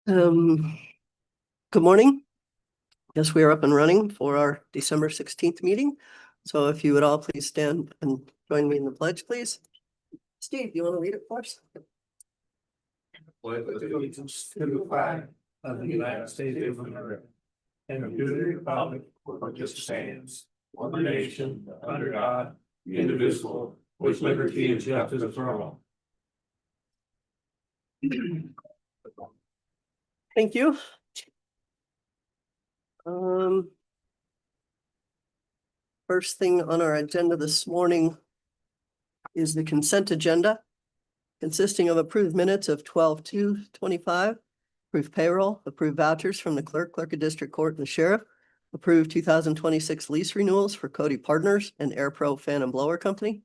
Good morning. Yes, we are up and running for our December 16th meeting. So if you would all please stand and join me in the pledge, please. Steve, you want to read it for us? Pledge allegiance to the flag of the United States of America and to the republic for which it stands, one nation, under God, indivisible, with liberty and justice for all. Thank you. First thing on our agenda this morning is the consent agenda, consisting of approved minutes of 12/2/25, approved payroll, approved vouchers from the clerk of district court, and the sheriff, approved 2026 lease renewals for Cody Partners and Air Pro Fan and Blower Company,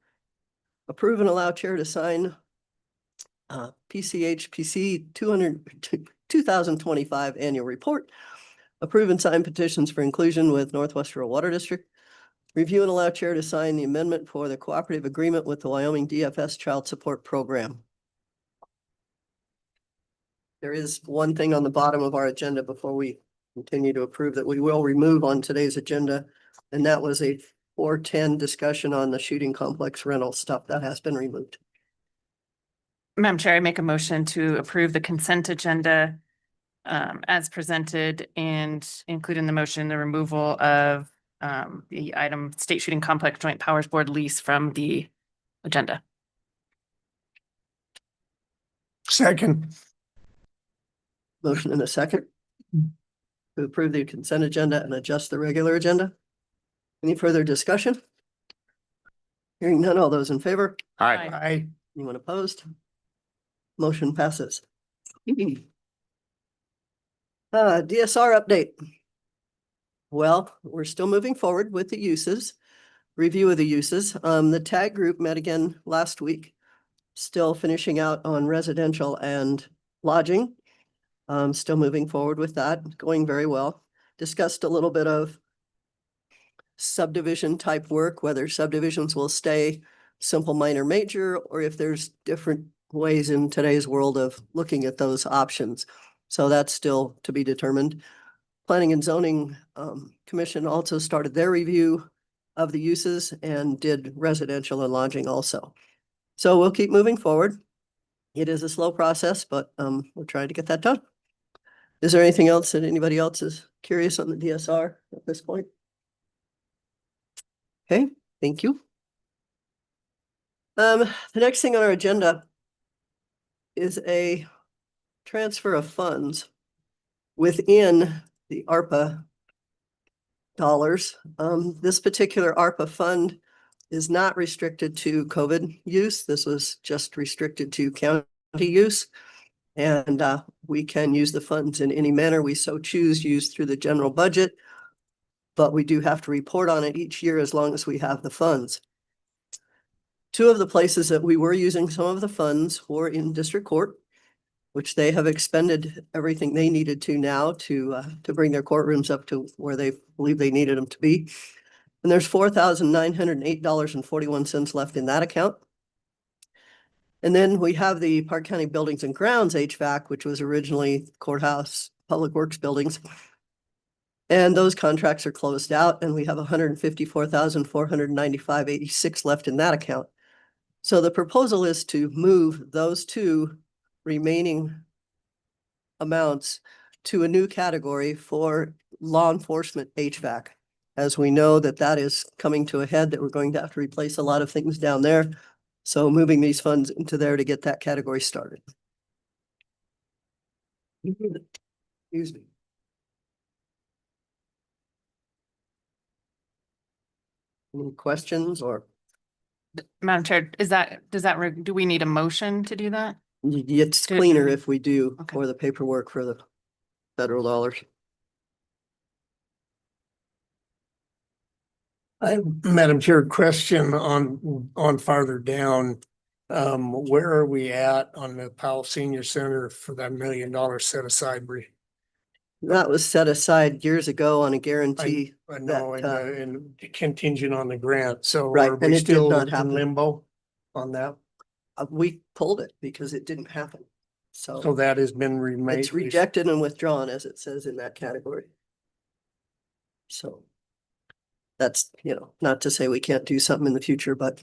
approve and allow chair to sign PCHPC 2025 annual report, approve and sign petitions for inclusion with Northwest Rural Water District, review and allow chair to sign the amendment for the cooperative agreement with the Wyoming DFS Child Support Program. There is one thing on the bottom of our agenda before we continue to approve that we will remove on today's agenda, and that was a 410 discussion on the shooting complex rental stuff that has been removed. Madam Chair, I make a motion to approve the consent agenda as presented and include in the motion the removal of the item State Shooting Complex Joint Powers Board lease from the agenda. Second. Motion and a second to approve the consent agenda and adjust the regular agenda. Any further discussion? Hearing none, all those in favor? Aye. Anyone opposed? Motion passes. DSR update. Well, we're still moving forward with the uses, review of the uses. The TAG group met again last week, still finishing out on residential and lodging. Still moving forward with that, going very well. Discussed a little bit of subdivision type work, whether subdivisions will stay simple, minor, major, or if there's different ways in today's world of looking at those options. So that's still to be determined. Planning and Zoning Commission also started their review of the uses and did residential and lodging also. So we'll keep moving forward. It is a slow process, but we're trying to get that done. Is there anything else that anybody else is curious on the DSR at this point? Okay, thank you. The next thing on our agenda is a transfer of funds within the ARPA dollars. This particular ARPA fund is not restricted to COVID use. This was just restricted to county use. And we can use the funds in any manner we so choose, used through the general budget, but we do have to report on it each year as long as we have the funds. Two of the places that we were using some of the funds were in district court, which they have expended everything they needed to now to bring their courtrooms up to where they believe they needed them to be. And there's $4,908.41 left in that account. And then we have the Park County Buildings and Grounds HVAC, which was originally courthouse, public works buildings. And those contracts are closed out, and we have $154,495.86 left in that account. So the proposal is to move those two remaining amounts to a new category for law enforcement HVAC. As we know that is coming to a head, that we're going to have to replace a lot of things down there. So moving these funds into there to get that category started. Excuse me. Any questions or? Madam Chair, do we need a motion to do that? It's cleaner if we do Okay. for the paperwork for the federal dollars. Madam Chair, question on farther down. Where are we at on the Powell Senior Center for that $1 million set aside? That was set aside years ago on a guarantee. I know, that, and contingent on the grant. So Right, are and we it did still not in happen. limbo on that? We pulled it because it didn't happen. So that has been remade. it's rejected and withdrawn, as it says in that category. So that's, you know, not to say we can't do something in the future, but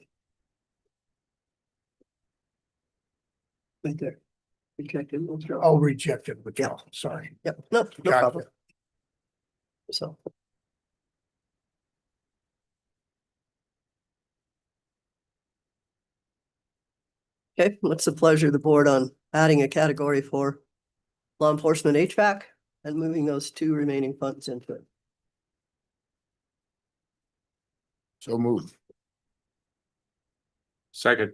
right there. Rejected, and withdrawn. Oh, rejected, withdraw, sorry. Yep, no Gotcha. problem. So. Okay, what's the pleasure of the board on adding a category for law enforcement HVAC and moving those two remaining funds into it? So move. Second.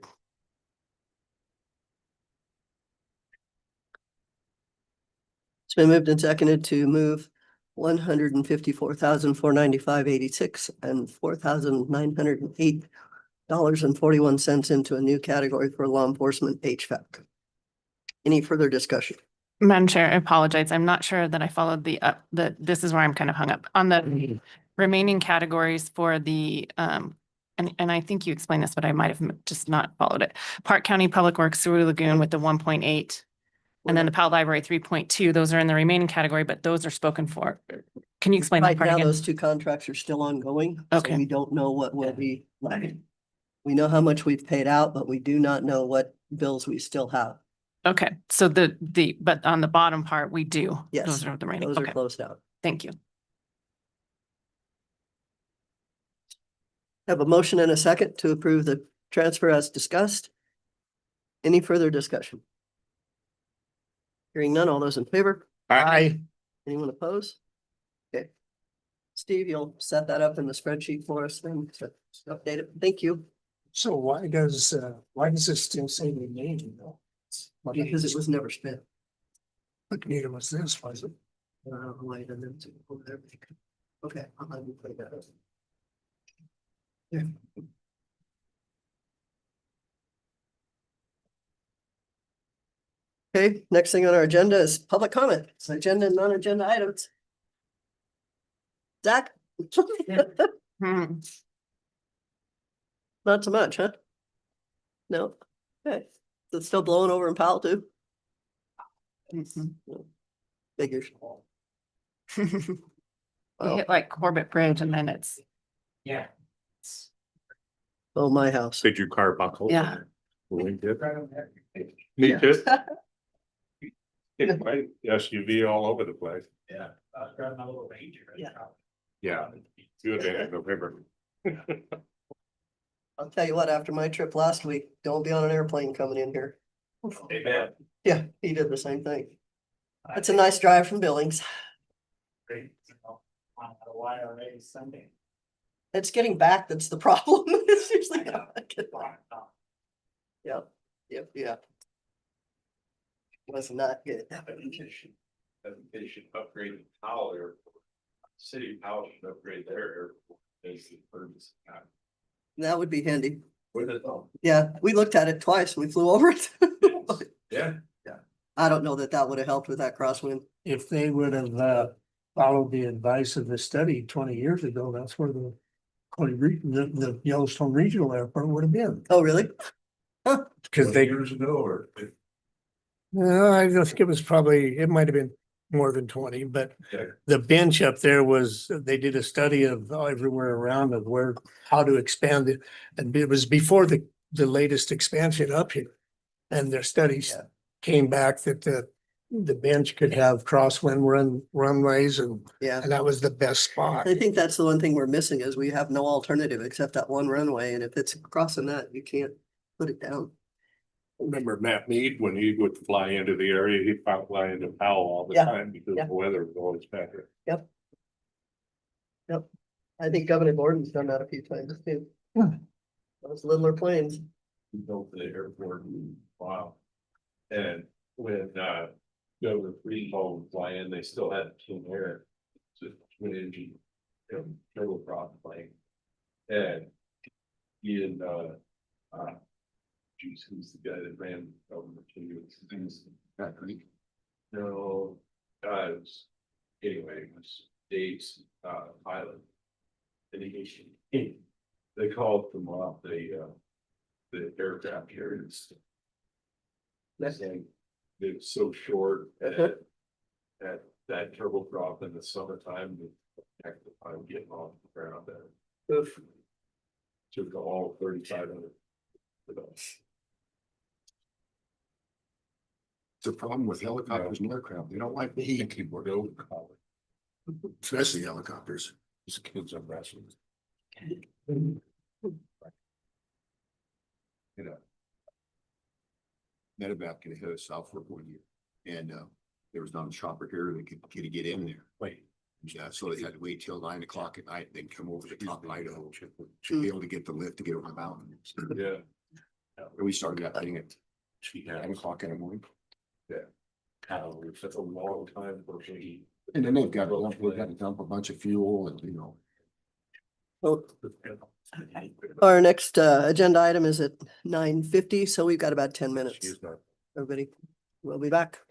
It's been moved and seconded to move 154,495.86 and $4,908.41 into a new category for law enforcement HVAC. Any further discussion? Madam Chair, I apologize. I'm not sure that I followed this is where I'm kind of hung up on the remaining categories for the, and I think you explained this, but I might have just not followed it. Park County Public Works Sewer Lagoon with the 1.8. And then the Powell Library 3.2, those are in the remaining category, but those are spoken for. Can you explain that Right part now, again? those two contracts are still ongoing. So Okay. we don't know what will be left. We know how much we've paid out, but we do not know what bills we still have. Okay, so but on the bottom part, we do. Yes, Those are the remaining. Those are Okay, closed out. thank you. Have a motion and a second to approve the transfer as discussed. Any further discussion? Hearing none, all those in favor? Aye. Anyone opposed? Okay. Steve, you'll set that up in the spreadsheet for us then to update it. Thank you. So why does this still say remaining though? Because it was never spent. But neither was this, was it? Wait, and then it's over there. Okay, I'll have you play that. Yeah. Okay, next thing on our agenda is public comment. It's agenda and non-agenda items. Zach? Hmm. Not so much, huh? No. Okay. Is it still blowing over in Powell too? Mhm. Figures. We Wow. hit like Corbett Bridge and then it's, Yeah. Oh, my house. Did you car buckle? Yeah. Me too. Yeah. It's my SUV all over the place. Yeah, I was driving my little Ranger. Yeah. Yeah. Good day in November. I'll tell you what, after my trip last week, don't be on an airplane coming in here. Amen. Yeah, he did the same thing. It's a nice drive from Billings. Great. On a wire Sunday. It's getting back that's the problem. It's usually not. Yep, yeah. Was not good. They should upgrade the Powell Airport. City of Powell should upgrade their airport. As the purpose. That would be handy. With it all. Yeah, we looked at it twice. We flew over it. Yeah. I don't know that that would have helped with that crosswind. If they would have followed the advice of the study 20 years ago, that's where the Yellowstone Regional Airport would have been. Oh, really? Because they, Years ago or. I think it was probably, it might have been more than 20, but Yeah. the bench up there was, they did a study of everywhere around of how to expand it. And it was before the latest expansion up here. And their studies Yeah. came back that the bench could have crosswind runways and Yeah. that was the best spot. I think that's the one thing we're missing is we have no alternative except that one runway. And if it's crossing that, you can't put it down. Remember Matt Mead, when he would fly into the area, he'd fly into Powell all the Yeah. time because Yeah. the weather was always better. Yep. I think Governor Gordon's done that a few times too. Those littler planes. We built the airport. Wow. And when Governor Freehold would fly in, they still had King Air. Just twin engine. Turboprop plane. And he and geez, who's the guy that ran government? No, guys. Anyway, it was Dave's pilot. And they called them off the aircraft carriers. Saying, it's so short at that turboprop in the summertime, the heck of time getting off the ground there. Oof. Took all 3,500. It's a problem with helicopters and aircraft. They don't like the heat anymore, especially helicopters. These kids are wrestling. You know. Medevac could hit us south for 1 year, and there was not a chopper here that could get in there. Wait. Yeah, so they had to wait till 9 o'clock at night, then come over the top of Idaho to be able to get the lift to get over the mountain. Yeah. And we started that thing at 9 o'clock in the morning. That's a long time for me. And then they've got to dump a bunch of fuel and, Well, our next agenda item is at 9:50, so we've got about 10 minutes. Excuse me. Everybody, we'll be back.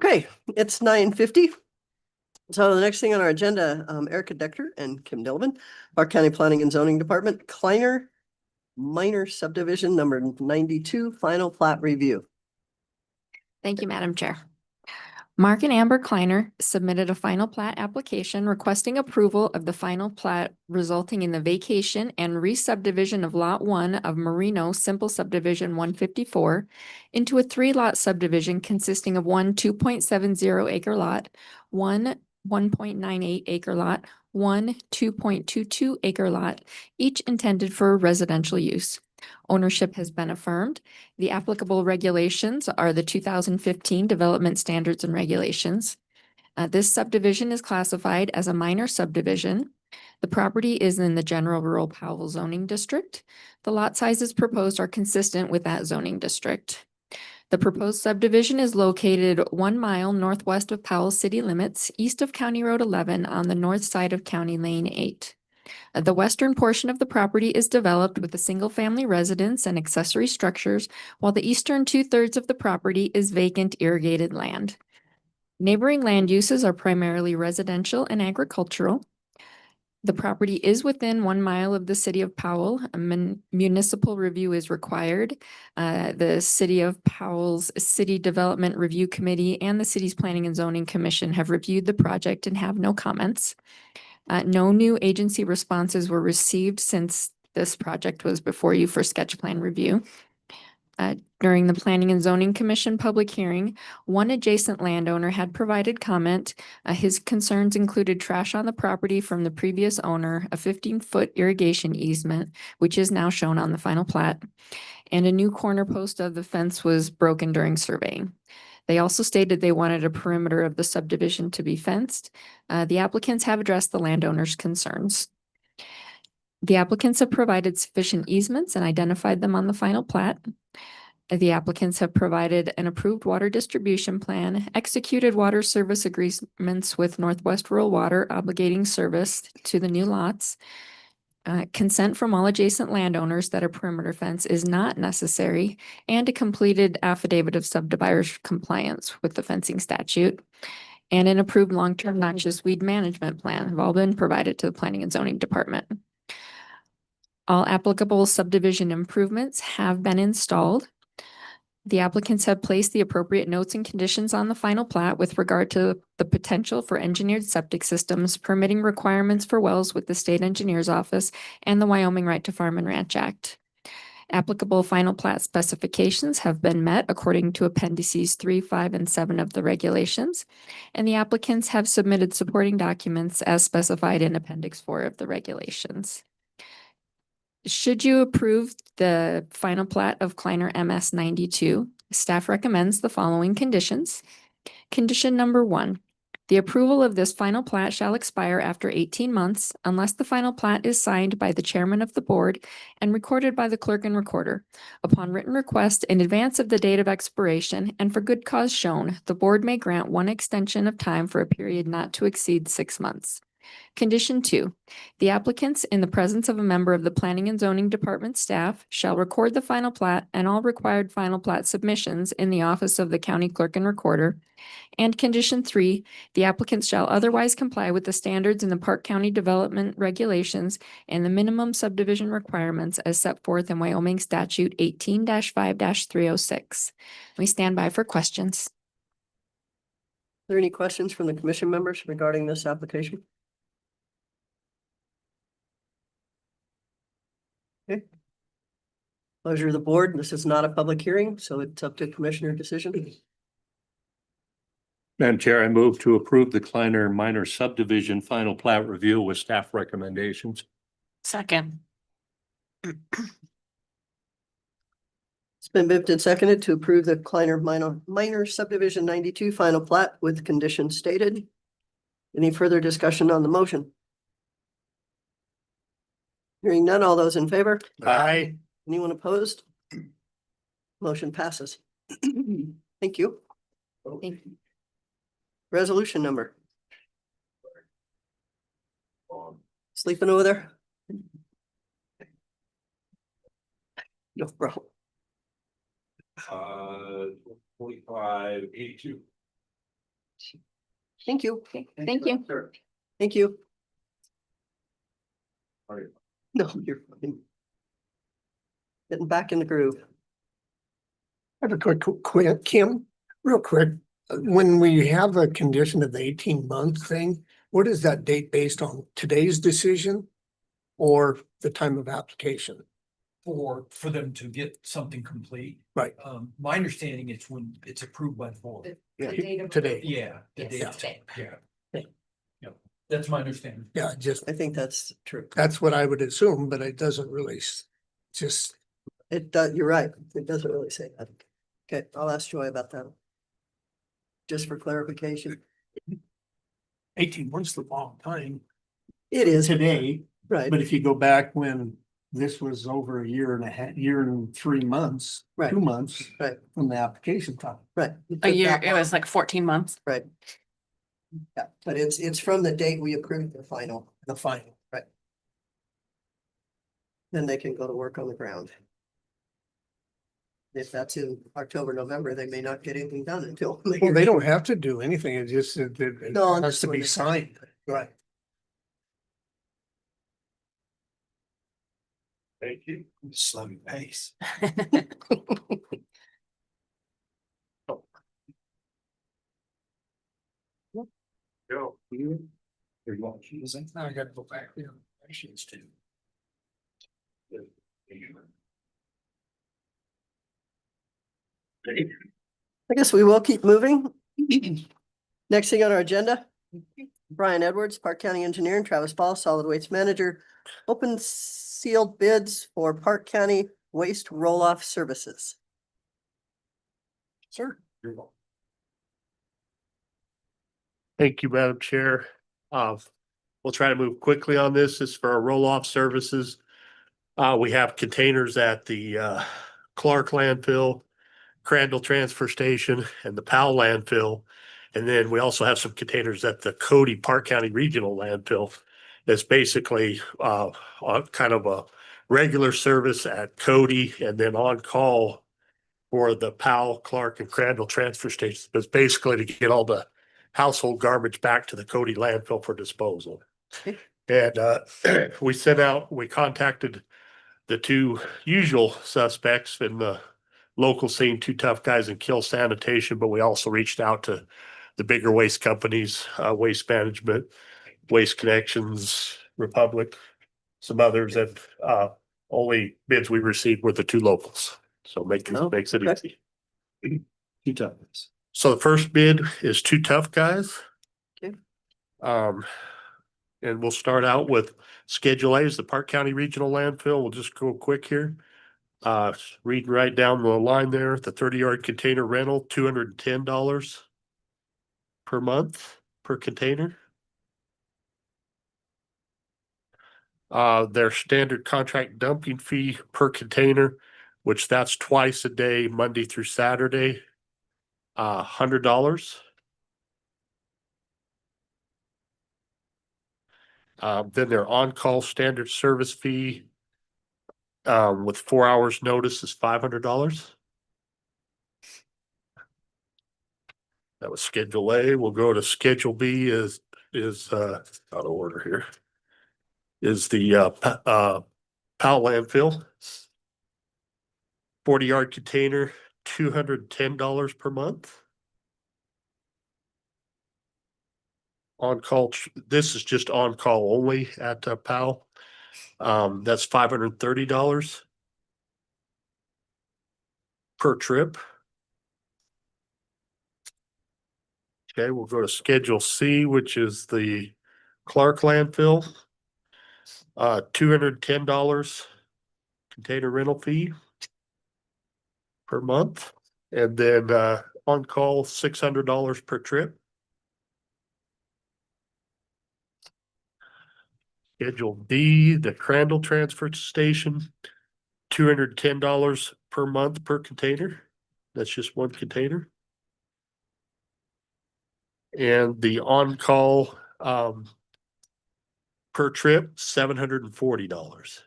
Okay, it's 9:50. So the next thing on our agenda, Erica Decker and Kim Delvin, our County Planning and Zoning Department, Kleiner Minor Subdivision number 92, final plat review. Thank you, Madam Chair. Mark and Amber Kleiner submitted a final plat application requesting approval of the final plat resulting in the vacation and re-subdivision of Lot 1 of Merino Simple Subdivision 154 into a 3-lot subdivision consisting of one 2.70 acre lot, one 1.98 acre lot, one 2.22 acre lot, each intended for residential use. Ownership has been affirmed. The applicable regulations are the 2015 Development Standards and Regulations. This subdivision is classified as a minor subdivision. The property is in the General Rural Powell zoning district. The lot sizes proposed are consistent with that zoning district. The proposed subdivision is located 1 mile northwest of Powell city limits, east of County Road 11 on the north side of County Lane 8. The western portion of the property is developed with a single-family residence and accessory structures, while the eastern 2/3 of the property is vacant irrigated land. Neighboring land uses are primarily residential and agricultural. The property is within 1 mile of the city of Powell. A municipal review is required. The City of Powell's City Development Review Committee and the city's Planning and Zoning Commission have reviewed the project and have no comments. No new agency responses were received since this project was before you for sketch plan review. During the Planning and Zoning Commission public hearing, one adjacent landowner had provided comment. His concerns included trash on the property from the previous owner, a 15-foot irrigation easement, which is now shown on the final plat, and a new corner post of the fence was broken during surveying. They also stated they wanted a perimeter of the subdivision to be fenced. The applicants have addressed the landowner's concerns. The applicants have provided sufficient easements and identified them on the final plat. The applicants have provided an approved water distribution plan, executed water service agreements with Northwest Rural Water obligating service to the new lots. Consent from all adjacent landowners that a perimeter fence is not necessary, and a completed affidavit of subdivider compliance with the fencing statute, and an approved long-term noxious weed management plan have all been provided to the Planning and Zoning Department. All applicable subdivision improvements have been installed. The applicants have placed the appropriate notes and conditions on the final plat with regard to the potential for engineered septic systems, permitting requirements for wells with the state engineer's office, and the Wyoming Right to Farm and Ranch Act. Applicable final plat specifications have been met according to appendices 3, 5, and 7 of the regulations, and the applicants have submitted supporting documents as specified in Appendix 4 of the regulations. Should you approve the final plat of Kleiner MS 92, staff recommends the following conditions. Condition number 1, the approval of this final plat shall expire after 18 months unless the final plat is signed by the chairman of the board and recorded by the clerk and recorder. Upon written request in advance of the date of expiration and for good cause shown, the board may grant one extension of time for a period not to exceed 6 months. Condition 2, the applicants in the presence of a member of the Planning and Zoning Department staff shall record the final plat and all required final plat submissions in the office of the county clerk and recorder. And condition 3, the applicants shall otherwise comply with the standards in the Park County Development Regulations and the minimum subdivision requirements as set forth in Wyoming Statute 18-5-306. We stand by for questions. Are there any questions from the commission members regarding this application? Okay. Pleasure of the board. This is not a public hearing, so it's up to commissioner decision. Madam Chair, I move to approve the Kleiner minor subdivision final plat review with staff recommendations. Second. It's been moved and seconded to approve the Kleiner minor subdivision 92 final plat with conditions stated. Any further discussion on the motion? Hearing none, all those in favor? Aye. Anyone opposed? Motion passes. Thank you. Thank you. Resolution number. Sleeping over there? No problem. 4582. Thank you. Thank you. Thank you. Sorry. No, you're fine. Getting back in the groove. I have a quick, Kim, real quick. When we have a condition of the 18-month thing, what is that date based on? Today's decision or the time of application? For them to get something complete. Right. My understanding is when it's approved by the board. Today. Yeah. the Yes, date, today. Yeah. Okay. Yeah, that's my understanding. Yeah, just, I think that's true. that's what I would assume, but it doesn't really just, It does, you're right. It doesn't really say that. Okay, I'll ask Joy about that. Just for clarification. 18 months is a long time It is, today, right, but if you go back when this was over a year and a half, year and 3 months, Right. 2 months. Right. From the application time. right. A year, it was like 14 months. Right. Yeah, but it's from the date we approved the final. The final. Right. Then they can go to work on the ground. If that's in October, November, they may not get anything done until. Well, they don't have to do anything. It just, it No, has that's to where be they- signed. Right. Thank you. Slow pace. Go. You're going. Now I gotta go back. Yeah. She's too. I guess we will keep moving. Next thing on our agenda, Brian Edwards, Park County Engineer, and Travis Ball, Solid Waste Manager, open sealed bids for Park County waste roll-off services. Sir. You're welcome. Thank you, Madam Chair. We'll try to move quickly on this. This is for our roll-off services. We have containers at the Clark landfill, Crandall Transfer Station, and the Powell landfill. And then we also have some containers at the Cody Park County Regional Landfill. That's basically kind of a regular service at Cody and then on call for the Powell, Clark, and Crandall transfer stations. It's basically to get all the household garbage back to the Cody landfill for disposal. And we contacted the two usual suspects in the local scene, Two Tough Guys and Kill Sanitation, but we also reached out to the bigger waste companies, Waste Management, Waste Connections, Republic, some others, and only bids we received were the two locals. So makes it okay. easy. Two times. So the first bid is Two Tough Guys. Okay. And we'll start out with Schedule A is the Park County Regional Landfill. We'll just go quick here. Reading right down the line there, the 30-yard container rental, $210 per month per container. Their standard contract dumping fee per container, which that's twice a day, Monday through Saturday, $100. Then their on-call standard service fee with 4 hours notice is $500. That was Schedule A. We'll go to Schedule B is out of order here. Is the Powell landfill. 40-yard container, $210 per month. On-call, this is just on-call only at Powell. That's $530 per trip. Okay, we'll go to Schedule C, which is the Clark landfill. $210 container rental fee per month. And then on-call $600 per trip. Schedule D, the Crandall Transfer Station, $210 per month per container. That's just one container. And the on-call per trip, $740.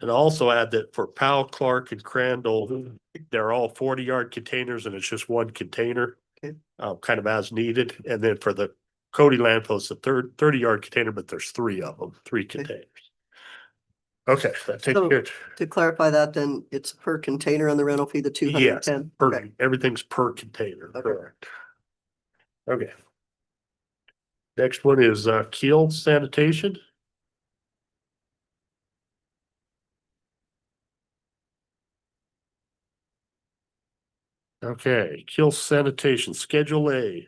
And also add that for Powell, Clark, and Crandall, they're all 40-yard containers and it's just one container. Okay. Kind of as needed. And then for the Cody landfill, it's a 30-yard container, but there's 3 of them, 3 containers. Okay, that takes So- care. To clarify that, then it's per container on the rental fee, the 210? Okay. Everything's per container, Okay. correct. Okay. Next one is Keel Sanitation. Okay, Keel Sanitation, Schedule A,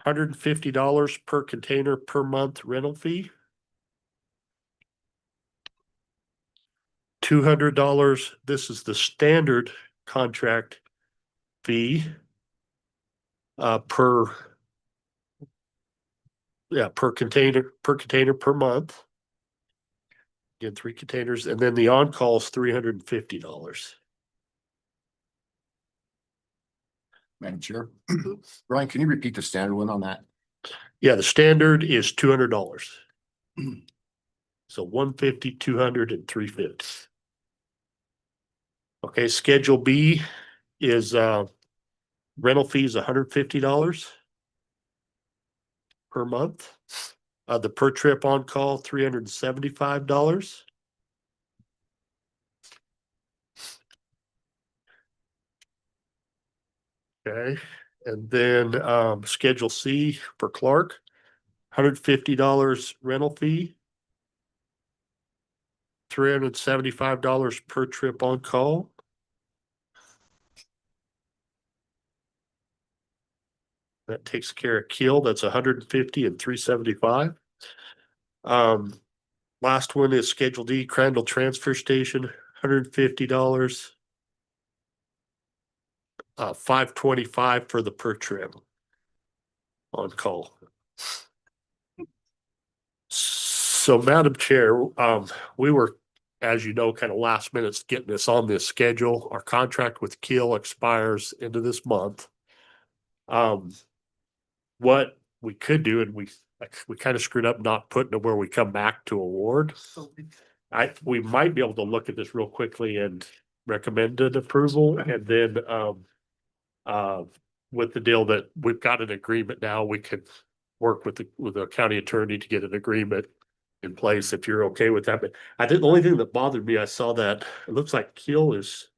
$150 per container per month rental fee. $200, this is the standard contract fee. Per container per month. Again, 3 containers, and then the on-call is $350. Madam Chair. Brian, can you repeat the standard one on that? Yeah, the standard is $200. So 150, 200, and 350. Okay, Schedule B is rental fees $150 per month. The per trip on call $375. Okay, and then Schedule C for Clark, $150 rental fee. $375 per trip on call. That takes care of Keel, that's 150 and 375. Last one is Schedule D, Crandall Transfer Station, $150. 525 for the per trip on call. So, Madam Chair, we were, as you know, kind of last minute getting this on this schedule. Our contract with Keel expires into this month. What we could do, and we kind of screwed up not putting it where we come back to award. We might be able to look at this real quickly and recommend an approval, and then with the deal that we've got an agreement now, we could work with the county attorney to get an agreement in place if you're okay with that. But I think the only thing that bothered me, I saw that it looks like Keel is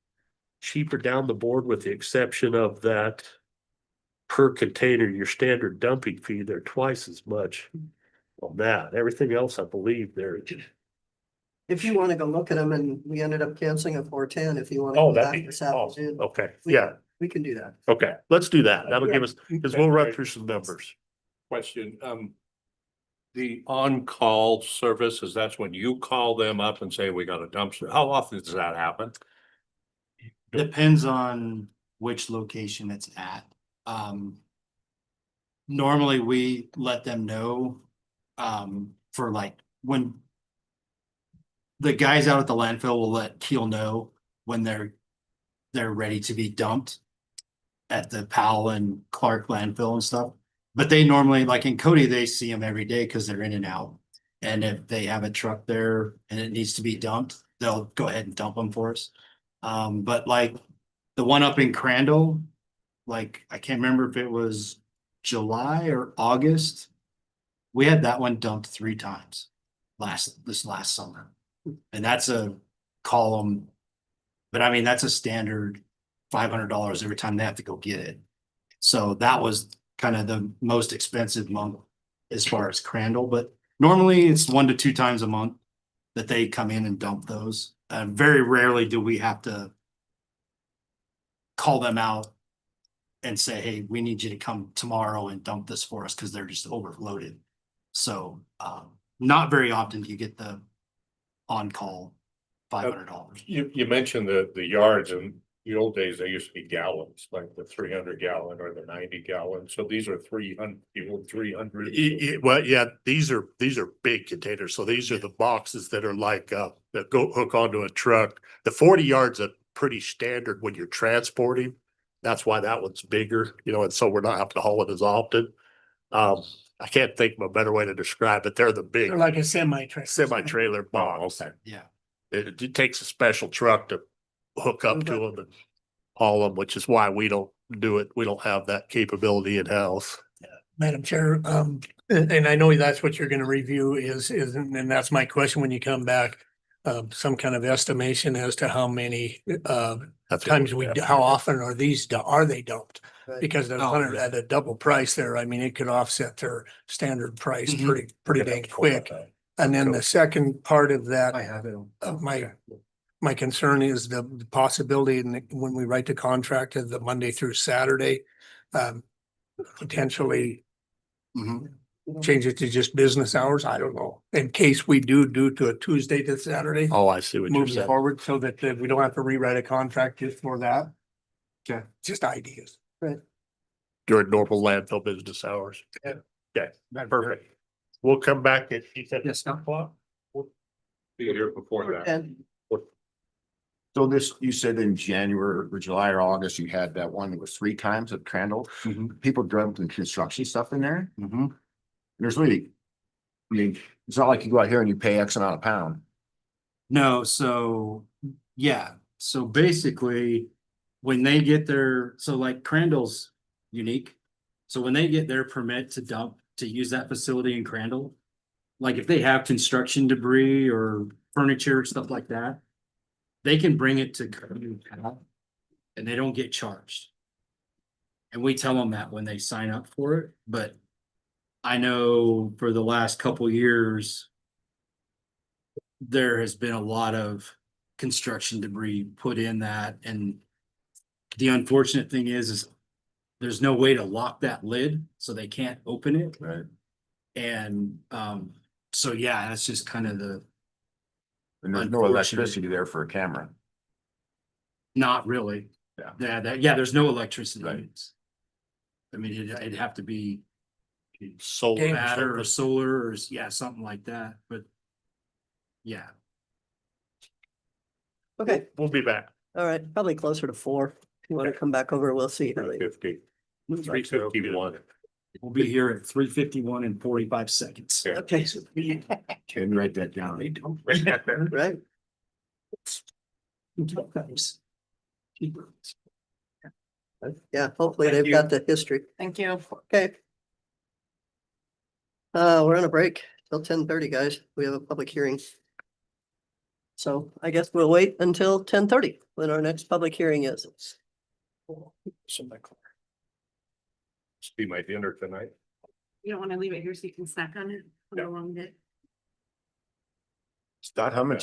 cheaper down the board with the exception of that per container, your standard dumping fee, they're twice as much on that. Everything else, I believe they're. If you want to go look at them, and we ended up canceling a 410, if you want to Oh, come that'd back be this awesome. afternoon, Okay, we- yeah, we can do that. okay, let's do that. That'll give us, because we'll run through some numbers. Question, the on-call service, is that's when you call them up and say, we got a dumpster, how often does that happen? Depends on which location it's at. Normally we let them know, for like when the guys out at the landfill will let Keel know when they're ready to be dumped at the Powell and Clark landfill and stuff. But they normally, like in Cody, they see them every day because they're in and out. And if they have a truck there and it needs to be dumped, they'll go ahead and dump them for us. But like the one up in Crandall, like I can't remember if it was July or August. We had that one dumped 3 times this last summer. And that's a column. But I mean, that's a standard $500 every time they have to go get it. So that was kind of the most expensive month as far as Crandall, but normally it's 1 to 2 times a month that they come in and dump those. Very rarely do we have to call them out and say, hey, we need you to come tomorrow and dump this for us because they're just overloaded. So not very often do you get the on-call $500. You mentioned the yards, and the old days, they used to be gallons, like the 300 gallon or the 90 gallon. So these are 300, 300. Well, yeah, these are big containers. So these are the boxes that are like, that go hook onto a truck. The 40 yards are pretty standard when you're transporting. That's why that one's bigger, and so we're not having to haul it as often. I can't think of a better way to describe it. They're the big They're like a semi-trailer. box. Okay. Yeah. It takes a special truck to hook up to them and haul them, which is why we don't do it. We don't have that capability in-house. Madam Chair, and I know that's what you're gonna review and that's my question when you come back. Some kind of estimation as to how many, That's what times we have. how often are are they dumped? Right. Because at at a double price there, I mean, it could offset their standard price Mhm. pretty dang quick. And then the second part of that, I have it. of my concern is the possibility when we write the contract of the Monday through Saturday, potentially Mhm. change it to just business hours. I don't know. In case we do to a Tuesday to Saturday, Oh, I see what you're moving saying. forward so that we don't have to rewrite a contract just for that. Okay. Just ideas. During normal landfill business hours. Yeah. Okay, perfect. We'll come back at, you said Yes, 10 o'clock? Be here before that. And So this, you said in January or July or August, you had that one that was 3 times at Crandall. People dumping construction stuff in there. Mhm. There's really, I mean, it's not like you go out here and you pay X amount a pound. No, so, yeah, so basically, when they get their, so like Crandall's unique. So when they get their permit to dump, to use that facility in Crandall. Like if they have construction debris or furniture, stuff like that. They can bring it to Crandall and they don't get charged. And we tell them that when they sign up for it, but I know for the last couple years. There has been a lot of construction debris put in that, and the unfortunate thing is there's no way to lock that lid, so they can't open it. Right. And so yeah, that's just kind of the, And there's no Unfortunate. electricity there for a camera. not really. Yeah. Yeah, there's no electricity. Right. I mean, it'd have to be Solar. or matter or something. solar or, yeah, something like that, but yeah. okay, We'll be back. all right, probably closer to 4. If you want to come back over, we'll see how they. 351. We'll be here at 3:51 and 45 seconds. Okay, Can write that down. right, yeah, hopefully Thank they've got the history. Thank you. Okay. We're on a break till 10:30, guys. We have a public hearing. So I guess we'll wait until 10:30 when our next public hearing is. Be my dinner tonight. You don't want to leave it here so you can snack on it on a long day? Start humming,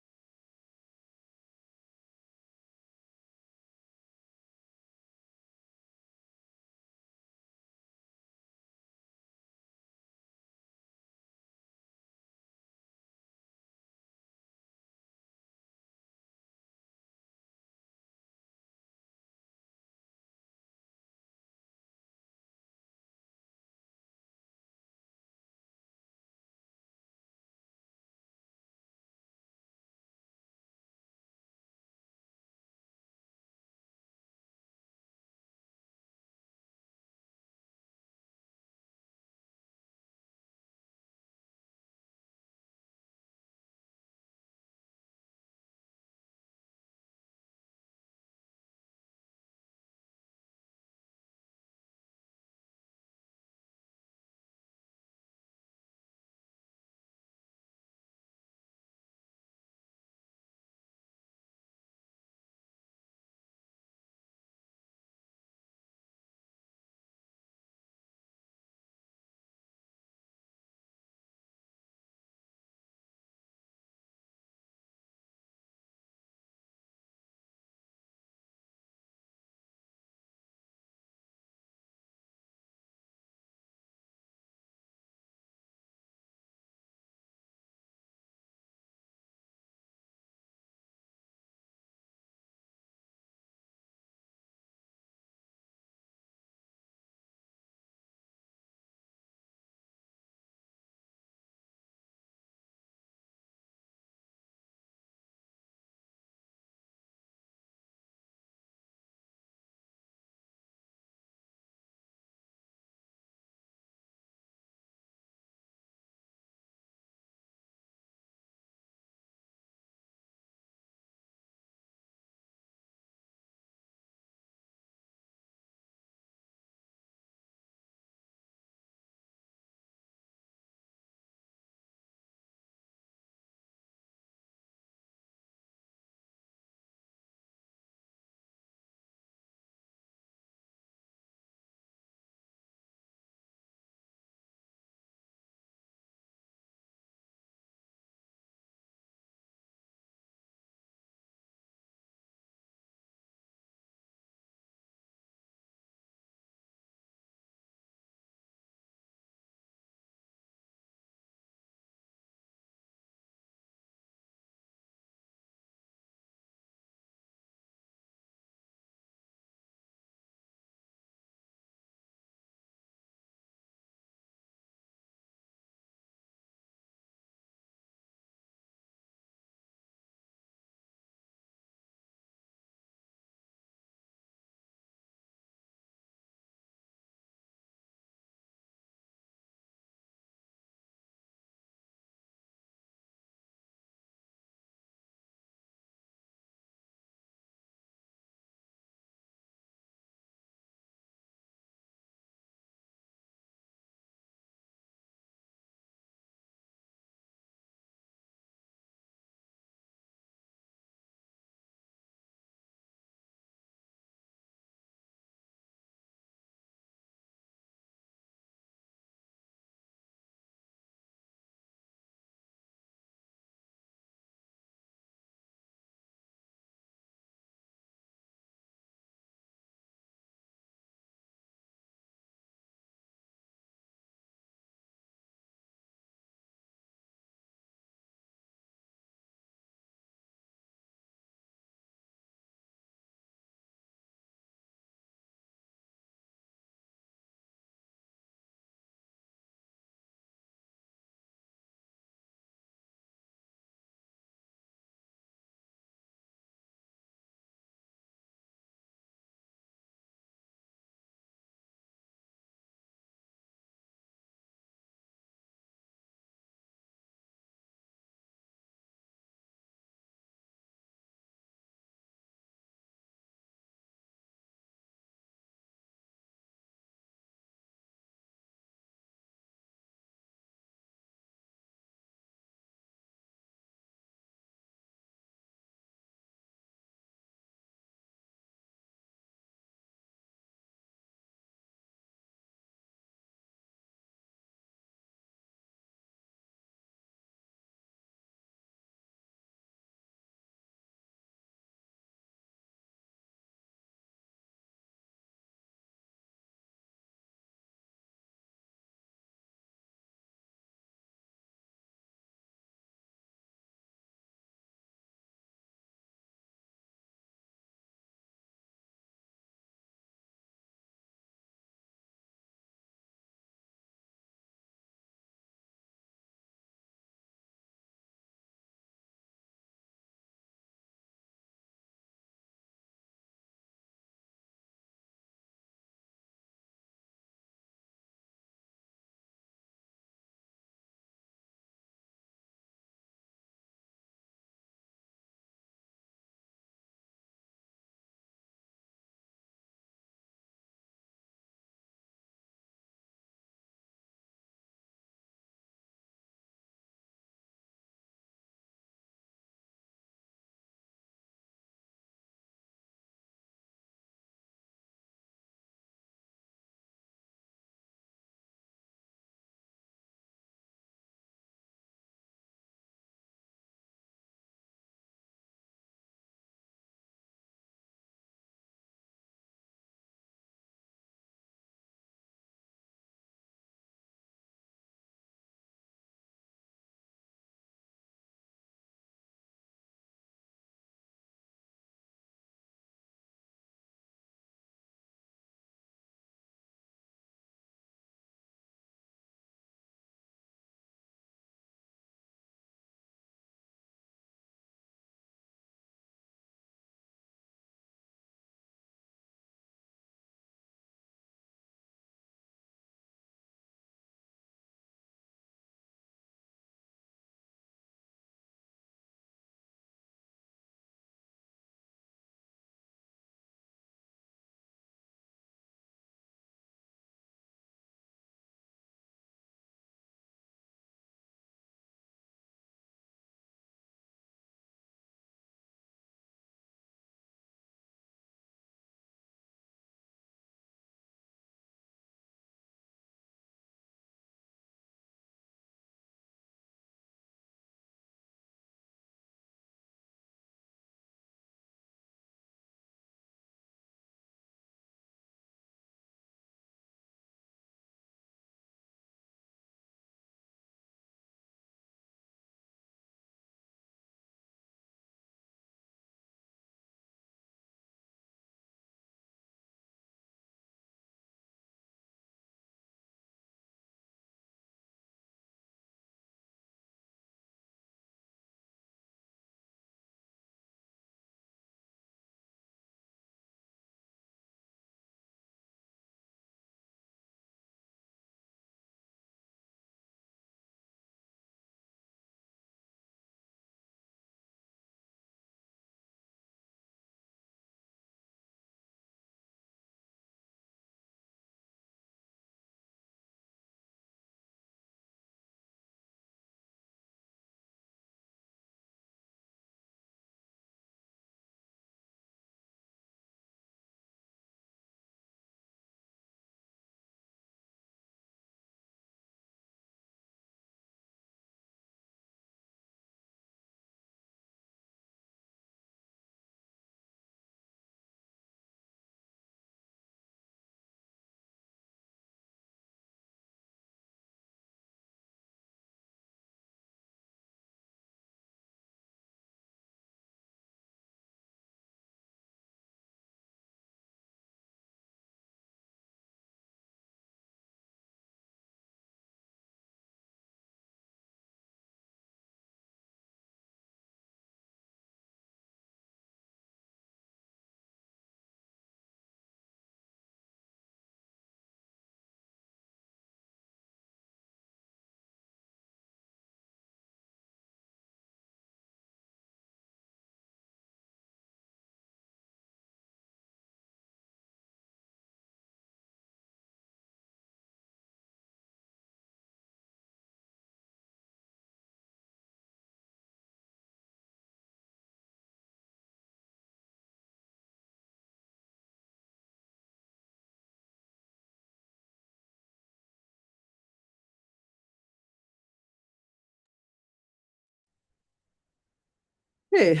Okay.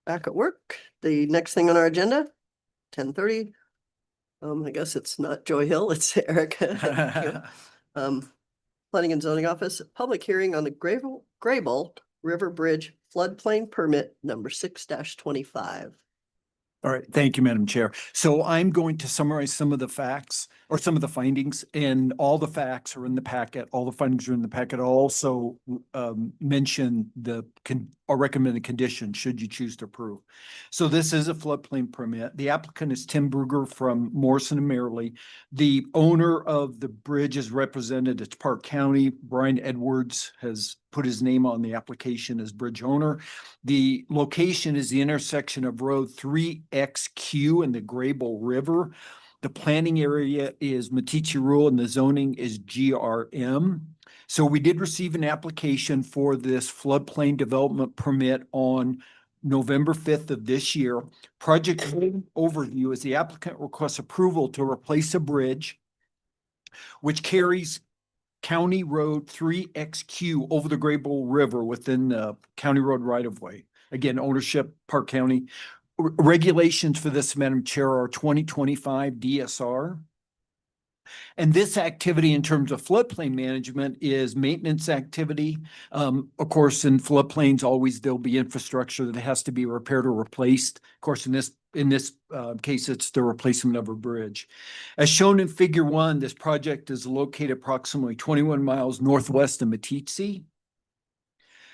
Back at work. The next thing on our agenda, 10:30. I guess it's not Joy Hill, it's Erica. Planning and Zoning Office, public hearing on the Grable River Bridge floodplain permit number 6-25. All right, thank you, Madam Chair. So I'm going to summarize some of the facts or some of the findings, and all the facts are in the packet. All the findings are in the packet. I'll also mention the or recommended condition should you choose to approve. So this is a floodplain permit. The applicant is Tim Bruger from Morrison and Merrily. The owner of the bridge is represented at Park County. Brian Edwards has put his name on the application as bridge owner. The location is the intersection of Road 3XQ and the Grable River. The planning area is Matici Rural and the zoning is GRM. So we did receive an application for this floodplain development permit on November 5th of this year. Project overview is the applicant requests approval to replace a bridge which carries County Road 3XQ over the Grable River within the County Road right-of-way. Again, ownership, Park County. Regulations for this, Madam Chair, are 2025 DSR. And this activity in terms of floodplain management is maintenance activity. Of course, in floodplains, always there'll be infrastructure that has to be repaired or replaced. Of course, in this case, it's the replacement of a bridge. As shown in Figure 1, this project is located approximately 21 miles northwest of Matici.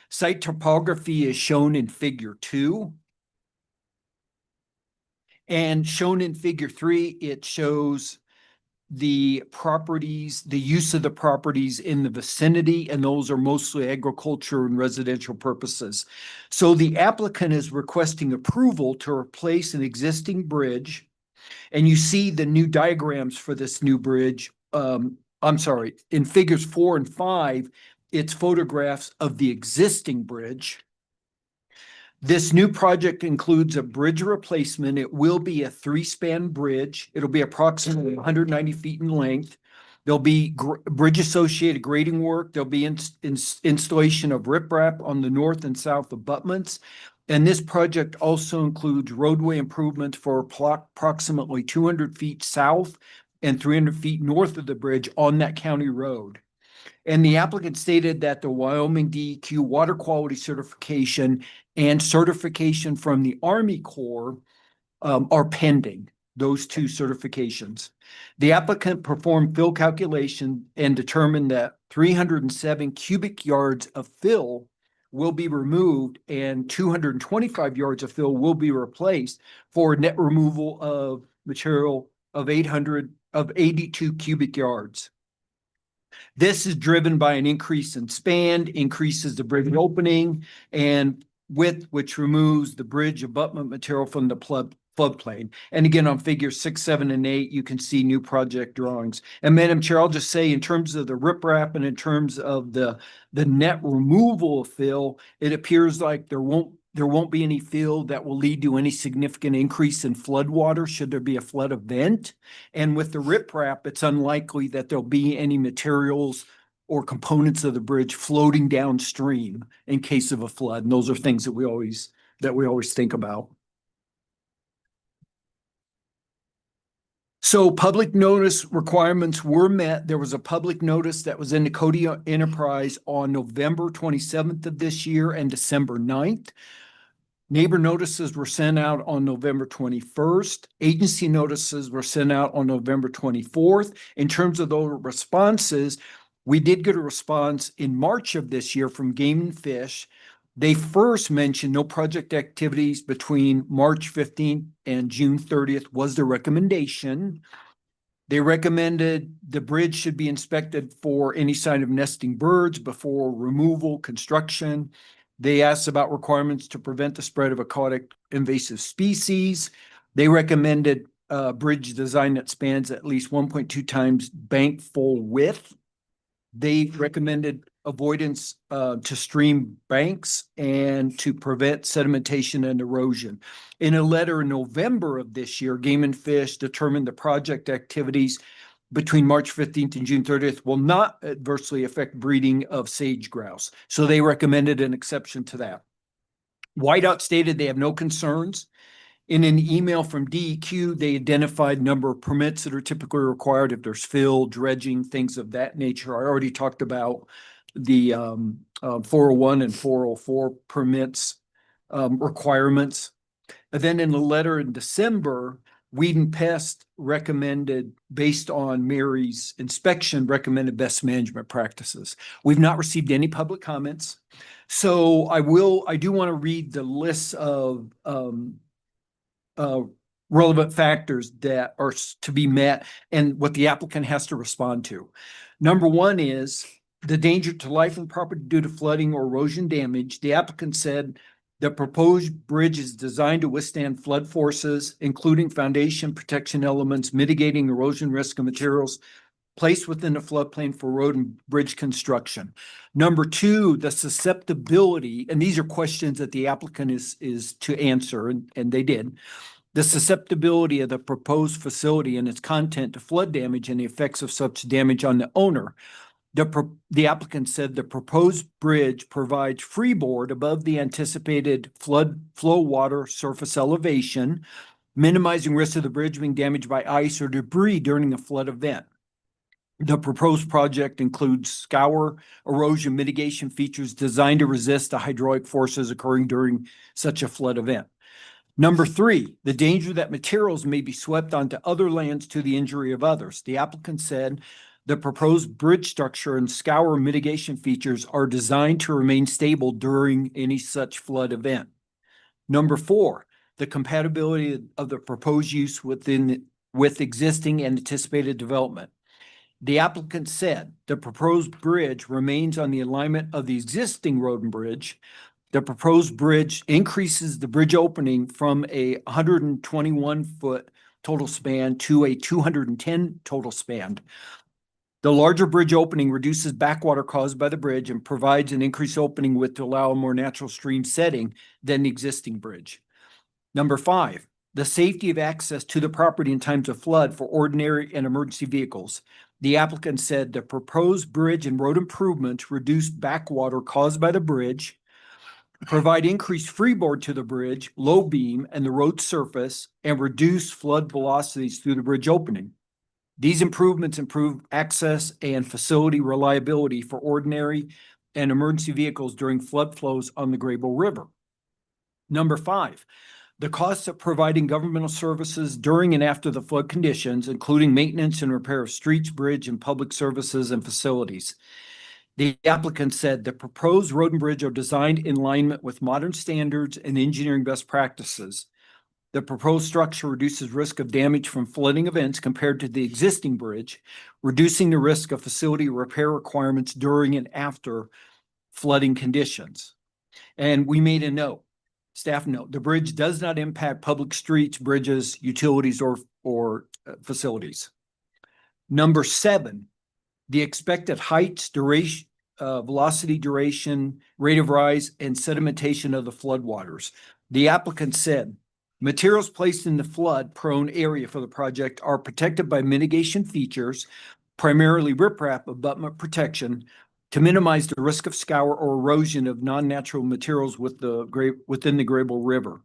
Site topography is shown in Figure 2. And shown in Figure 3, it shows the properties, the use of the properties in the vicinity, and those are mostly agriculture and residential purposes. So the applicant is requesting approval to replace an existing bridge, and you see the new diagrams for this new bridge. I'm sorry, in Figures 4 and 5, it's photographs of the existing bridge. This new project includes a bridge replacement. It will be a 3-span bridge. It'll be approximately 190 feet in length. There'll be bridge associated grading work. There'll be installation of riprap on the north and south abutments. And this project also includes roadway improvements for approximately 200 feet south and 300 feet north of the bridge on that county road. And the applicant stated that the Wyoming DEQ water quality certification and certification from the Army Corps are pending, those two certifications. The applicant performed fill calculation and determined that 307 cubic yards of fill will be removed and 225 yards of fill will be replaced for a net removal of material of 82 cubic yards. This is driven by an increase in span, increases the bridge opening and width, which removes the bridge abutment material from the floodplain. And again, on Figures 6, 7, and 8, you can see new project drawings. And Madam Chair, I'll just say in terms of the riprap and in terms of the net removal of fill, it appears like there won't be any fill that will lead to any significant increase in flood water should there be a flood event. And with the riprap, it's unlikely that there'll be any materials or components of the bridge floating downstream in case of a flood. And those are things that we always think about. So public notice requirements were met. There was a public notice that was in the Cody Enterprise on November 27th of this year and December 9th. Neighbor notices were sent out on November 21st. Agency notices were sent out on November 24th. In terms of those responses, we did get a response in March of this year from Game and Fish. They first mentioned no project activities between March 15th and June 30th was the recommendation. They recommended the bridge should be inspected for any sign of nesting birds before removal, construction. They asked about requirements to prevent the spread of aquatic invasive species. They recommended a bridge design that spans at least 1.2 times bank full width. They recommended avoidance to stream banks and to prevent sedimentation and erosion. In a letter in November of this year, Game and Fish determined the project activities between March 15th and June 30th will not adversely affect breeding of sage grouse. So they recommended an exception to that. Whiteout stated they have no concerns. In an email from DEQ, they identified number of permits that are typically required if there's fill, dredging, things of that nature. I already talked about the 401 and 404 permits requirements. And then in the letter in December, Weed and Pest recommended, based on Mary's inspection, recommended best management practices. We've not received any public comments. So I do want to read the list of relevant factors that are to be met and what the applicant has to respond to. Number one is the danger to life and property due to flooding or erosion damage. The applicant said the proposed bridge is designed to withstand flood forces, including foundation protection elements, mitigating erosion risk of materials placed within the floodplain for road and bridge construction. Number two, the susceptibility, and these are questions that the applicant is to answer, and they did. The susceptibility of the proposed facility and its content to flood damage and the effects of such damage on the owner. The applicant said the proposed bridge provides freeboard above the anticipated flood flow water surface elevation, minimizing risk of the bridge being damaged by ice or debris during a flood event. The proposed project includes scour erosion mitigation features designed to resist the hydraulic forces occurring during such a flood event. Number three, the danger that materials may be swept onto other lands to the injury of others. The applicant said the proposed bridge structure and scour mitigation features are designed to remain stable during any such flood event. Number four, the compatibility of the proposed use with existing and anticipated development. The applicant said the proposed bridge remains on the alignment of the existing road and bridge. The proposed bridge increases the bridge opening from a 121-foot total span to a 210 total span. The larger bridge opening reduces backwater caused by the bridge and provides an increased opening width to allow a more natural stream setting than the existing bridge. Number five, the safety of access to the property in times of flood for ordinary and emergency vehicles. The applicant said the proposed bridge and road improvements reduce backwater caused by the bridge, provide increased freeboard to the bridge, low beam, and the road surface, and reduce flood velocities through the bridge opening. These improvements improve access and facility reliability for ordinary and emergency vehicles during flood flows on the Graybull River. Number five, the costs of providing governmental services during and after the flood conditions, including maintenance and repair of streets, bridge, and public services and facilities. The applicant said the proposed road and bridge are designed in alignment with modern standards and engineering best practices. The proposed structure reduces risk of damage from flooding events compared to the existing bridge, reducing the risk of facility repair requirements during and after flooding conditions. And we made a note. Staff note, the bridge does not impact public streets, bridges, utilities, or facilities. Number seven, the expected heights, duration, velocity, duration, rate of rise, and sedimentation of the floodwaters. The applicant said, materials placed in the flood-prone area for the project are protected by mitigation features, primarily riprap abutment protection, to minimize the risk of scour or erosion of non-natural materials within the Graybull River.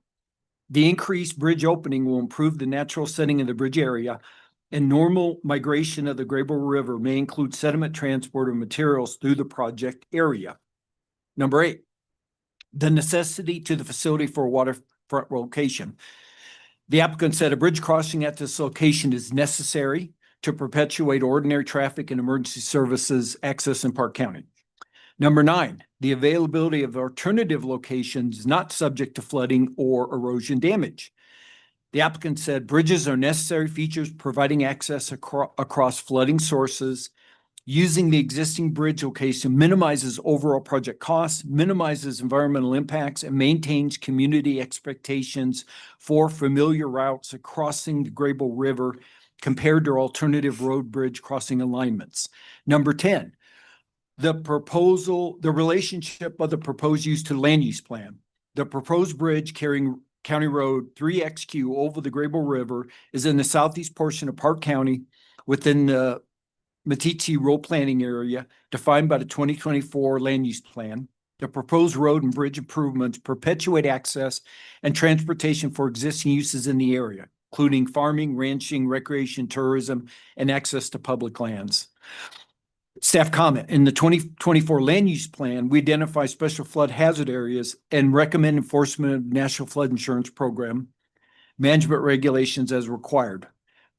The increased bridge opening will improve the natural setting of the bridge area, and normal migration of the Graybull River may include sediment transport of materials through the project area. Number eight, the necessity to the facility for a waterfront location. The applicant said a bridge crossing at this location is necessary to perpetuate ordinary traffic and emergency services access in Park County. Number nine, the availability of alternative locations not subject to flooding or erosion damage. The applicant said bridges are necessary features providing access across flooding sources. Using the existing bridge location minimizes overall project costs, minimizes environmental impacts, and maintains community expectations for familiar routes crossing the Graybull River compared to alternative road bridge crossing alignments. Number 10, the relationship of the proposed use to land use plan. The proposed bridge carrying County Road 3XQ over the Graybull River is in the southeast portion of Park County within the Meeting Road Planning Area defined by the 2024 land use plan. The proposed road and bridge improvements perpetuate access and transportation for existing uses in the area, including farming, ranching, recreation, tourism, and access to public lands. Staff comment, in the 2024 land use plan, we identify special flood hazard areas and recommend enforcement of National Flood Insurance Program management regulations as required.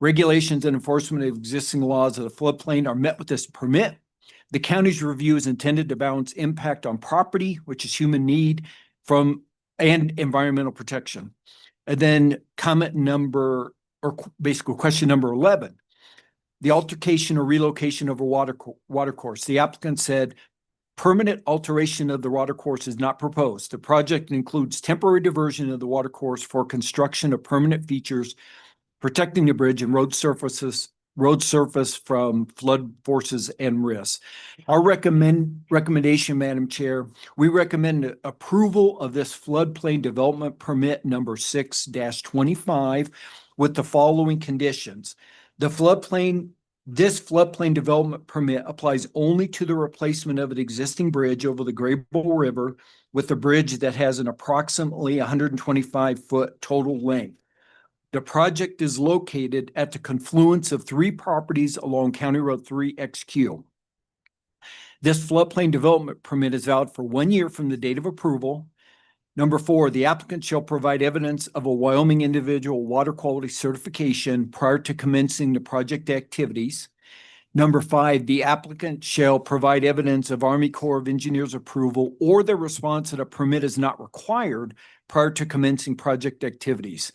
Regulations and enforcement of existing laws of the floodplain are met with this permit. The county's review is intended to balance impact on property, which is human need, and environmental protection. And then comment number, or basically question number 11. The altercation or relocation of a water course. The applicant said permanent alteration of the water course is not proposed. The project includes temporary diversion of the water course for construction of permanent features protecting the bridge and road surface from flood forces and risks. Our recommendation, Madam Chair, we recommend approval of this floodplain development permit number 6-25 with the following conditions. This floodplain development permit applies only to the replacement of an existing bridge over the Graybull River with a bridge that has an approximately 125-foot total length. The project is located at the confluence of 3 properties along County Road 3 XQ. This floodplain development permit is valid for 1 year from the date of approval. Number 4, the applicant shall provide evidence of a Wyoming individual water quality certification prior to commencing the project activities. Number 5, the applicant shall provide evidence of Army Corps of Engineers approval or their response that a permit is not required prior to commencing project activities.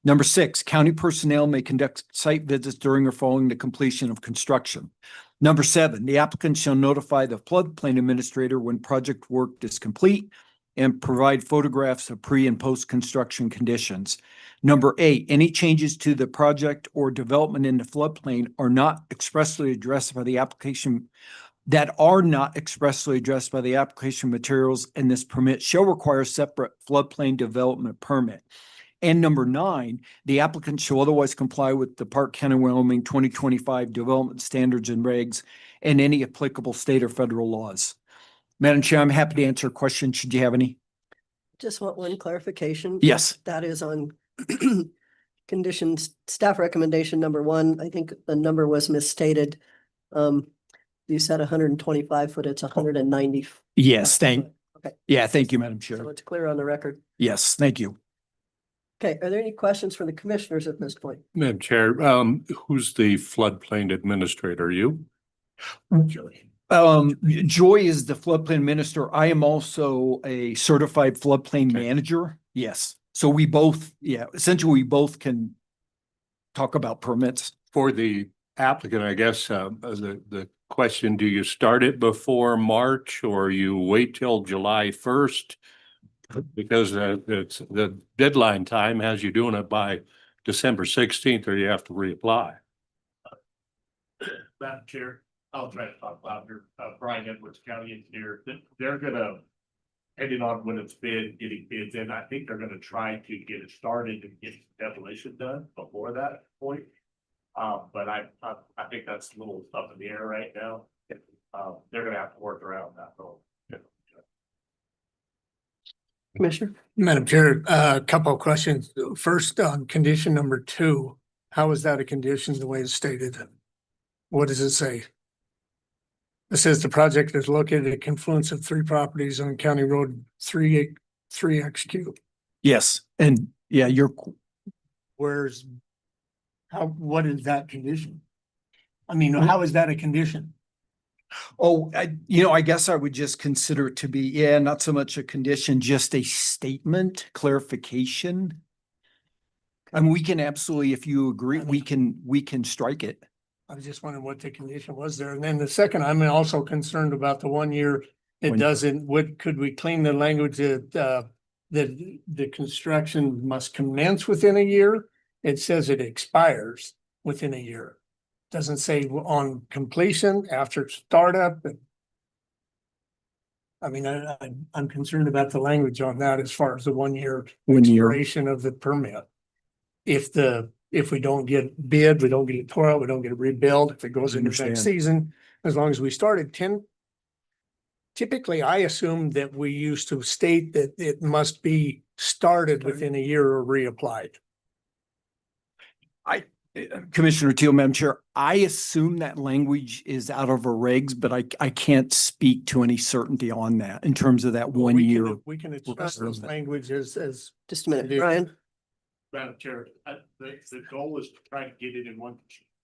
Number 6, county personnel may conduct site visits during or following the completion of construction. Number 7, the applicant shall notify the floodplain administrator when project work is complete and provide photographs of pre and post-construction conditions. Number 8, any changes to the project or development in the floodplain are not expressly addressed by the application materials, and this permit shall require a separate floodplain development permit. And number 9, the applicant shall otherwise comply with the Park County, Wyoming 2025 development standards and regs and any applicable state or federal laws. Madam Chair, I'm happy to answer questions. Should you have any? Just want one clarification. Yes. That is on conditions, staff recommendation number 1. I think the number was misstated. You said 125 foot, it's 190. Yes, Okay, thank you, Madam so Chair. it's clear on the record. Yes, thank you. Okay, are there any questions for the commissioners at this point? Madam Chair, who's the floodplain administrator? You? Joy is the floodplain minister. I am also a certified floodplain manager. Yes. So we both, essentially we both can talk about permits. For the applicant, I guess, the question, do you start it before March or you wait till July 1st? Because it's the deadline time has you doing it by December 16th or you have to reapply. Madam Chair, I'll try to talk louder. Brian Edwards, County Engineer, they're gonna, depending on when it's been getting bids in, I think they're gonna try to get it started and get demolition done before that point. But I think that's a little up in the air right now. They're gonna have to work around that though. Commissioner? Madam Chair, a couple of questions. First, on condition number 2, how is that a condition the way it's stated? What does it say? It says the project is located at a confluence of 3 properties on County Road 3 XQ. Yes, and What is that condition? I mean, how is that a condition? I guess I would just consider it to be, not so much a condition, just a statement, clarification. I mean, we can absolutely, if you agree, we can strike it. I was just wondering what the condition was there. And then the second, I'm also concerned about the 1 year. Could we clean the language that the construction must commence within a year? It says it expires within a year. Doesn't say on completion, after startup. I mean, I'm concerned about the language on that as far as the 1 year expiration of the permit. If we don't get bid, we don't get it tore out, we don't get it rebuilt, if it goes into next season, as long as we started 10 Typically, I assume that we used to state that it must be started within a year or reapplied. Commissioner Teal, Madam Chair, I assume that language is out of our regs, but I can't speak to any certainty on that in terms of that one year. We can express those languages as. Just a minute, Condition. Brian. Madam Chair, the goal is to try to get it in one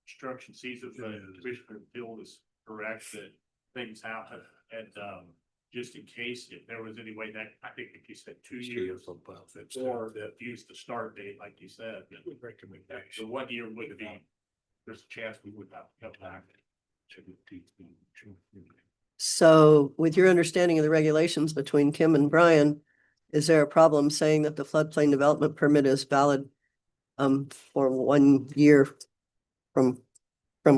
construction season, but Commissioner Bill is correct that things happen. And, just in case, if there was any way that, I think if you said 2 years, or that use the start date, like you said, the 1 year would be, there's a chance we would have to come back. So with your understanding of the regulations between Kim and Brian, is there a problem saying that the floodplain development permit is valid for 1 year from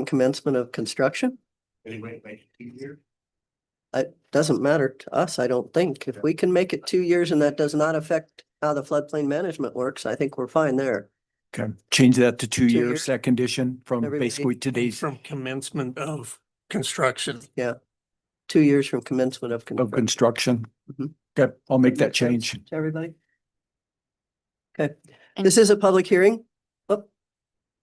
commencement of construction? Anyway, make it 2 years. It doesn't matter to us, I don't think. If we can make it 2 years and that does not affect how the floodplain management works, I think we're fine there. Okay, change that to 2 2 years, years. that condition from Everybody- basically today's From commencement of construction. 2 years from commencement of of construction. construction. Mhm. Okay, I'll make that Makes sense change. to everybody? Okay, And- this is a public hearing. Oh,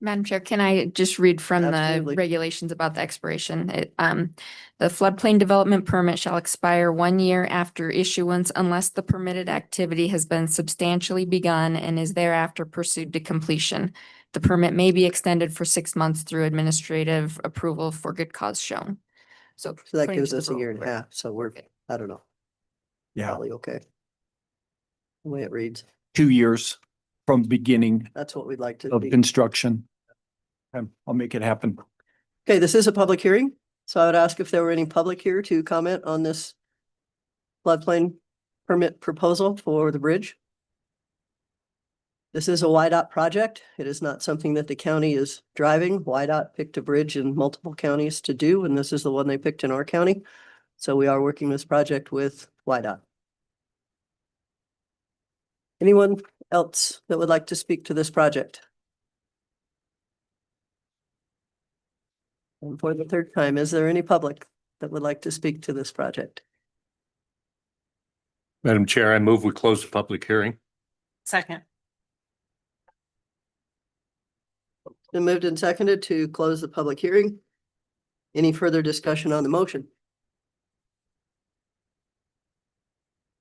Madam Chair, can I just read from the Absolutely. regulations about the expiration? The floodplain development permit shall expire 1 year after issuance unless the permitted activity has been substantially begun and is thereafter pursued to completion. The permit may be extended for 6 months through administrative approval for good cause shown. So so that according gives to the us a year and a rule, half, so we're, I don't know, Yeah, probably okay. The way it reads, 2 years from beginning that's what we'd like to of see. construction. Okay, I'll make it happen. Okay, this is a public hearing, so I would ask if there were any public here to comment on this floodplain permit proposal for the bridge. This is a YDOT project. It is not something that the county is driving. YDOT picked a bridge in multiple counties to do, and this is the one they picked in our county. So we are working this project with YDOT. Anyone else that would like to speak to this project? And for the third time, is there any public that would like to speak to this project? Madam Chair, I move we close the public hearing. Second. Been moved and seconded to close the public hearing. Any further discussion on the motion?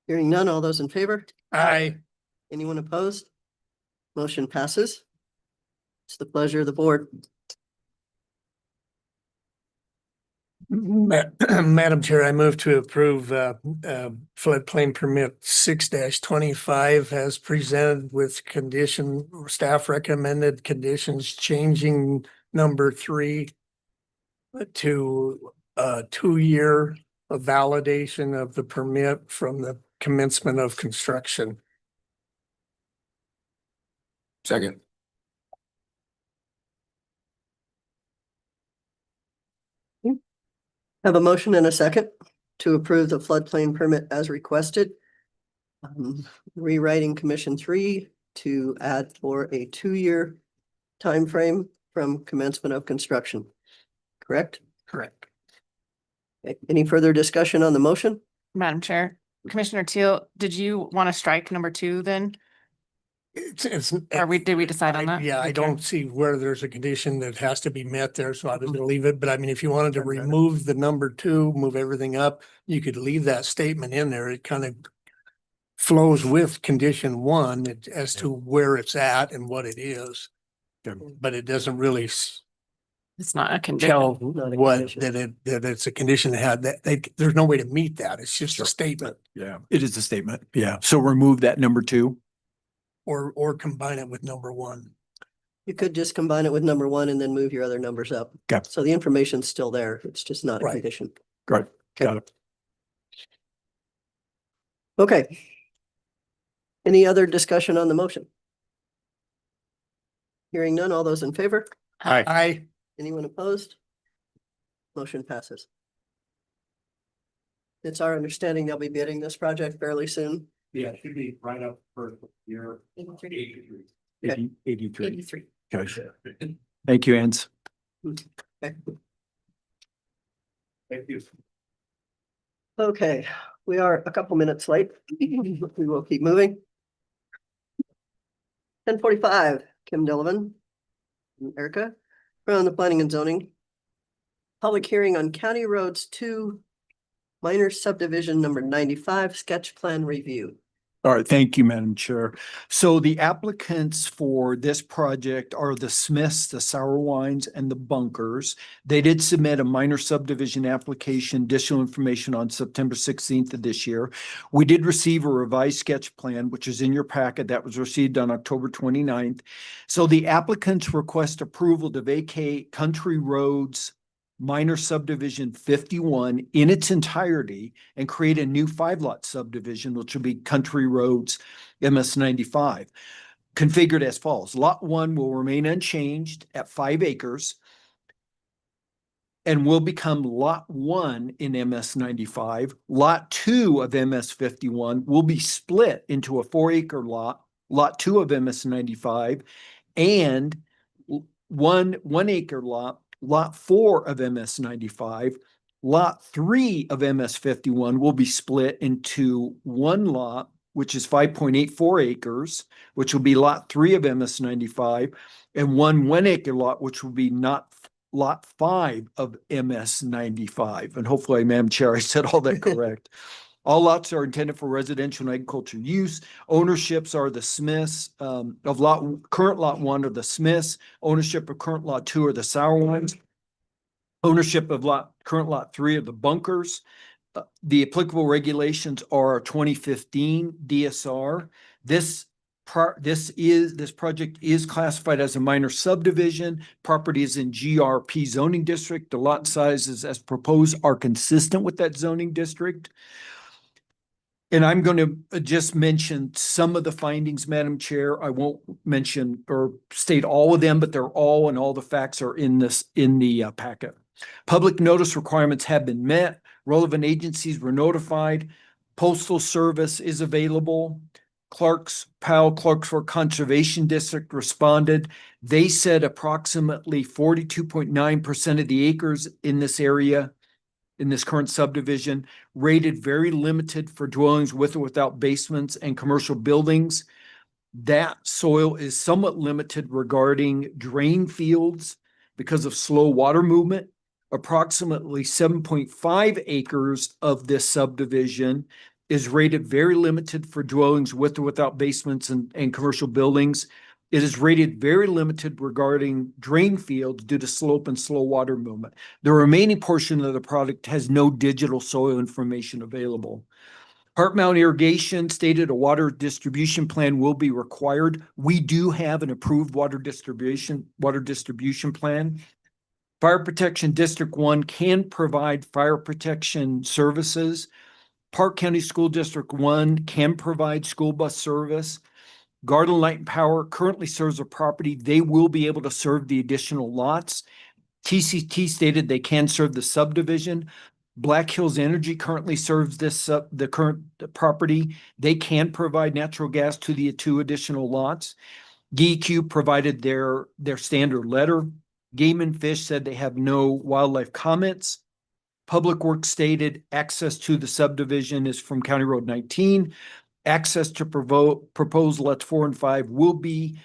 Hearing none, all those in favor? Aye. Anyone opposed? Motion passes. It's the pleasure of the board. Madam Chair, I move to approve floodplain permit 6-25 as presented with condition, staff recommended conditions changing number 3 to 2 year of validation of the permit from the commencement of construction. Second. Have a motion and a second to approve the floodplain permit as requested. Rewriting Commission 3 to add for a 2-year time frame from commencement of construction. Correct? Correct. Okay, any further discussion on the motion? Madam Chair, Commissioner Teal, did you want to strike number 2 then? It's. Did we decide on that? Yeah, I Okay. don't see where there's a condition that has to be met there, so I was gonna leave it, but I mean, if you wanted to remove the number 2, move everything up, you could leave that statement in there. It kind of flows with condition 1 as to where it's at and what it is. But it doesn't really It's not a condition. tell Not a what, condition. that it's a condition that had that, there's no way to meet that. It's just a statement. Yeah, it is a statement. Yeah, so remove that number 2. Or combine it with number 1. You could just combine it with number 1 and then move your other numbers up. Okay. So the information's still there. It's just not a Right. condition. Great, got it. Okay. Any other discussion on the motion? Hearing none, all those in favor? Aye. Anyone opposed? Motion passes. It's our understanding they'll be bidding this project fairly soon. Yeah, it should be right up for year 83. 83. 83. Okay. Thank you, Ans. Okay. Thank you. Okay, we are a couple minutes late. We will keep moving. 10:45, Kim Delavan. and Erica from the Planning and Zoning. Public hearing on County Roads 2 minor subdivision number 95 sketch plan review. All right, thank you, Madam Chair. So the applicants for this project are the Smiths, the Sour Wines, and the Bunkers. They did submit a minor subdivision application, additional information on September 16th of this year. We did receive a revised sketch plan, which is in your packet. That was received on October 29th. So the applicants request approval to vacate Country Roads minor subdivision 51 in its entirety and create a new 5-lot subdivision, which will be Country Roads MS 95, configured as follows. Lot 1 will remain unchanged at 5 acres and will become Lot 1 in MS 95. Lot 2 of MS 51 will be split into a 4-acre lot, Lot 2 of MS 95, and one acre lot, Lot 4 of MS 95. Lot 3 of MS 51 will be split into one lot, which is 5.84 acres, which will be Lot 3 of MS 95, and one acre lot, which will be not Lot 5 of MS 95. And hopefully, Madam Chair, I said all that correct. All lots are intended for residential and agricultural use. Ownerships are the Smiths, current lot 1 are the Smiths. Ownership of current lot 2 are the Sour Wines. Ownership of current lot 3 are the Bunkers. The applicable regulations are 2015 DSR. This project is classified as a minor subdivision. Property is in GRP zoning district. The lot sizes as proposed are consistent with that zoning district. And I'm going to just mention some of the findings, Madam Chair. I won't mention or state all of them, but they're all, and all the facts are in the packet. Public notice requirements have been met. Relevant agencies were notified. Postal service is available. Clarksville Conservation District responded. They said approximately 42.9% of the acres in this area, in this current subdivision, rated very limited for dwellings with or without basements and commercial buildings. That soil is somewhat limited regarding drain fields because of slow water movement. Approximately 7.5 acres of this subdivision is rated very limited for dwellings with or without basements and commercial buildings. It is rated very limited regarding drain fields due to slope and slow water movement. The remaining portion of the product has no digital soil information available. Heart Mountain Irrigation stated a water distribution plan will be required. We do have an approved water distribution plan. Fire Protection District 1 can provide fire protection services. Park County School District 1 can provide school bus service. Garden Light and Power currently serves a property. They will be able to serve the additional lots. TCT stated they can serve the subdivision. Black Hills Energy currently serves the current property. They can provide natural gas to the 2 additional lots. DEQ provided their standard letter. Game and Fish said they have no wildlife comments. Public Works stated access to the subdivision is from County Road 19. Access to proposed lots 4 and 5 will be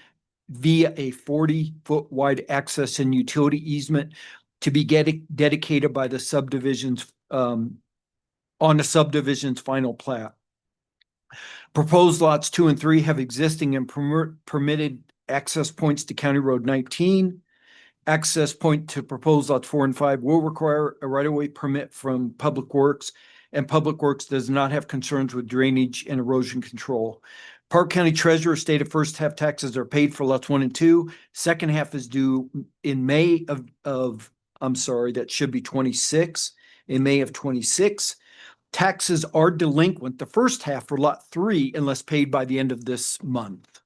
via a 40-foot wide access and utility easement to be dedicated by the subdivision's on the subdivision's final plat. Proposed lots 2 and 3 have existing and permitted access points to County Road 19. Access point to proposed lots 4 and 5 will require a right-of-way permit from Public Works, and Public Works does not have concerns with drainage and erosion control. Park County Treasurer stated first half taxes are paid for lots 1 and 2. Second half is due in May that should be 26, in May of 26. Taxes are delinquent the first half for lot 3 unless paid by the end of this month.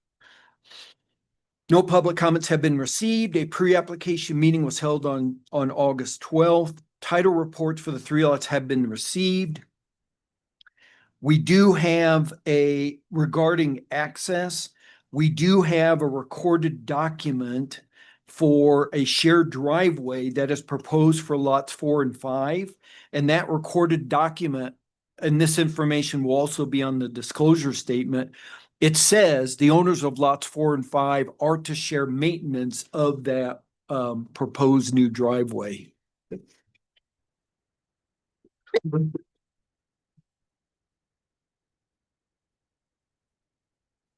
No public comments have been received. A pre-application meeting was held on August 12th. Title reports for the 3 lots have been received. We do have regarding access, we do have a recorded document for a shared driveway that is proposed for lots 4 and 5. And that recorded document and this information will also be on the disclosure statement. It says the owners of lots 4 and 5 are to share maintenance of that proposed new driveway.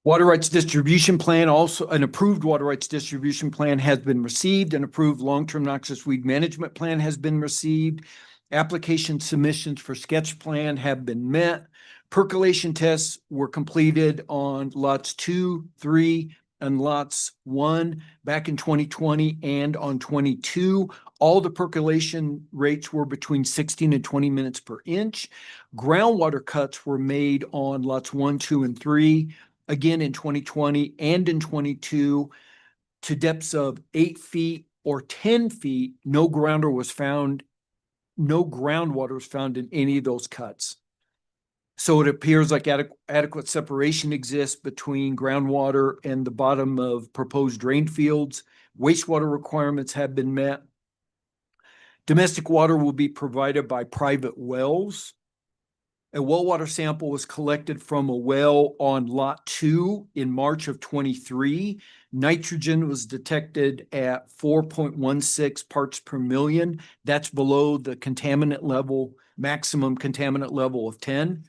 Water rights distribution plan, also an approved water rights distribution plan has been received. An approved long-term noxious weed management plan has been received. Application submissions for sketch plan have been met. Percolation tests were completed on lots 2, 3, and lots 1 back in 2020 and on 22. All the percolation rates were between 16 and 20 minutes per inch. Groundwater cuts were made on lots 1, 2, and 3. Again in 2020 and in 22 to depths of 8 feet or 10 feet. No groundwater was found in any of those cuts. So it appears like adequate separation exists between groundwater and the bottom of proposed drain fields. Wastewater requirements have been met. Domestic water will be provided by private wells. A well water sample was collected from a well on lot 2 in March of 23. Nitrogen was detected at 4.16 parts per million. That's below the contaminant level, maximum contaminant level of 10.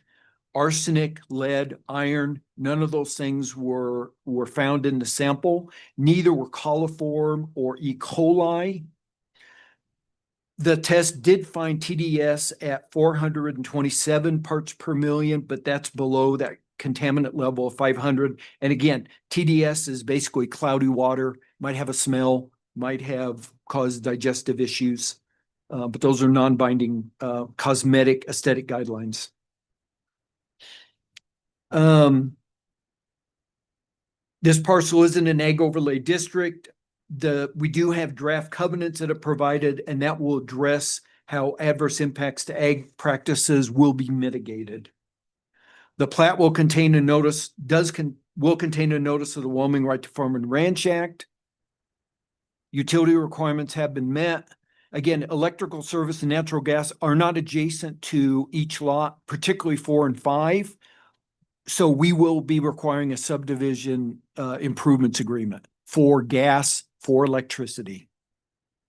Arsenic, lead, iron, none of those things were found in the sample. Neither were coliform or E. coli. The test did find TDS at 427 parts per million, but that's below that contaminant level of 500. And again, TDS is basically cloudy water, might have a smell, might have caused digestive issues, but those are non-binding cosmetic aesthetic guidelines. This parcel is in an ag overlay district. We do have draft covenants that are provided, and that will address how adverse impacts to ag practices will be mitigated. The plat will contain a notice, will contain a notice of the Wyoming Right to Farm and Ranch Act. Utility requirements have been met. Again, electrical service and natural gas are not adjacent to each lot, particularly 4 and 5. So we will be requiring a subdivision improvements agreement for gas, for electricity.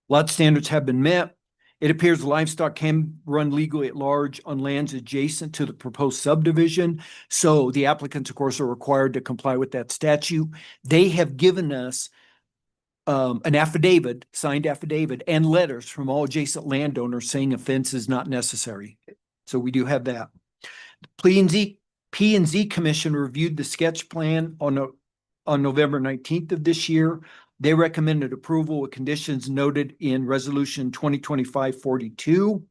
Lot standards have been met. It appears livestock can run legally at large on lands adjacent to the proposed subdivision. So the applicants, of course, are required to comply with that statute. They have given us an affidavit, signed affidavit, and letters from all adjacent landowners saying a fence is not necessary. So we do have that. P&Z Commission reviewed the sketch plan on November 19th of this year. They recommended approval with conditions noted in Resolution 2025-42.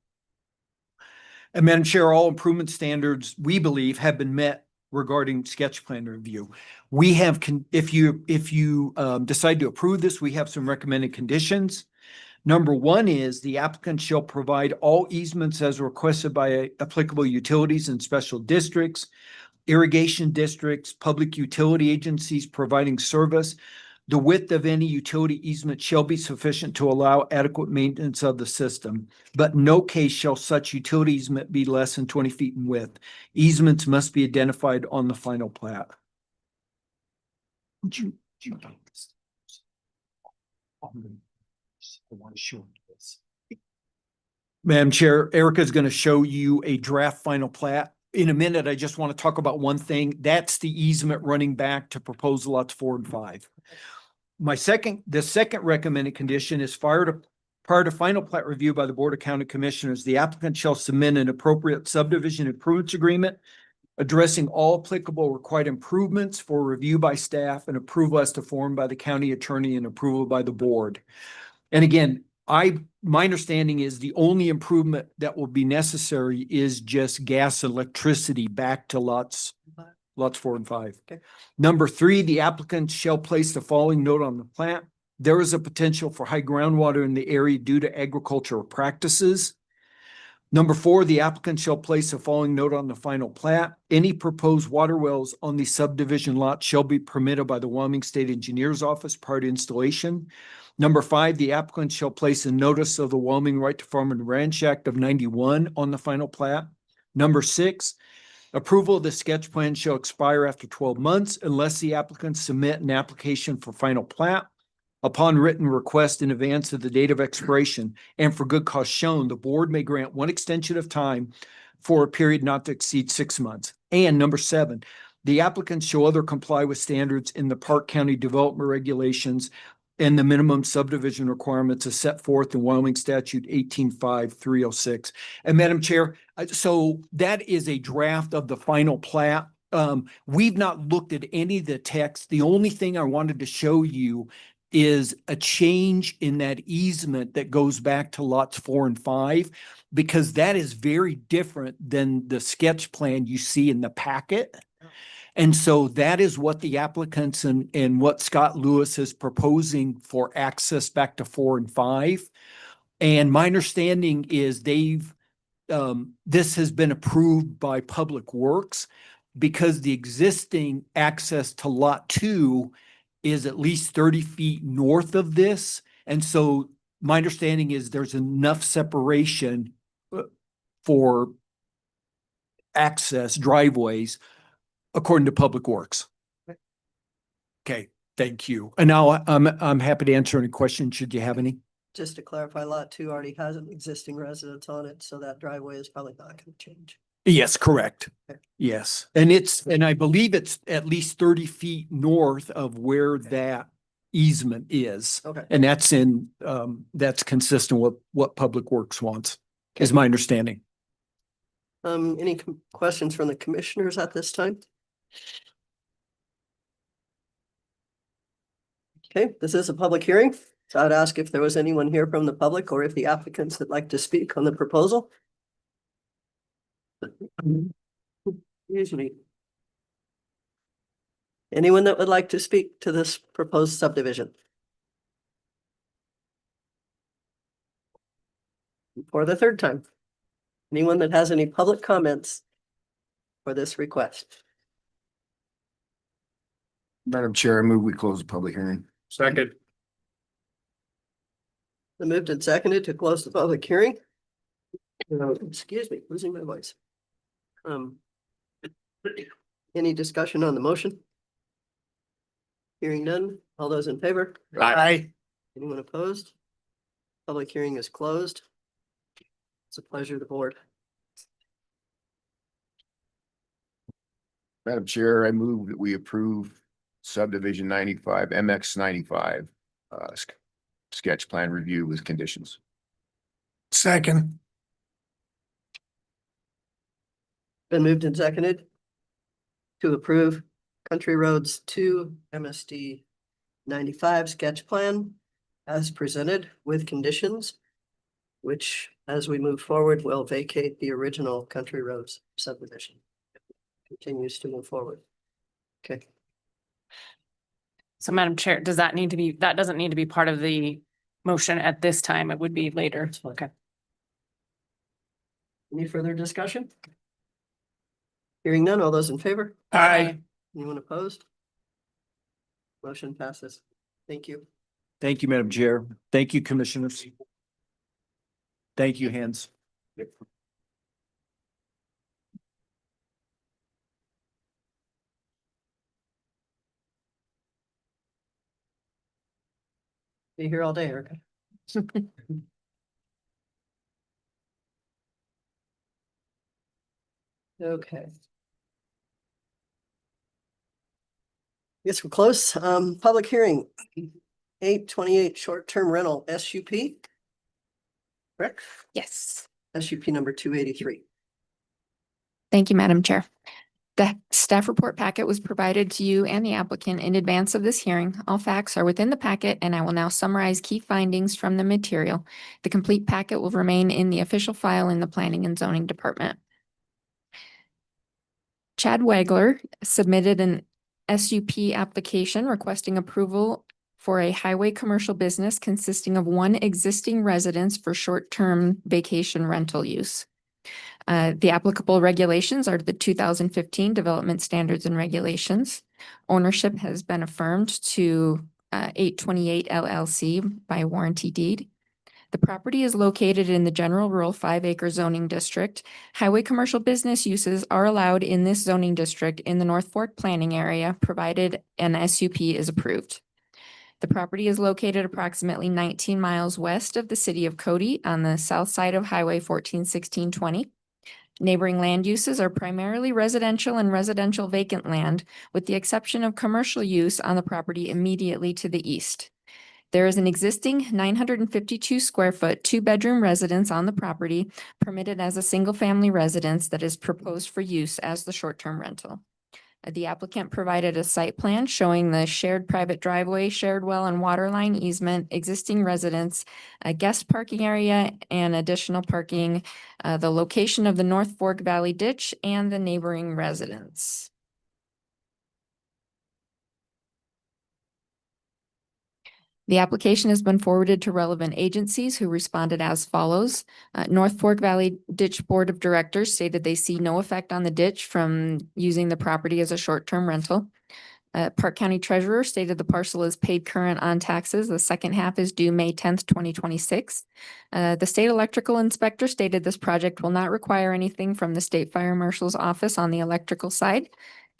And Madam Chair, all improvement standards, we believe, have been met regarding sketch plan review. We have, if you decide to approve this, we have some recommended conditions. Number 1 is the applicant shall provide all easements as requested by applicable utilities and special districts, irrigation districts, public utility agencies providing service. The width of any utility easement shall be sufficient to allow adequate maintenance of the system, but in no case shall such utility easement be less than 20 feet in width. Easements must be identified on the final plat. Would you this? I want to show this. Madam Chair, Erica is going to show you a draft final plat. In a minute, I just want to talk about one thing. That's the easement running back to proposed lots 4 and 5. The second recommended condition is prior to final plat review by the Board of County Commissioners, the applicant shall submit an appropriate subdivision improvements agreement addressing all applicable required improvements for review by staff and approval as to form by the county attorney and approval by the board. And again, my understanding is the only improvement that will be necessary is just gas and electricity back to lots 4 and 5. Okay. Number 3, the applicant shall place the following note on the plat. There is a potential for high groundwater in the area due to agricultural practices. Number 4, the applicant shall place the following note on the final plat. Any proposed water wells on the subdivision lot shall be permitted by the Wyoming State Engineer's Office prior to installation. Number 5, the applicant shall place a notice of the Wyoming Right to Farm and Ranch Act of 91 on the final plat. Number 6, approval of the sketch plan shall expire after 12 months unless the applicants submit an application for final plat. Upon written request in advance of the date of expiration and for good cause shown, the board may grant one extension of time for a period not to exceed 6 months. And number 7, the applicants shall other comply with standards in the Park County Development Regulations and the minimum subdivision requirements as set forth in Wyoming Statute 185306. And Madam Chair, so that is a draft of the final plat. We've not looked at any of the text. The only thing I wanted to show you is a change in that easement that goes back to lots 4 and 5, because that is very different than the sketch plan you see in the packet. And so that is what the applicants and what Scott Lewis is proposing for access back to 4 and 5. And my understanding is this has been approved by Public Works because the existing access to lot 2 is at least 30 feet north of this. And so my understanding is there's enough separation for access driveways according to Public Works. Okay, thank you. And now I'm happy to answer any questions should you have any. Just to clarify, lot 2 already has an existing residence on it, so that driveway is probably not going to change. Yes, correct. Okay. Yes. And I believe it's at least 30 feet north of where that easement is. Okay. And that's consistent with what Public Works wants, is my understanding. Any questions from the commissioners at this time? Okay, this is a public hearing, so I'd ask if there was anyone here from the public or if the applicants would like to speak on the proposal. Usually. Anyone that would like to speak to this proposed subdivision? For the third time. Anyone that has any public comments for this request? Madam Chair, I move we close the public hearing. Second. The moved and seconded to close the public hearing. Excuse me, losing my voice. Any discussion on the motion? Hearing none. All those in favor? Aye. Anyone opposed? Public hearing is closed. It's a pleasure, the board. Madam Chair, I move that we approve subdivision 95, MX 95, sketch plan review with conditions. Second. Been moved and seconded to approve Country Roads 2 MSD 95 sketch plan as presented with conditions, which as we move forward will vacate the original Country Roads subdivision. Continues to move forward. Okay. So Madam Chair, does that need to be, that doesn't need to be part of the motion at this time. It would be later. Okay. Any further discussion? Hearing none, all those in favor? Aye. Anyone opposed? Motion passes. Thank you. Thank you, Madam Chair. Thank you, commissioners. Thank you, Hans. Be here all day, Erica. Okay. Yes, we're close. Public hearing, 828 short-term rental SUP. Correct? Yes. SUP number 283. Thank you, Madam Chair. The staff report packet was provided to you and the applicant in advance of this hearing. All facts are within the packet, and I will now summarize key findings from the material. The complete packet will remain in the official file in the Planning and Zoning Department. Chad Wagler submitted an SUP application requesting approval for a highway commercial business consisting of one existing residence for short-term vacation rental use. The applicable regulations are the 2015 Development Standards and Regulations. Ownership has been affirmed to 828 LLC by warranty deed. The property is located in the general rural 5-acre zoning district. Highway commercial business uses are allowed in this zoning district in the North Fork planning area, provided an SUP is approved. The property is located approximately 19 miles west of the city of Cody on the south side of Highway 141620. Neighboring land uses are primarily residential and residential vacant land, with the exception of commercial use on the property immediately to the east. There is an existing 952 square foot, 2-bedroom residence on the property permitted as a single-family residence that is proposed for use as the short-term rental. The applicant provided a site plan showing the shared private driveway, shared well and water line easement, existing residence, a guest parking area and additional parking, the location of the North Fork Valley ditch and the neighboring residence. The application has been forwarded to relevant agencies who responded as follows. North Fork Valley Ditch Board of Directors stated they see no effect on the ditch from using the property as a short-term rental. Park County Treasurer stated the parcel is paid current on taxes. The second half is due May 10th, 2026. The State Electrical Inspector stated this project will not require anything from the State Fire Marshal's office on the electrical side.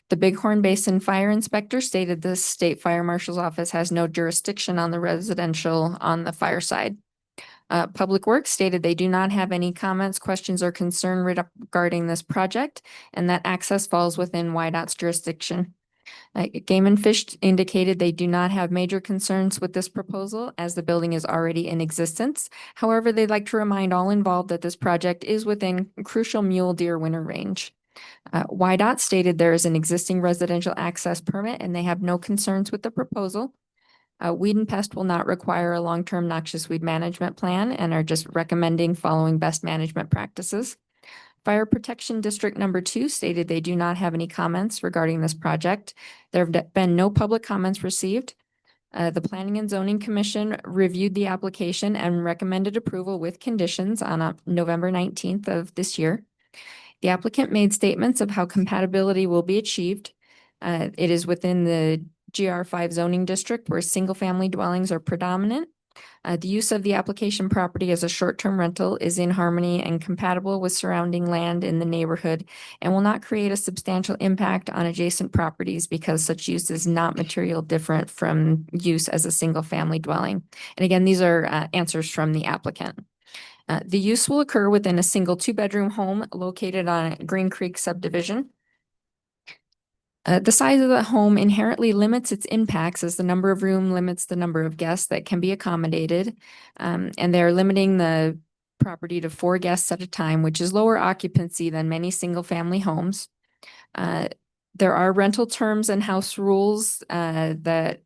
The Bighorn Basin Fire Inspector stated the State Fire Marshal's office has no jurisdiction on the residential on the fire side. Public Works stated they do not have any comments, questions, or concern regarding this project, and that access falls within YDOT's jurisdiction. Game and Fish indicated they do not have major concerns with this proposal as the building is already in existence. However, they'd like to remind all involved that this project is within crucial mule deer winter range. YDOT stated there is an existing residential access permit and they have no concerns with the proposal. Weed and Pest will not require a long-term noxious weed management plan and are just recommending following best management practices. Fire Protection District Number 2 stated they do not have any comments regarding this project. There have been no public comments received. The Planning and Zoning Commission reviewed the application and recommended approval with conditions on November 19th of this year. The applicant made statements of how compatibility will be achieved. It is within the GR5 zoning district where single-family dwellings are predominant. The use of the application property as a short-term rental is in harmony and compatible with surrounding land in the neighborhood and will not create a substantial impact on adjacent properties because such use is not material different from use as a single-family dwelling. And again, these are answers from the applicant. The use will occur within a single 2-bedroom home located on Green Creek subdivision. The size of the home inherently limits its impacts as the number of room limits the number of guests that can be accommodated. And they're limiting the property to 4 guests at a time, which is lower occupancy than many single-family homes. There are rental terms and house rules that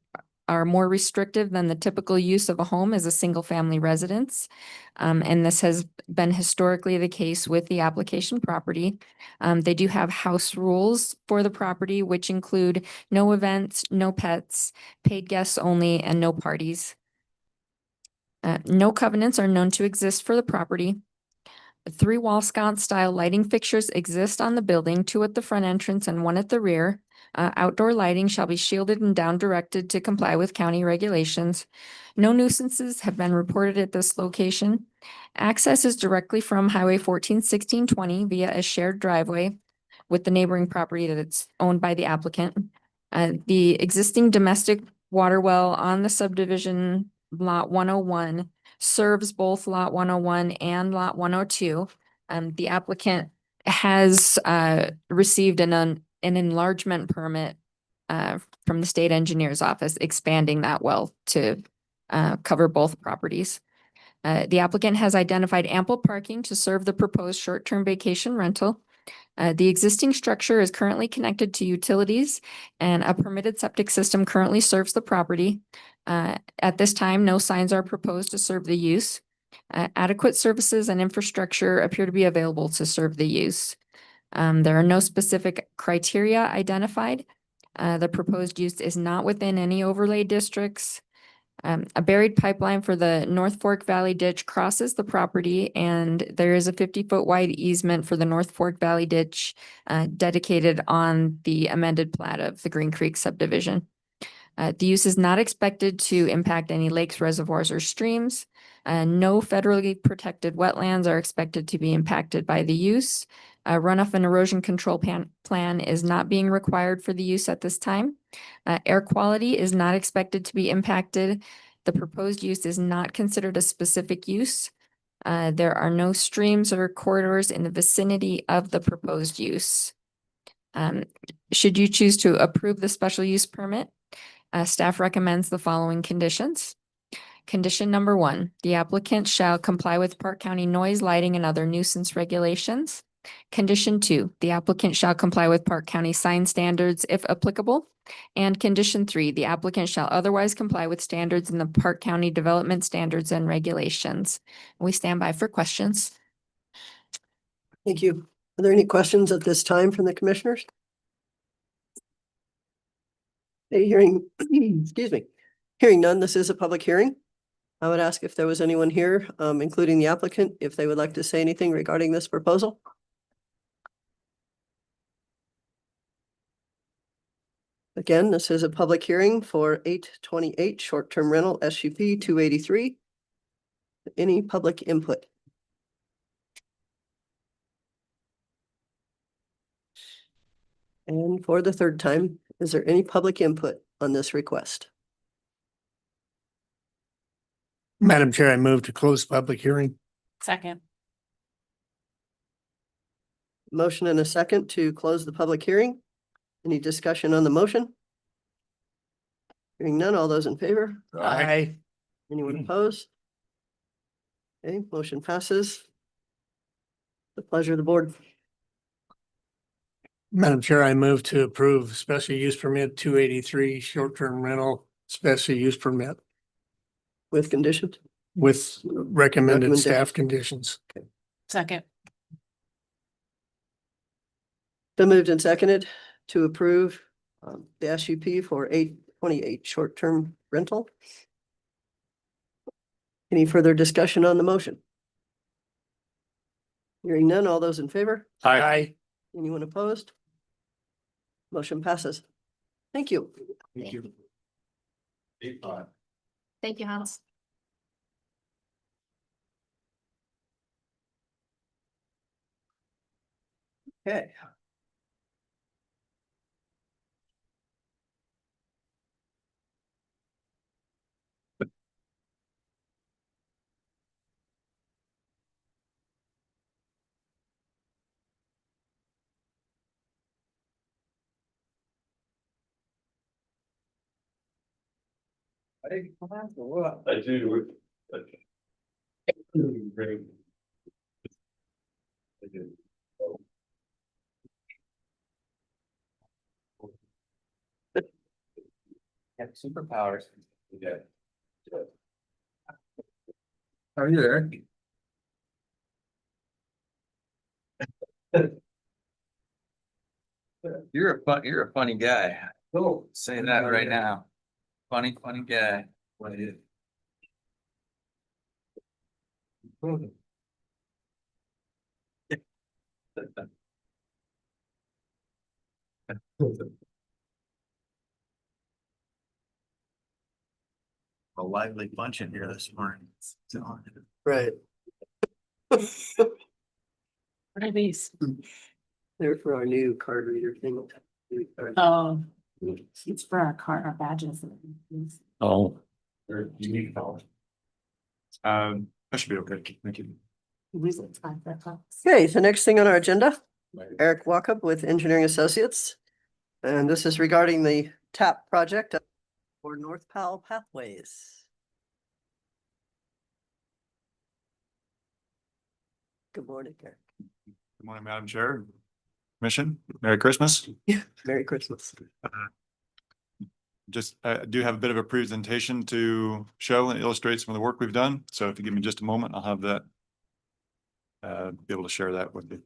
are more restrictive than the typical use of a home as a single-family residence. And this has been historically the case with the application property. They do have house rules for the property, which include no events, no pets, paid guests only, and no parties. No covenants are known to exist for the property. 3 wall sconce style lighting fixtures exist on the building, 2 at the front entrance and 1 at the rear. Outdoor lighting shall be shielded and down directed to comply with county regulations. No nuisances have been reported at this location. Access is directly from Highway 141620 via a shared driveway with the neighboring property that's owned by the applicant. The existing domestic water well on the subdivision lot 101 serves both lot 101 and lot 102. The applicant has received an enlargement permit from the state engineer's office, expanding that well to cover both properties. The applicant has identified ample parking to serve the proposed short-term vacation rental. The existing structure is currently connected to utilities and a permitted septic system currently serves the property. At this time, no signs are proposed to serve the use. Adequate services and infrastructure appear to be available to serve the use. There are no specific criteria identified. The proposed use is not within any overlay districts. A buried pipeline for the North Fork Valley ditch crosses the property, and there is a 50-foot wide easement for the North Fork Valley ditch dedicated on the amended plat of the Green Creek subdivision. The use is not expected to impact any lakes, reservoirs, or streams. No federally protected wetlands are expected to be impacted by the use. A runoff and erosion control plan is not being required for the use at this time. Air quality is not expected to be impacted. The proposed use is not considered a specific use. There are no streams or corridors in the vicinity of the proposed use. Should you choose to approve the special use permit, staff recommends the following conditions. Condition number 1, the applicant shall comply with Park County noise, lighting, and other nuisance regulations. Condition 2, the applicant shall comply with Park County sign standards if applicable. And condition 3, the applicant shall otherwise comply with standards in the Park County development standards and regulations. We stand by for questions. Thank you. Are there any questions at this time from the commissioners? Hearing, excuse me, hearing none, this is a public hearing. I would ask if there was anyone here, including the applicant, if they would like to say anything regarding this proposal. Again, this is a public hearing for 828 short-term rental SUP 283. Any public input? And for the third time, is there any public input on this request? Madam Chair, I move to close public hearing. Second. Motion and a second to close the public hearing. Any discussion on the motion? Hearing none, all those in favor? Aye. Anyone opposed? Okay, motion passes. The pleasure of the board. Madam Chair, I move to approve special use permit 283 short-term rental special use permit With conditions? with recommended Recommendation. staff conditions. Second. Been moved and seconded to approve the SUP for 828 short-term rental. Any further discussion on the motion? Hearing none, all those in favor? Aye. Anyone opposed? Motion passes. Thank you. Thank you. 8-5. Thank you, Hans. Okay. I do. Great. I do. Have superpowers. Yeah. How are you there? You're a funny guy. Oh, Saying that right now. Funny guy. what is? A lively bunch in here this morning. Right. What are these? They're for our new card reader thing. Oh, it's for our car, our badges. Oh. They're unique colors. That should be okay. Thank you. Okay, the next thing on our agenda, Eric Walkup with Engineering Associates. And this is regarding the TAP project for North Powell Pathways. Good morning, Eric. Good morning, Madam Chair. Commission, Merry Christmas. Merry Christmas. Just, I do have a bit of a presentation to show and illustrate some of the work we've done. So if you give me just a moment, I'll have that. Be able to share that with you.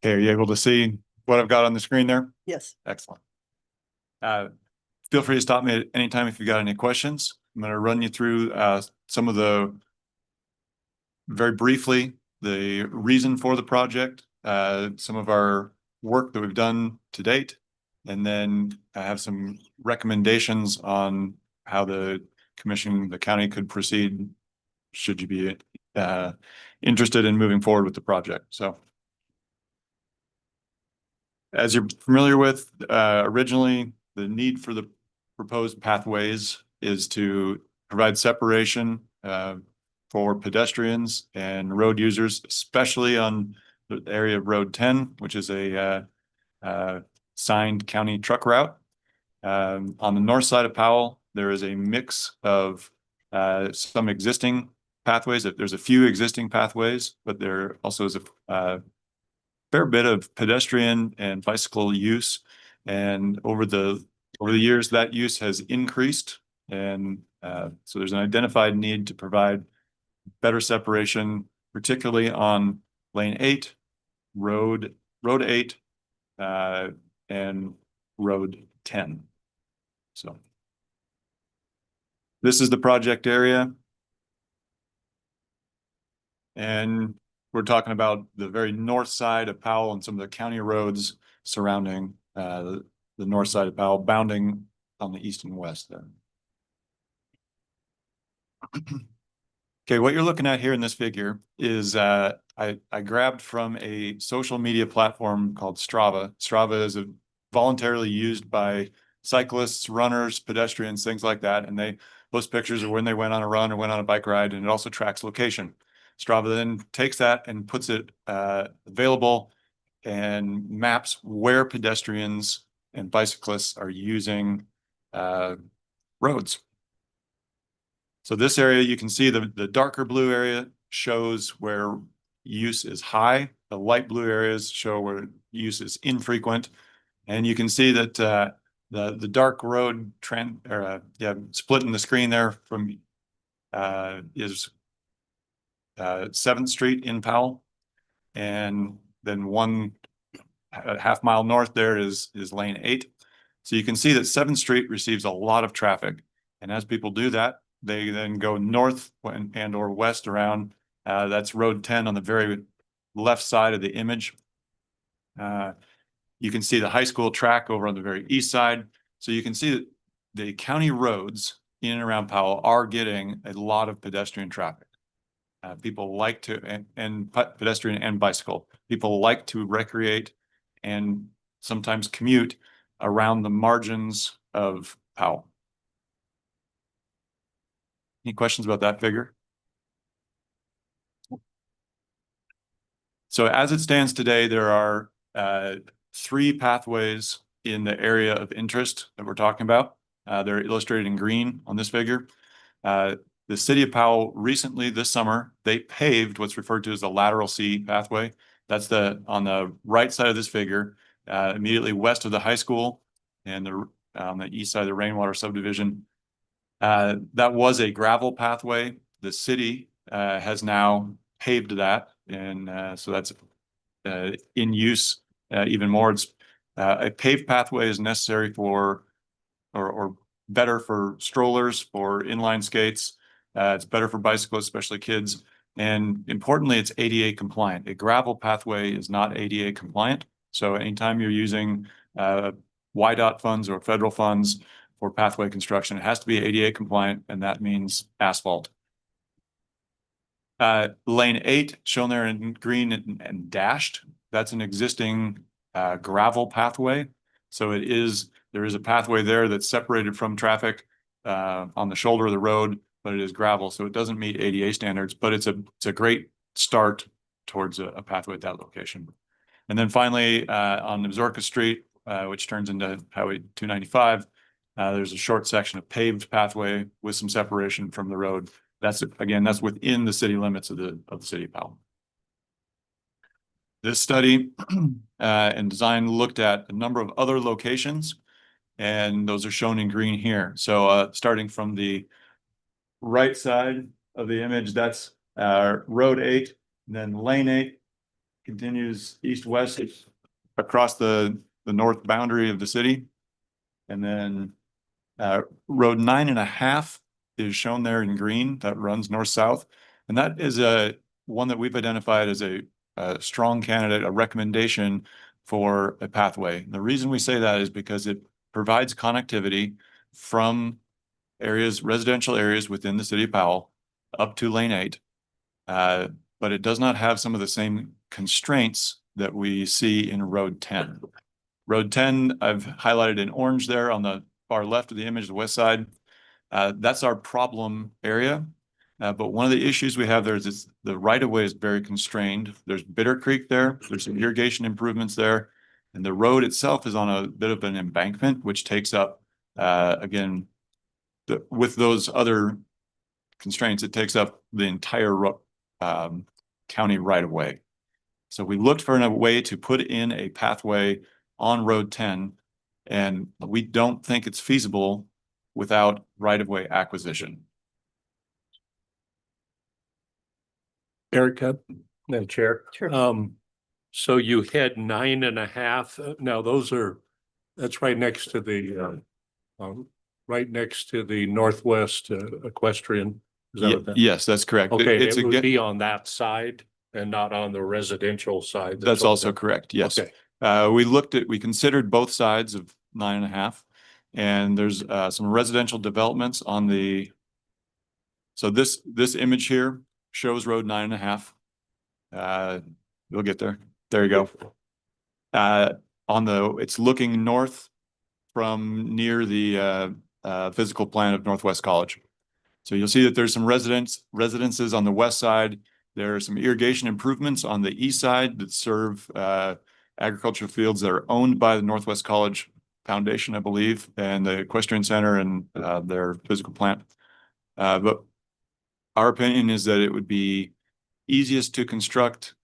Okay, are you able to see what I've got on the screen there? Yes. Excellent. Feel free to stop me at any time if you've got any questions. I'm going to run you through some of very briefly, the reason for the project, some of our work that we've done to date, and then I have some recommendations on how the commission, the county could proceed should you be interested in moving forward with the project. So as you're familiar with, originally, the need for the proposed pathways is to provide separation for pedestrians and road users, especially on the area of Road 10, which is a signed county truck route. On the north side of Powell, there is a mix of some existing pathways. There's a few existing pathways, but there also is a fair bit of pedestrian and bicycle use. And over the years, that use has increased. And so there's an identified need to provide better separation, particularly on lane 8, road 8, and road 10. So this is the project area. And we're talking about the very north side of Powell and some of the county roads surrounding the north side of Powell, bounding on the east and west there. Okay, what you're looking at here in this figure is I grabbed from a social media platform called Strava. Strava is voluntarily used by cyclists, runners, pedestrians, things like that. And they post pictures of when they went on a run or went on a bike ride, and it also tracks location. Strava then takes that and puts it available and maps where pedestrians and bicyclists are using roads. So this area, you can see the darker blue area shows where use is high. The light blue areas show where use is infrequent. And you can see that the dark road trend, or split in the screen there from is 7th Street in Powell. And then a half mile north there is lane 8. So you can see that 7th Street receives a lot of traffic. And as people do that, they then go north and or west around. That's road 10 on the very left side of the image. You can see the high school track over on the very east side. So you can see that the county roads in and around Powell are getting a lot of pedestrian traffic. People like to, and pedestrian and bicycle, people like to recreate and sometimes commute around the margins of Powell. Any questions about that figure? So as it stands today, there are 3 pathways in the area of interest that we're talking about. They're illustrated in green on this figure. The city of Powell recently this summer, they paved what's referred to as the lateral C pathway. That's on the right side of this figure, immediately west of the high school and on the east side of the rainwater subdivision. That was a gravel pathway. The city has now paved that, and so that's in use even more. It's a paved pathway is necessary for, or better for strollers, for inline skates. It's better for bicyclists, especially kids. And importantly, it's ADA compliant. A gravel pathway is not ADA compliant. So anytime you're using YDOT funds or federal funds for pathway construction, it has to be ADA compliant, and that means asphalt. Lane 8, shown there in green and dashed, that's an existing gravel pathway. So there is a pathway there that's separated from traffic on the shoulder of the road, but it is gravel, so it doesn't meet ADA standards, but it's a great start towards a pathway at that location. And then finally, on Absaroka Street, which turns into Highway 295, there's a short section of paved pathway with some separation from the road. That's within the city limits of the city of Powell. This study and design looked at a number of other locations, and those are shown in green here. So starting from the right side of the image, that's road 8, and then lane 8 continues east-west across the north boundary of the city. And then Road 9.5 is shown there in green, that runs north-south. And that is one that we've identified as a strong candidate, a recommendation for a pathway. The reason we say that is because it provides connectivity from residential areas within the city of Powell up to lane 8. But it does not have some of the same constraints that we see in Road 10. Road 10, I've highlighted in orange there on the far left of the image, the west side. That's our problem area. But one of the issues we have there is the right-of-way is very constrained. There's Bitter Creek there. There's some irrigation improvements there. And the road itself is on a bit of an embankment, which takes up, again, with those other constraints, it takes up the entire county right-of-way. So we looked for a way to put in a pathway on Road 10, and we don't think it's feasible without right-of-way acquisition. Erica, Madam Chair. Sure. So you had 9.5. Now that's right next to the, right next to the Northwest Equestrian. Is that what that? Yes, that's correct. Okay, It's it would be on that side and not on the residential side. That's also correct. Yes. Okay. We considered both sides of 9.5, and there's some residential developments on the. So this image here shows Road 9.5. We'll get there. There you go. It's looking north from near the physical plant of Northwest College. So you'll see that there's some residences on the west side. There are some irrigation improvements on the east side that serve agricultural fields that are owned by the Northwest College Foundation, I believe, and the Equestrian Center and their physical plant. But our opinion is that it would be easiest to construct,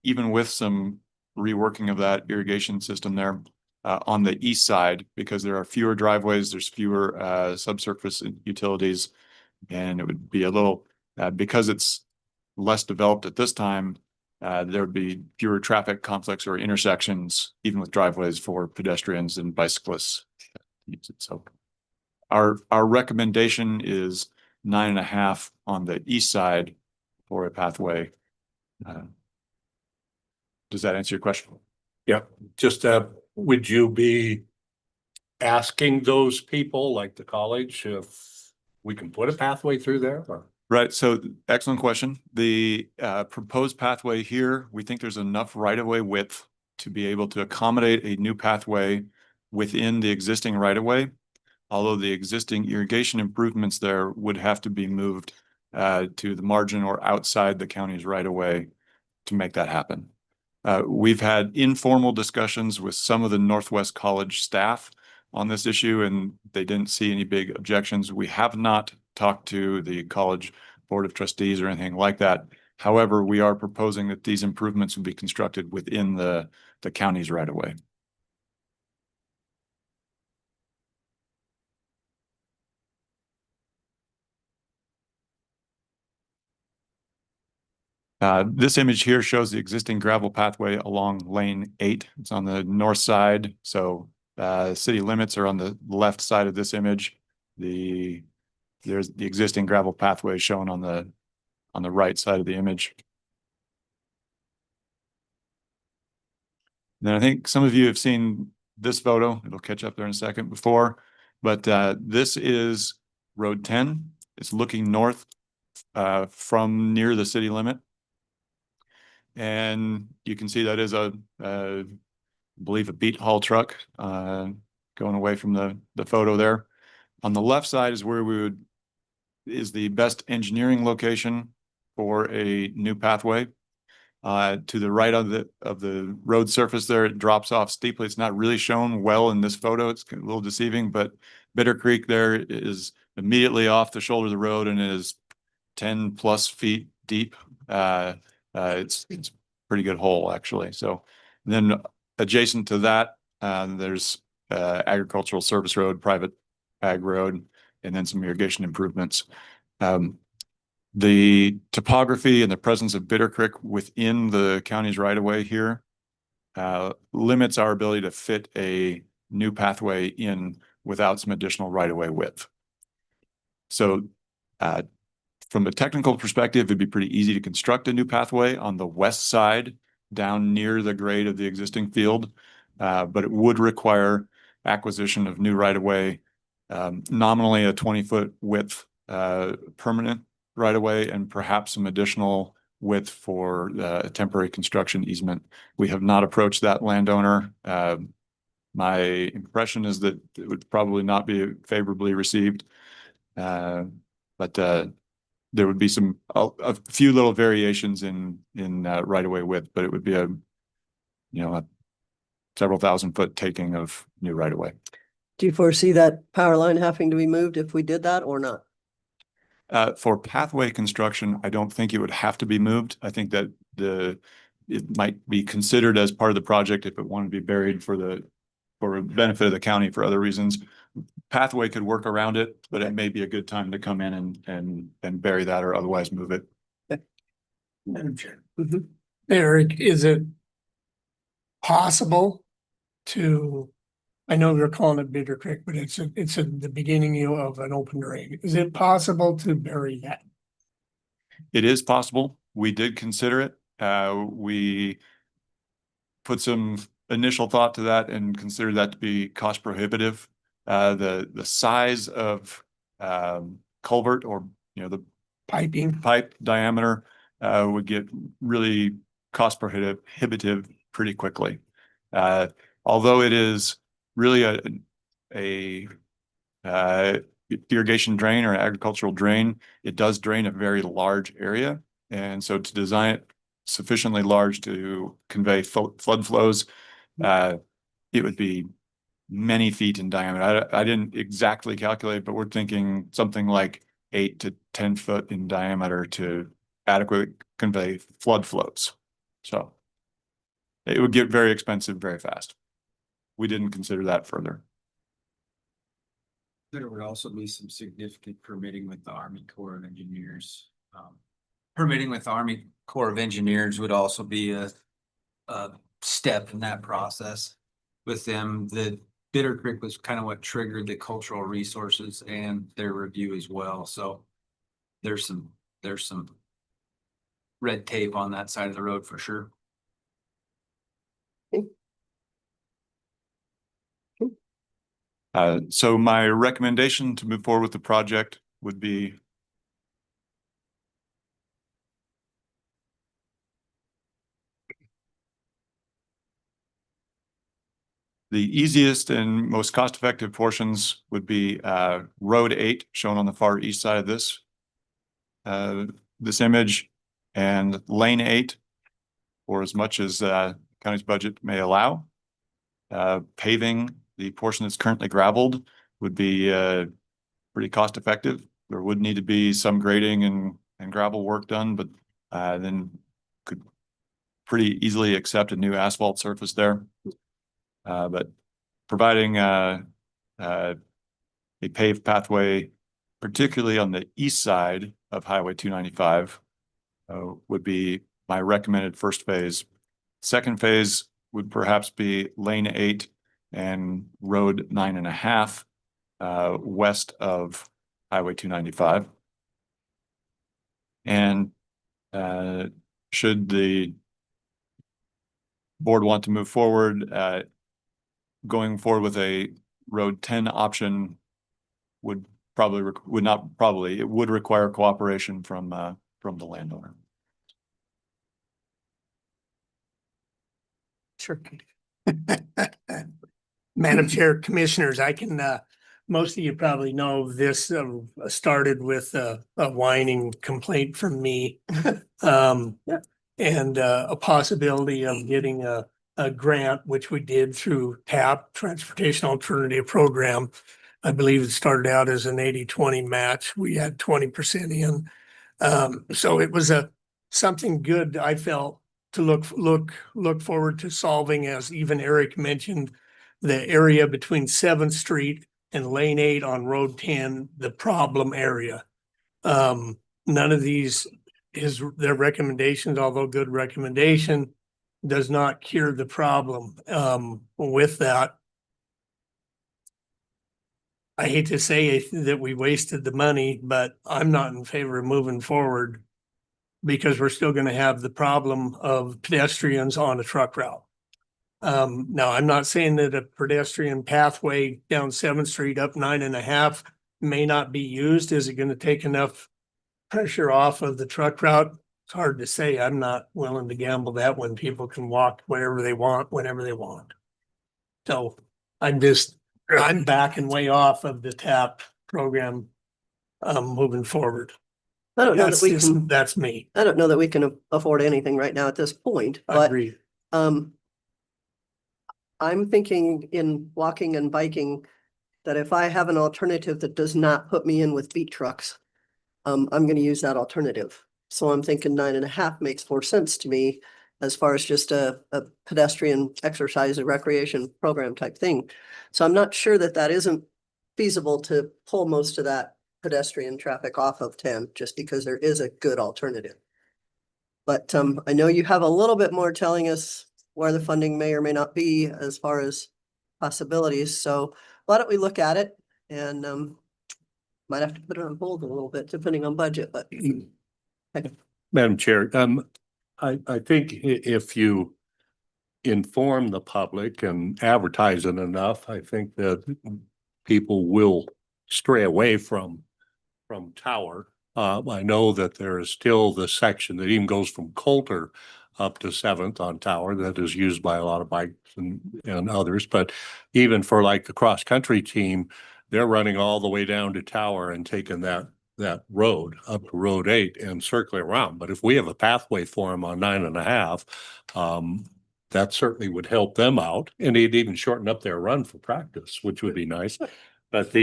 even with some reworking of that irrigation system there on the east side, because there are fewer driveways, there's fewer subsurface utilities, and it would be a little, because it's less developed at this time, there would be fewer traffic conflicts or intersections, even with driveways for pedestrians and bicyclists. So our recommendation is 9.5 on the east side for a pathway. Does that answer your question? Yeah, just would you be asking those people like the college if we can put a pathway through there? Or? Right. So excellent question. The proposed pathway here, we think there's enough right-of-way width to be able to accommodate a new pathway within the existing right-of-way. Although the existing irrigation improvements there would have to be moved to the margin or outside the county's right-of-way to make that happen. We've had informal discussions with some of the Northwest College staff on this issue, and they didn't see any big objections. We have not talked to the college board of trustees or anything like that. However, we are proposing that these improvements would be constructed within the county's right-of-way. This image here shows the existing gravel pathway along lane 8. It's on the north side. So city limits are on the left side of this image. There's the existing gravel pathway shown on the right side of the image. Then I think some of you have seen this photo. It'll catch up there in a second before, but this is Road 10. It's looking north from near the city limit. And you can see that is I believe a beat haul truck going away from the photo there. On the left side is where is the best engineering location for a new pathway. To the right of the road surface there, it drops off steeply. It's not really shown well in this photo. It's a little deceiving, but Bitter Creek there is immediately off the shoulder of the road and is 10 plus feet deep. It's a pretty good hole actually. So then adjacent to that, there's agricultural service road, private ag road, and then some irrigation improvements. The topography and the presence of Bitter Creek within the county's right of way here limits our ability to fit a new pathway in without some additional right of way width. So from a technical perspective, it'd be pretty easy to construct a new pathway on the west side down near the grade of the existing field. But it would require acquisition of new right of way, nominally a 20-foot width permanent right of way, and perhaps some additional width for a temporary construction easement. We have not approached that landowner. My impression is that it would probably not be favorably received. But there would be a few little variations in right of way width, but it would be a several thousand-foot taking of new right of way. Do you foresee that power line having to be moved if we did that or not? For pathway construction, I don't think it would have to be moved. I think that it might be considered as part of the project if it wanted to be buried for benefit of the county for other reasons. Pathway could work around it, but it may be a good time to come in and bury that or otherwise move it. Madam Chair. Eric, is it possible to, I know we're calling it Bitter Creek, but it's at the beginning of an open drain. Is it possible to bury that? It is possible. We did consider it. We put some initial thought to that and considered that to be cost prohibitive. The size of culvert or the Piping? pipe diameter would get really cost prohibitive pretty quickly. Although it is really a irrigation drain or agricultural drain, it does drain a very large area. And so to design it sufficiently large to convey flood flows, it would be many feet in diameter. I didn't exactly calculate, but we're thinking something like 8 to 10 foot in diameter to adequately convey flood flows. So it would get very expensive very fast. We didn't consider that further. There would also be some significant permitting with the Army Corps of Engineers. Permitting with the Army Corps of Engineers would also be a step in that process with them. The Bitter Creek was kind of what triggered the cultural resources and their review as well. So there's some red tape on that side of the road for sure. So my recommendation to move forward with the project would be the easiest and most cost-effective portions would be Road 8, shown on the far east side of this image, and Lane 8, for as much as county's budget may allow. Paving the portion that's currently gravelled would be pretty cost-effective. There would need to be some grading and gravel work done, but then could pretty easily accept a new asphalt surface there. But providing a paved pathway, particularly on the east side of Highway 295, would be my recommended first phase. Second phase would perhaps be Lane 8 and Road 9.5 west of Highway 295. And should the board want to move forward, going forward with a Road 10 option would require cooperation from the landowner. Sure. Madam Chair, Commissioners, I can, most of you probably know this started with a whining complaint from me. And a possibility of getting a grant, which we did through TAP, Transportation Alternative Program. I believe it started out as an 80-20 match. We had 20% in. So it was something good, I felt, to look forward to solving, as even Eric mentioned, the area between 7th Street and Lane 8 on Road 10, the problem area. none of these, their recommendations, although good recommendation, does not cure the problem. With that, I hate to say that we wasted the money, but I'm not in favor of moving forward because we're still gonna have the problem of pedestrians on a truck route. Now, I'm not saying that a pedestrian pathway down 7th Street up 9.5 may not be used. Is it gonna take enough pressure off of the truck route? It's hard to say. I'm not willing to gamble that when people can walk wherever they want, whenever they want. So I'm backing way off of the TAP program, moving forward. I don't know that we can, That's me. I don't know that we can afford anything right now at this point, I but agree. I'm thinking in walking and biking that if I have an alternative that does not put me in with beat trucks, I'm gonna use that alternative. So I'm thinking 9.5 makes more sense to me as far as just a pedestrian exercise and recreation program type thing. So I'm not sure that that isn't feasible to pull most of that pedestrian traffic off of 10, just because there is a good alternative. But I know you have a little bit more telling us where the funding may or may not be as far as possibilities. So why don't we look at it and might have to put it on hold a little bit depending on budget, but. Madam Chair, I think if you inform the public and advertise it enough, I think that people will stray away from Tower. I know that there is still the section that even goes from Coulter up to 7th on Tower that is used by a lot of bikes and others, but even for like the cross-country team, they're running all the way down to Tower and taking that road up to Road 8 and circling around. But if we have a pathway for them on 9.5, that certainly would help them out, and it'd even shorten up their run for practice, which would be nice. But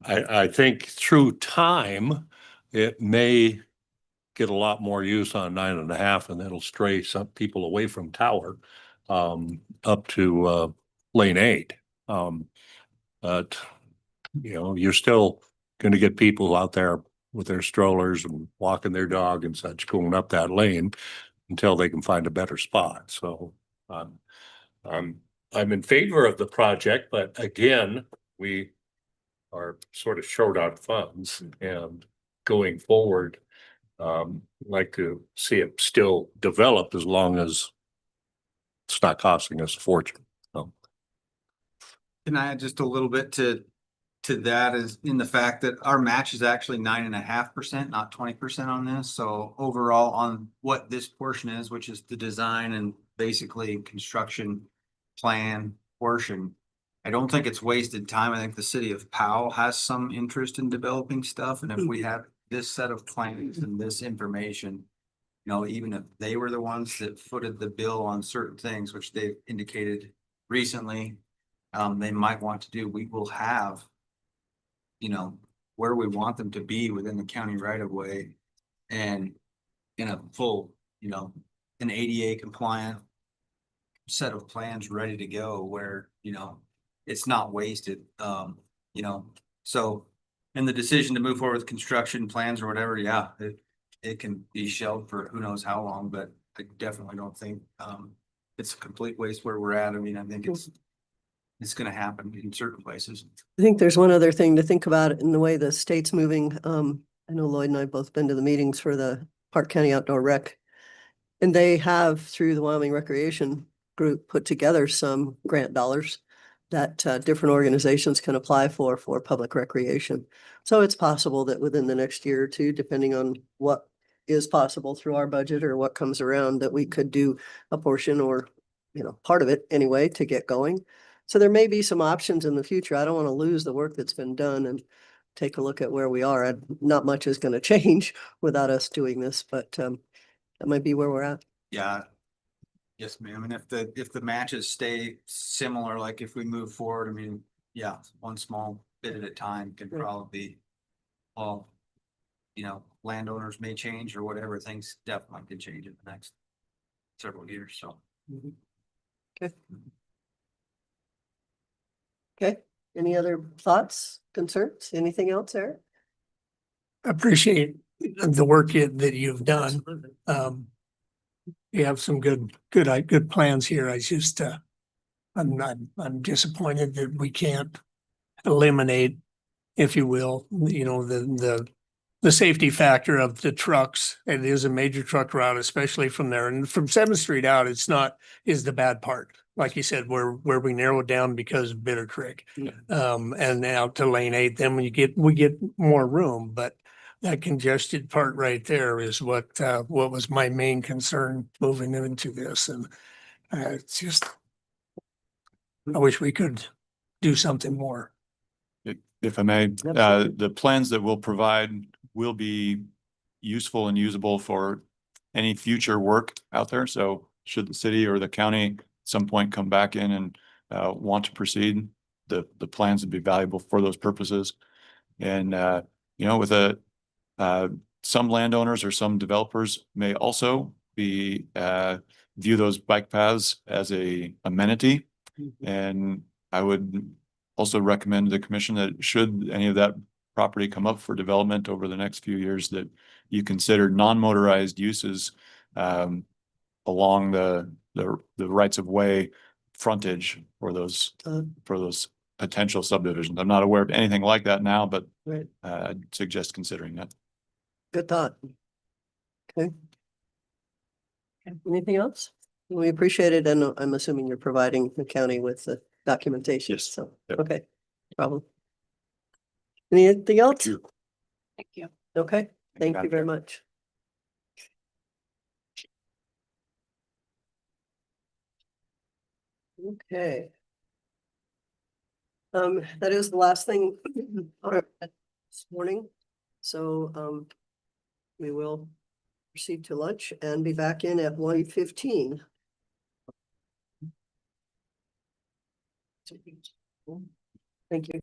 I think through time, it may get a lot more use on 9.5, and that'll stray some people away from Tower up to lane 8. But you're still going to get people out there with their strollers and walking their dog and such going up that lane until they can find a better spot. So I'm in favor of the project, but again, we are sort of short on funds, and going forward, like to see it still develop as long as it's not costing us a fortune. So. Can I add just a little bit to that, is in the fact that our match is actually 9.5%, not 20% on this. So overall on what this portion is, which is the design and basically construction plan portion, I don't think it's wasted time. I think the city of Powell has some interest in developing stuff. And if we have this set of plans and this information, even if they were the ones that footed the bill on certain things, which they've indicated recently, they might want to do, we will have, where we want them to be within the county right of way, and in a full, an ADA compliant set of plans ready to go where, it's not wasted. So in the decision to move forward with construction plans or whatever, yeah, it can be shelved for who knows how long, but I definitely don't think it's a complete waste where we're at. I mean, I think it's going to happen in certain places. I think there's one other thing to think about in the way the state's moving. I know Lloyd and I have both been to the meetings for the Park County Outdoor Rec. And they have, through the Wyoming Recreation Group, put together some grant dollars that different organizations can apply for public recreation. So it's possible that within the next year or two, depending on what is possible through our budget or what comes around, that we could do a portion or, part of it anyway to get going. So there may be some options in the future. I don't want to lose the work that's been done and take a look at where we are. Not much is going to change without us doing this, but that might be where we're at. Yeah. Yes, ma'am. And if the matches stay similar, like if we move forward, I mean, yeah, one small bit at a time can probably be all, landowners may change or whatever, things definitely could change in the next several years. So. Okay. Okay. Any other thoughts, concerns, anything else, Eric? Appreciate the work that you've done. You have some good plans here. I just, I'm disappointed that we can't eliminate, if you will, the safety factor of the trucks. It is a major truck route, especially from there. And from 7th Street out, it's not, is the bad part. Like you said, where we narrowed down because of Bitter Creek. And now to lane 8, then we get more room, but that congested part right there is what was my main concern moving into this. And it's just, I wish we could do something more. If I may, Absolutely. the plans that we'll provide will be useful and usable for any future work out there. So should the city or the county at some point come back in and want to proceed, the plans would be valuable for those purposes. And with some landowners or some developers may also be view those bike paths as a amenity. And I would also recommend to the commission that should any of that property come up for development over the next few years, that you consider non-motorized uses along the rights of way frontage for those potential subdivisions. I'm not aware of anything like that now, but Right. I'd suggest considering that. Good thought. Okay. Anything else? We appreciate it, and I'm assuming you're providing the county with the documentation. Yes. So, Yep. okay, problem. Anything else? Thank you. Okay, thank you Madam very Chair. much. Okay. That is the last thing this morning. So, we will proceed to lunch and be back in at 1:15. Thank you.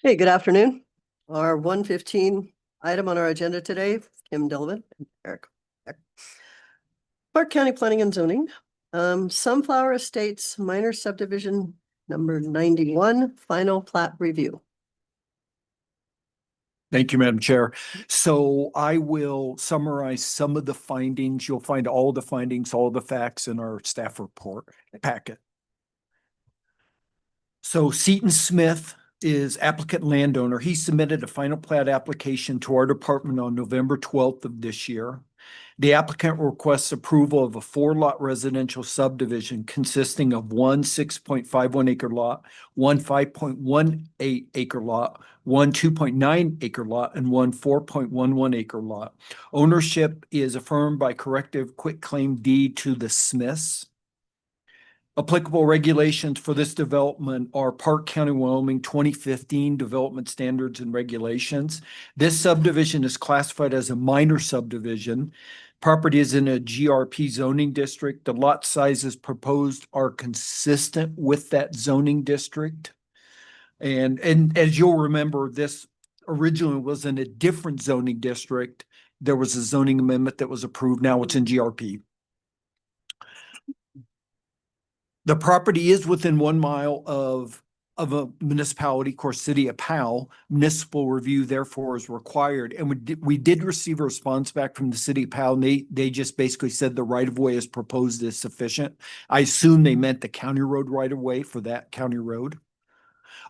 Hey, good afternoon. Our 1:15 item on our agenda today, Kim Delavan and Eric. Park County Planning and Zoning, Sunflower Estates minor subdivision number 91, final plat review. Thank you, Madam Chair. So I will summarize some of the findings. You'll find all the findings, all the facts in our staff report packet. So Seton Smith is applicant landowner. He submitted a final plat application to our department on November 12th of this year. The applicant requests approval of a 4-lot residential subdivision consisting of one 6.51 acre lot, one 5.18 acre lot, one 2.9 acre lot, and one 4.11 acre lot. Ownership is affirmed by corrective quitclaim deed to the Smiths. Applicable regulations for this development are Park County, Wyoming 2015 Development Standards and Regulations. This subdivision is classified as a minor subdivision. Property is in a GRP zoning district. The lot sizes proposed are consistent with that zoning district. And as you'll remember, this originally was in a different zoning district. There was a zoning amendment that was approved. Now it's in GRP. The property is within 1 mile of a municipality, of course, City of Powell. Municipal review therefore is required. And we did receive a response back from the City of Powell. And they just basically said the right of way as proposed is sufficient. I assume they meant the county road right of way for that county road.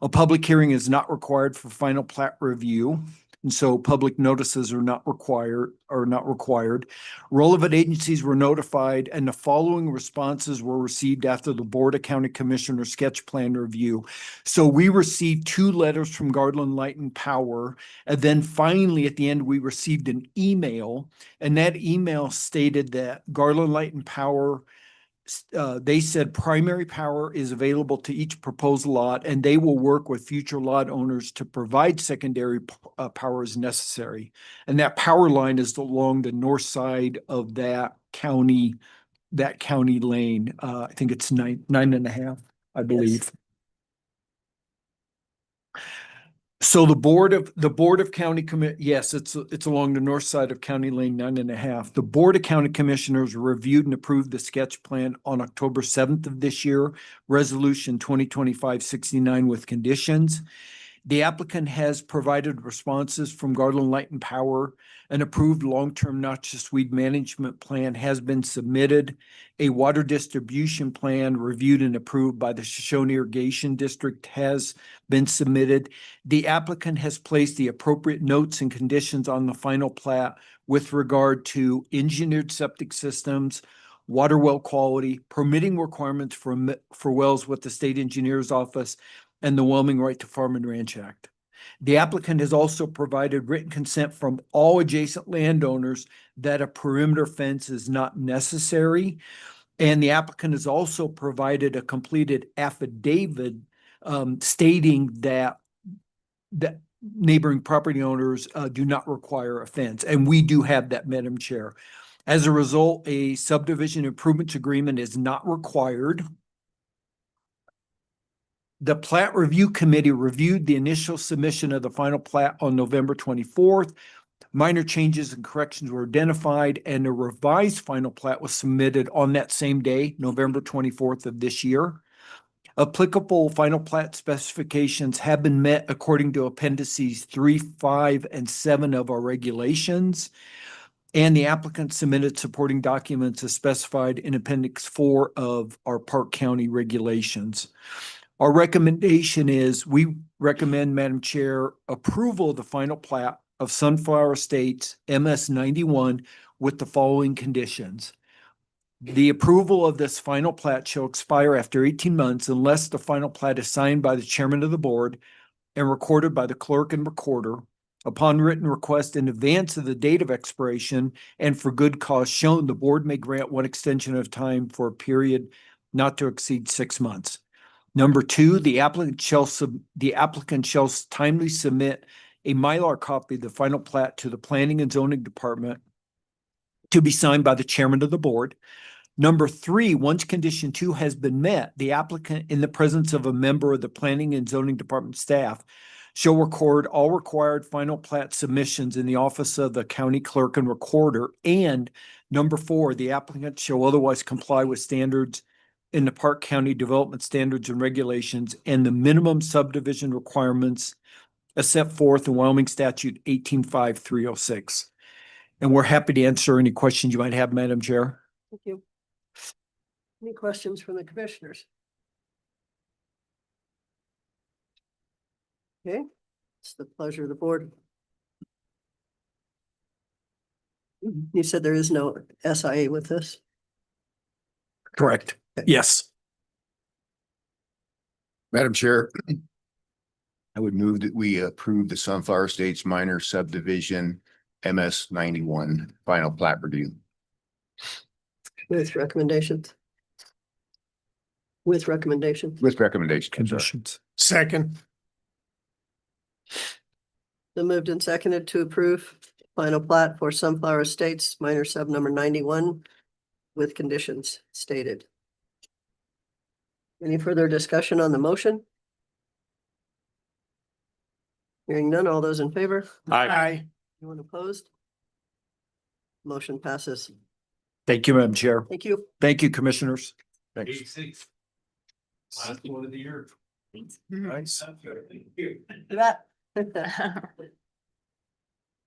A public hearing is not required for final plat review. And so public notices are not required. Relevant agencies were notified and the following responses were received after the Board of County Commissioners sketch plan review. So we received 2 letters from Garland Light and Power. And then finally at the end, we received an email, and that email stated that Garland Light and Power they said primary power is available to each proposed lot, and they will work with future lot owners to provide secondary power as necessary. And that power line is along the north side of that county lane. I think it's nine and a half, I believe. So the Board of County yes, it's along the north side of County Lane 9.5. The Board of County Commissioners reviewed and approved the sketch plan on October 7th of this year, Resolution 2025-69 with conditions. The applicant has provided responses from Garland Light and Power. An approved long-term noxious weed management plan has been submitted. A water distribution plan reviewed and approved by the Shoshone Irrigation District has been submitted. The applicant has placed the appropriate notes and conditions on the final plat with regard to engineered septic systems, water well quality, permitting requirements for wells with the state engineer's office, and the Wyoming Right to Farm and Ranch Act. The applicant has also provided written consent from all adjacent landowners that a perimeter fence is not necessary. And the applicant has also provided a completed affidavit stating that neighboring property owners do not require a fence. And we do have that, Madam Chair. As a result, a subdivision improvements agreement is not required. The Plat Review Committee reviewed the initial submission of the final plat on November 24th. Minor changes and corrections were identified, and a revised final plat was submitted on that same day, November 24th of this year. Applicable final plat specifications have been met according to appendices 3, 5, and 7 of our regulations. And the applicant submitted supporting documents as specified in Appendix 4 of our Park County regulations. Our recommendation is we recommend, Madam Chair, approval of the final plat of Sunflower Estates MS 91 with the following conditions. The approval of this final plat shall expire after 18 months unless the final plat is signed by the chairman of the board and recorded by the clerk and recorder. Upon written request in advance of the date of expiration and for good cause shown, the board may grant one extension of time for a period not to exceed 6 months. Number 2, the applicant shall timely submit a Mylar copy of the final plat to the Planning and Zoning Department to be signed by the chairman of the board. Number 3, once condition 2 has been met, the applicant, in the presence of a member of the Planning and Zoning Department staff, shall record all required final plat submissions in the office of the county clerk and recorder. And number 4, the applicant shall otherwise comply with standards in the Park County Development Standards and Regulations and the minimum subdivision requirements as set forth in Wyoming Statute 185306. And we're happy to answer any questions you might have, Madam Chair. Thank you. Any questions from the commissioners? Okay, it's the pleasure of the board. You said there is no SIA with this? Correct. Yes. Madam Chair, I would move that we approve the Sunflower Estates minor subdivision MS 91 final plat review. With recommendations? With recommendations. With recommendation. Conditions. Second. So moved and seconded to approve final plat for Sunflower Estates minor sub number 91 with conditions stated. Any further discussion on the motion? Hearing none, all those in favor? Aye. Anyone opposed? Motion passes. Thank you, Madam Chair. Thank you. Thank you, commissioners. Thanks. 86. Last one of the year. Nice. Thank you. You bet.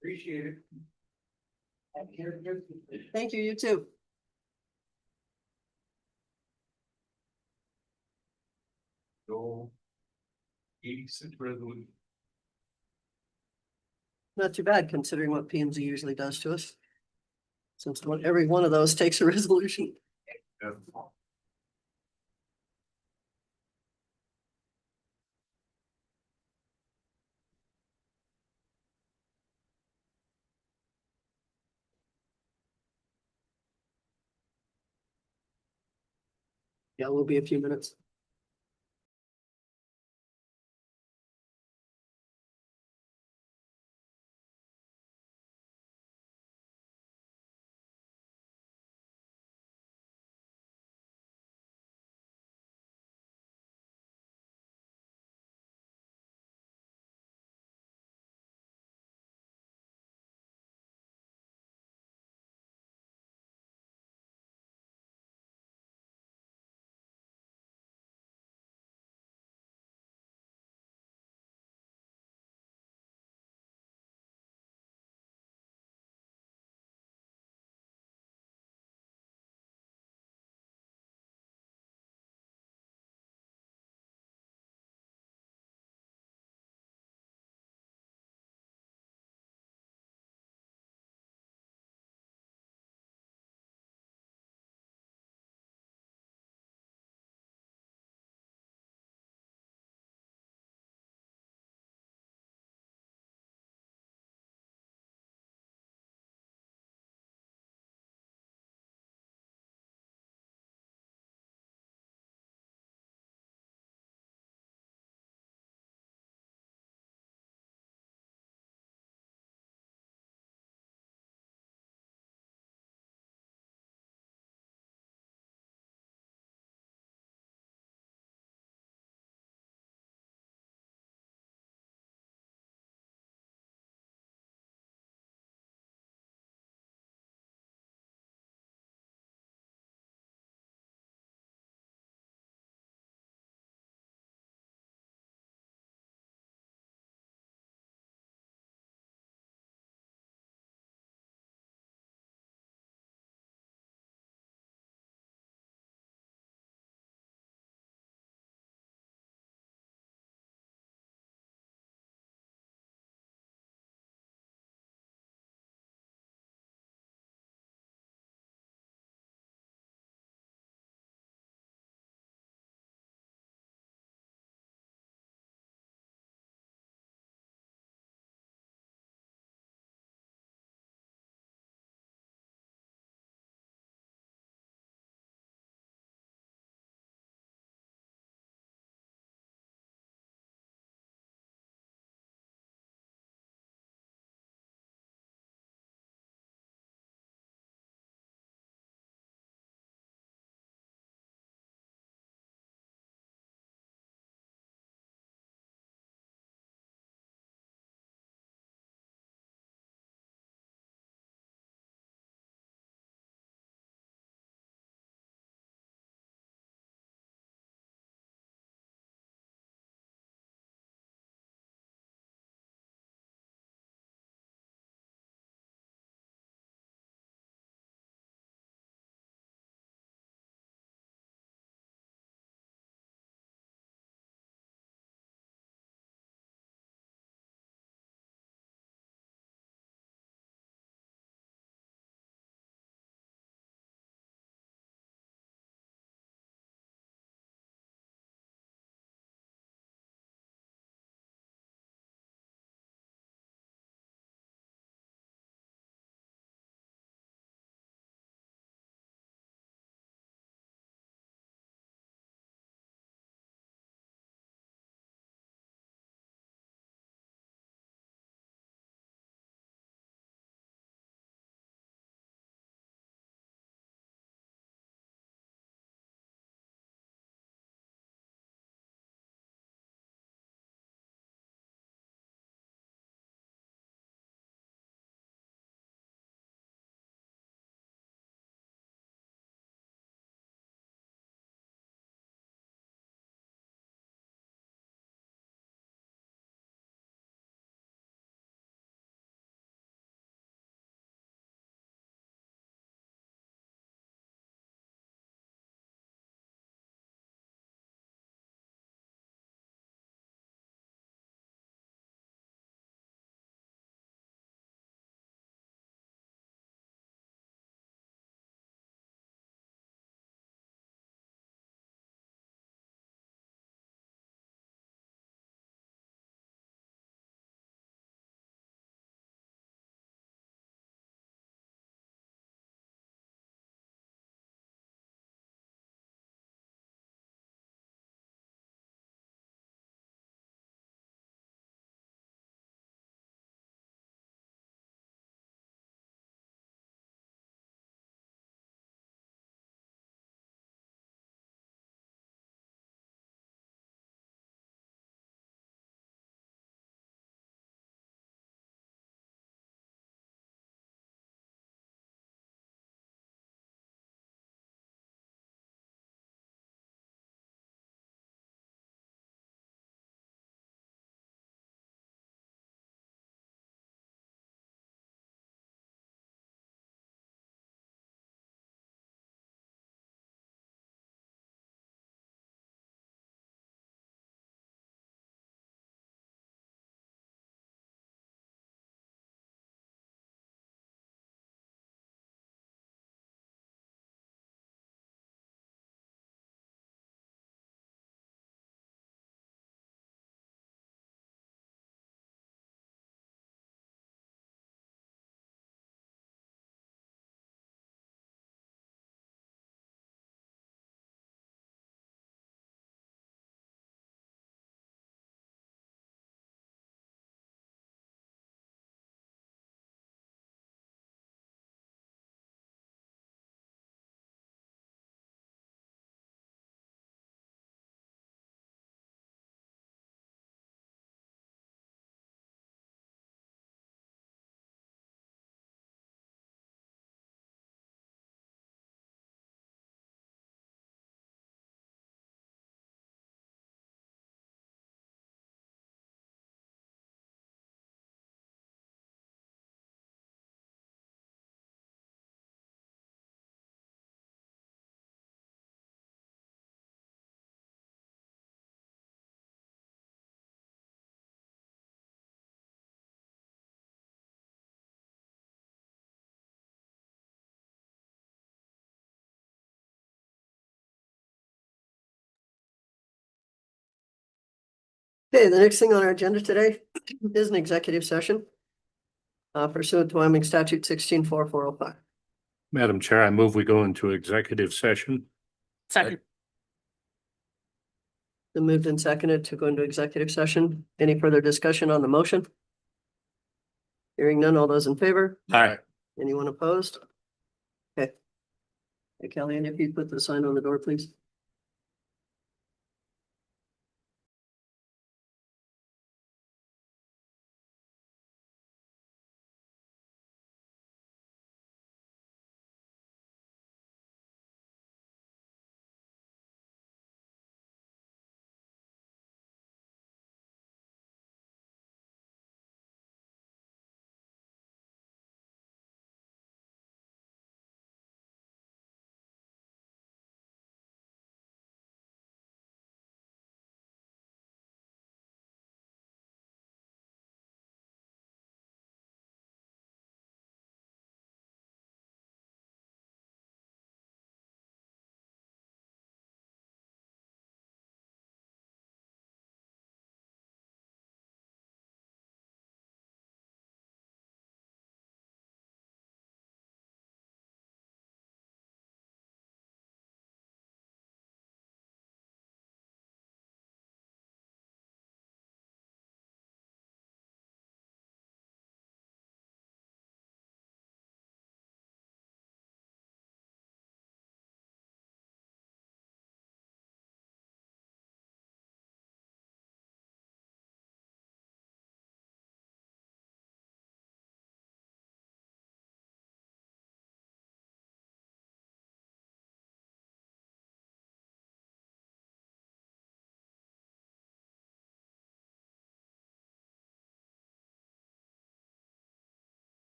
Appreciate it. Thank you, you too. Go. 86 resolution. Not too bad considering what P and Z usually does to us. Since every one of those takes a resolution. Yeah. Yeah, we'll be a few minutes. Okay, the next thing on our agenda today is an executive session. Pursuant to Wyoming statute 164405. Madam Chair, I move we go into executive session. Second. The moved and seconded to go into executive session. Any further discussion on the motion? Hearing none, all those in favor? Aye. Anyone opposed? Okay. Hey, Kellyanne, if you put the sign on the door, please.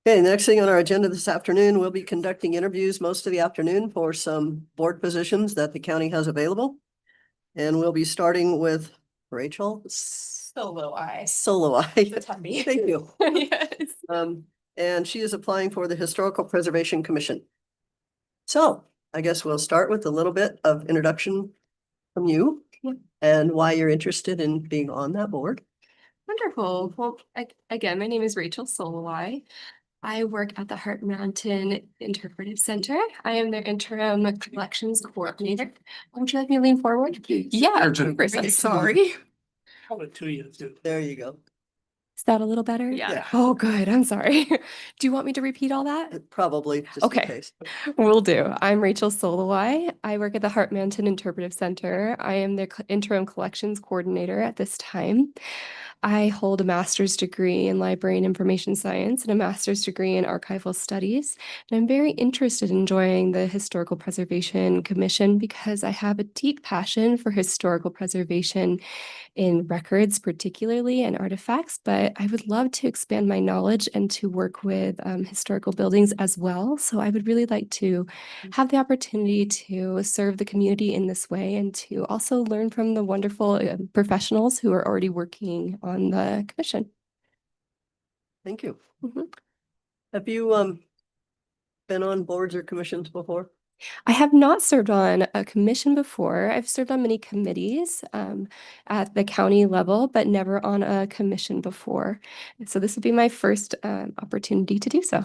Okay, the next thing on our agenda this afternoon, we'll be conducting interviews most of the afternoon for some board positions that the county has available. And we'll be starting with Rachel. Solo I. Solo I. The toughie. Thank you. Yes. And she is applying for the Historical Preservation Commission. So I guess we'll start with a little bit of introduction from you and why you're interested in being on that board. Wonderful. Well, again, my name is Rachel Soloway. I work at the Heart Mountain Interpretive Center. I am their interim collections coordinator. Would you like me to lean forward? Yeah, I'm sorry. Hold it to you too. There you go. Is that a little better? Yeah. Oh, good. I'm sorry. Do you want me to repeat all that? Probably just in Okay. case. Will do. I'm Rachel Soloway. I work at the Heart Mountain Interpretive Center. I am the interim collections coordinator at this time. I hold a master's degree in library and information science and a master's degree in archival studies. And I'm very interested in joining the Historical Preservation Commission because I have a deep passion for historical preservation in records, particularly and artifacts, but I would love to expand my knowledge and to work with historical buildings as well. So I would really like to have the opportunity to serve the community in this way and to also learn from the wonderful professionals who are already working on the commission. Thank you. Mhm. Have you been on boards or commissions before? I have not served on a commission before. I've served on many committees at the county level, but never on a commission before. So this would be my first opportunity to do so.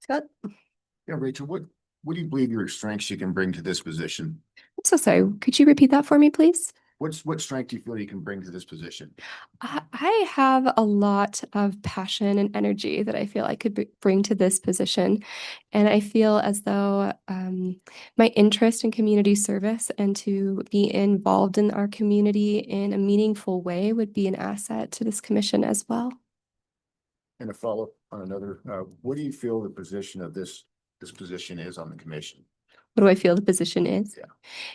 Scott? Yeah, Rachel, what do you believe your strengths you can bring to this position? I'm so sorry. Could you repeat that for me, please? What strength do you feel you can bring to this position? I have a lot of passion and energy that I feel I could bring to this position. And I feel as though my interest in community service and to be involved in our community in a meaningful way would be an asset to this commission as well. And a follow-up on another, what do you feel the position of this position is on the commission? What do I feel the position is? Yeah.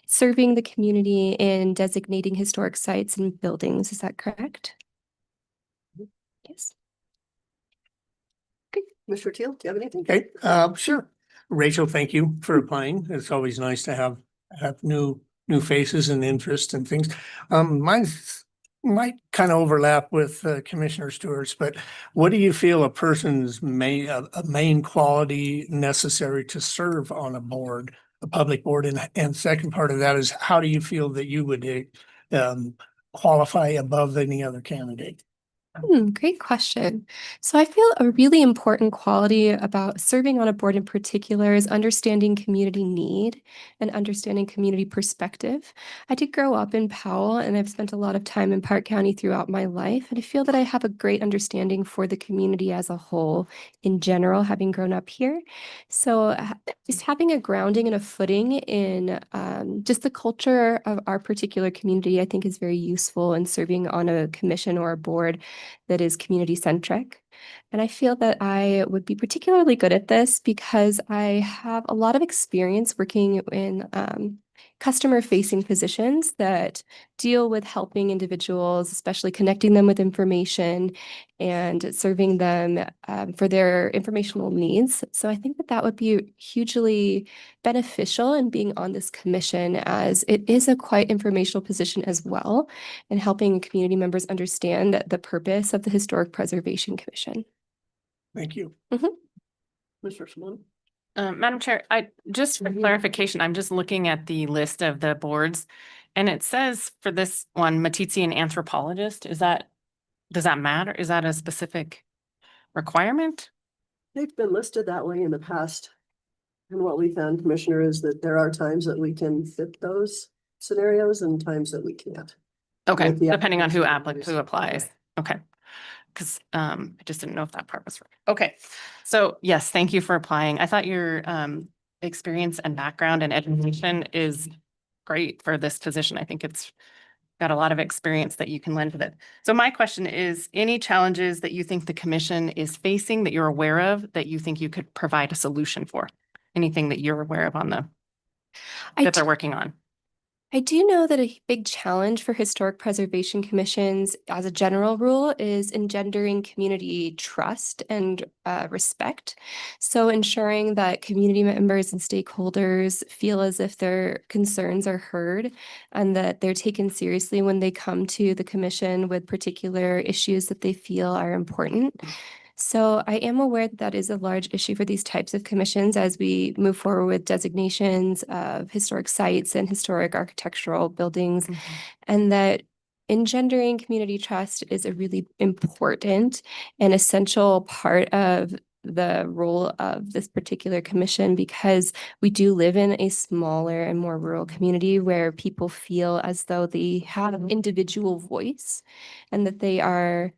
Serving the community in designating historic sites and buildings. Is that correct? Yes. Mr. Teal, do you have anything? Okay, sure. Rachel, thank you for applying. It's always nice to have new faces and interest and things. Mine's might kind of overlap with Commissioner Stewart's, but what do you feel a person's main quality necessary to serve on a board, a public board? And second part of that is, how do you feel that you would qualify above any other candidate? Great question. So I feel a really important quality about serving on a board in particular is understanding community need and understanding community perspective. I did grow up in Powell and I've spent a lot of time in Park County throughout my life. And I feel that I have a great understanding for the community as a whole in general, having grown up here. So just having a grounding and a footing in just the culture of our particular community, I think is very useful in serving on a commission or a board that is community centric. And I feel that I would be particularly good at this because I have a lot of experience working in customer facing positions that deal with helping individuals, especially connecting them with information and serving them for their informational needs. So I think that that would be hugely beneficial in being on this commission, as it is a quite informational position as well, and helping community members understand the purpose of the Historic Preservation Commission. Thank you. Mr. Simone? Madam Chair, just for clarification, I'm just looking at the list of the boards. And it says for this one, Matizian anthropologist, does that matter? Is that a specific requirement? They've been listed that way in the past. And what we found, Commissioner, is that there are times that we can fit those scenarios and times that we can't. Okay, With the depending on who application. applies. Okay. Because I just didn't know if that part was right. Okay. So yes, thank you for applying. I thought your experience and background and education is great for this position. I think it's got a lot of experience that you can lend with it. So my question is, any challenges that you think the commission is facing that you're aware of that you think you could provide a solution for? Anything that you're aware of on that they're working on? I do know that a big challenge for historic preservation commissions, as a general rule, is engendering community trust and respect. So ensuring that community members and stakeholders feel as if their concerns are heard and that they're taken seriously when they come to the commission with particular issues that they feel are important. So I am aware that that is a large issue for these types of commissions as we move forward with designations of historic sites and historic architectural buildings, and that engendering community trust is a really important and essential part of the role of this particular commission, because we do live in a smaller and more rural community where people feel as though they have an individual voice and that they are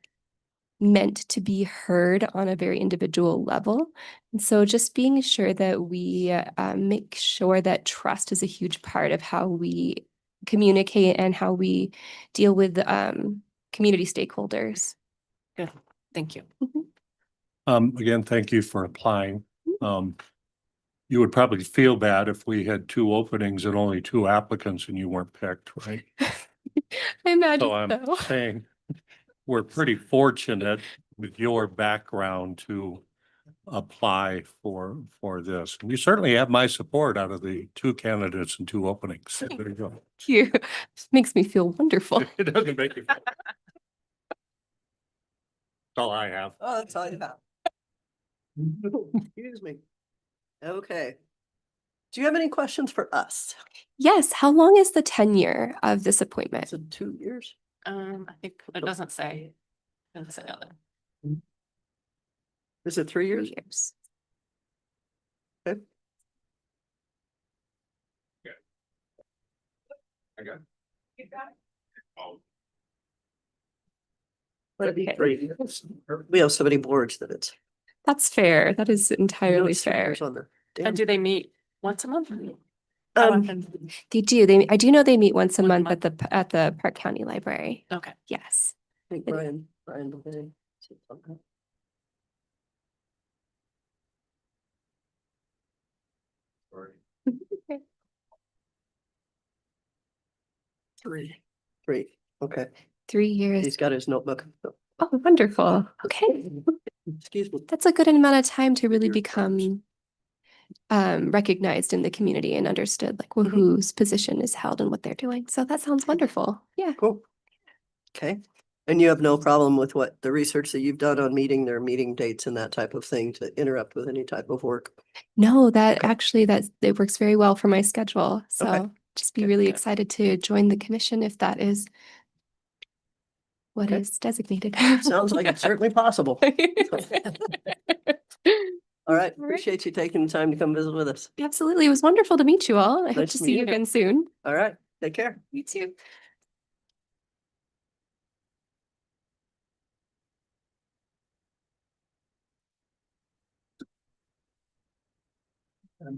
meant to be heard on a very individual level. And so just being sure that we make sure that trust is a huge part of how we communicate and how we deal with community stakeholders. Good, thank you. Again, thank you for applying. You would probably feel bad if we had 2 openings and only 2 applicants and you weren't picked, right? I imagine So I'm so. saying we're pretty fortunate with your background to apply for this. You certainly have my support out of the 2 candidates and 2 openings. So there you go. Thank you. Makes me feel wonderful. It doesn't make you. That's all I have. Oh, that's all you have. Excuse me. Okay. Do you have any questions for us? Yes, how long is the tenure of this appointment? Is it 2 years? I think it doesn't say. Doesn't say on there. Is it 3 years? 3 years. Okay. I got it. Oh, Let it be Okay. 3 years. We have so many boards that it's. That's fair. That is you know, entirely it's 3 fair. years on the damn- And do they meet once a month? How Um, often? They do. I do know they meet once a Once a month at the Park County Library. Okay. Yes. I think Brian Levine said something. sorry. 3, okay. 3 years. He's got his notebook. Oh, wonderful. Okay. Excuse me. That's a good amount of time to really Your become recognized in the community and understood like Mhm. whose position is held and what they're doing. So that sounds wonderful. Yeah. Cool. Okay. And you have no problem with what the research that you've done on meeting their meeting dates and that type of thing to interrupt with any type of work? No, that actually it works very well for my schedule. So Okay. just be Good, really good. excited to join the commission if that is what Okay. is designated. Sounds like it's certainly possible. All right. Appreciate you taking the time to come visit with us. Absolutely. It was wonderful to meet you all. I hope Nice to to see meet you you. again soon. All right. Take care. You too.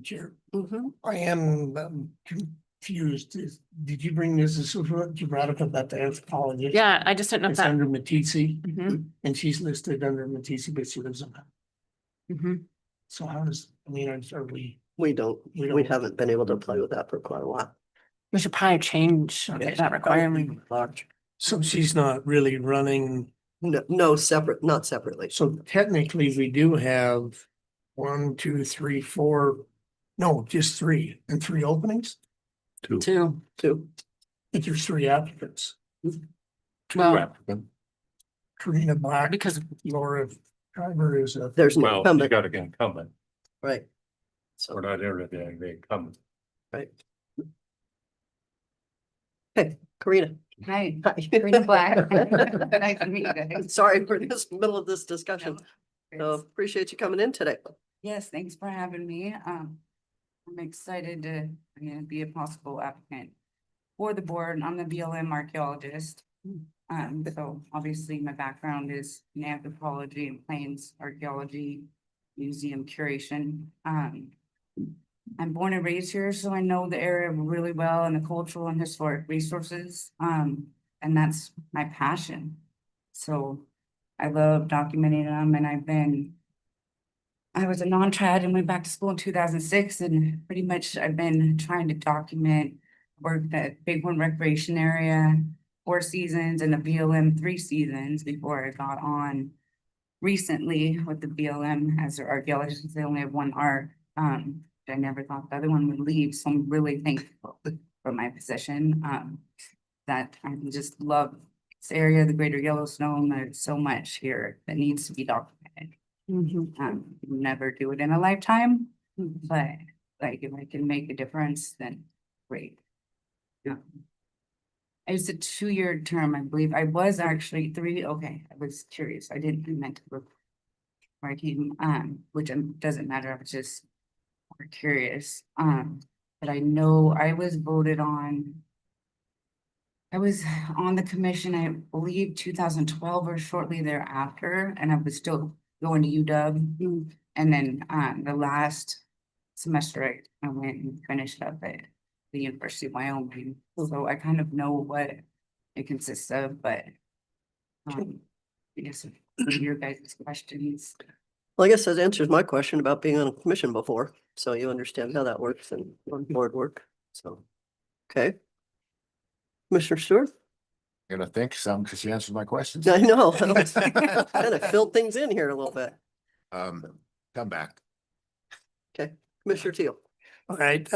Chair, Mhm. I am confused. Did you bring this, what you brought up about the anthropologist? Yeah, I just didn't know if It's that. under Matisse, Mhm, and she's listed under Matisse, but she lives in. mhm. So how does, I mean, are we? We don't, We we don't- haven't been able to play with that for quite a while. We should probably change that requirement. Large. So she's not really running, No, separate, not separately. so technically we do have 1, 2, 3, 4, no, just 3 and 3 openings. 2. Two. 2. But there's 3 applicants. Well, Karina Black, because Laura Driver is a. There's no Well, you incumbent, got to get incumbent. right? We're So, not interviewing the incumbent. right. Hey, Karina. Hi, Hi. Karina Black. Nice to meet you guys. Sorry for this middle of this discussion. So appreciate you coming in today. Yes, thanks for having me. I'm excited to, be a possible applicant for the board. I'm the BLM archaeologist. So obviously my background is in anthropology and plains archaeology, museum curation. I'm born and raised here, so I know the area really well and the cultural and historic resources. And that's my passion. So I love documenting them, and I was a non-trad and went back to school in 2006, and pretty much I've been trying to document worked at Bighorn Recreation Area 4 seasons and the BLM 3 seasons before I got on recently with the BLM as their archaeologist. They only have one ARC. I never thought the other one would leave, so I'm really thankful for my position. That I just love this area, the Greater Yellowstone. There's so much here that needs to be documented. You'll never do it in a lifetime, but like if I can make a difference, then great. Yeah. It's a 2-year term, I believe. I was actually 3. Okay, I was curious. I didn't meant to look where I came, which doesn't matter. I was just more curious. But I know I was voted on. I was on the commission, I believe 2012 or shortly thereafter, and I was still going to UW. And then the last semester I went and finished up at the University of Wyoming. So I kind of know what it consists of, but I guess your guys' questions. Well, I guess that answers my question about being on a commission before, so you understand how that works and on board work, so. Okay. Commissioner Stewart? I'm gonna think some because you answered my questions. I know, kind of filled things in here a little bit. Come back. Okay, Commissioner Teal. All right,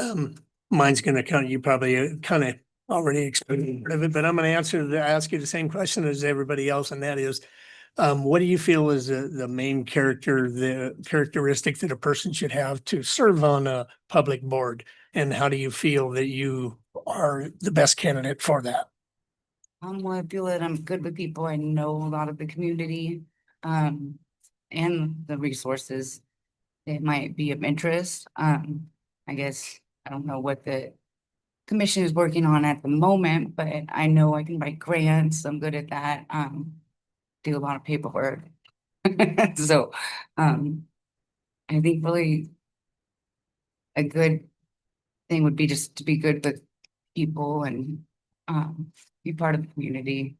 mine's gonna you probably kind of already explained part of it, but I'm gonna ask you the same question as everybody else, and that is, what do you feel is the main the characteristic that a person should have to serve on a public board? And how do you feel that you are the best candidate for that? Well, I feel that I'm good with people. I know a lot of the community, and the resources that might be of interest. I guess I don't know what the commission is working on at the moment, but I know I can write grants. I'm good at that. Do a lot of paperwork. So, I think really a good thing would be just to be good with people and, be part of the community.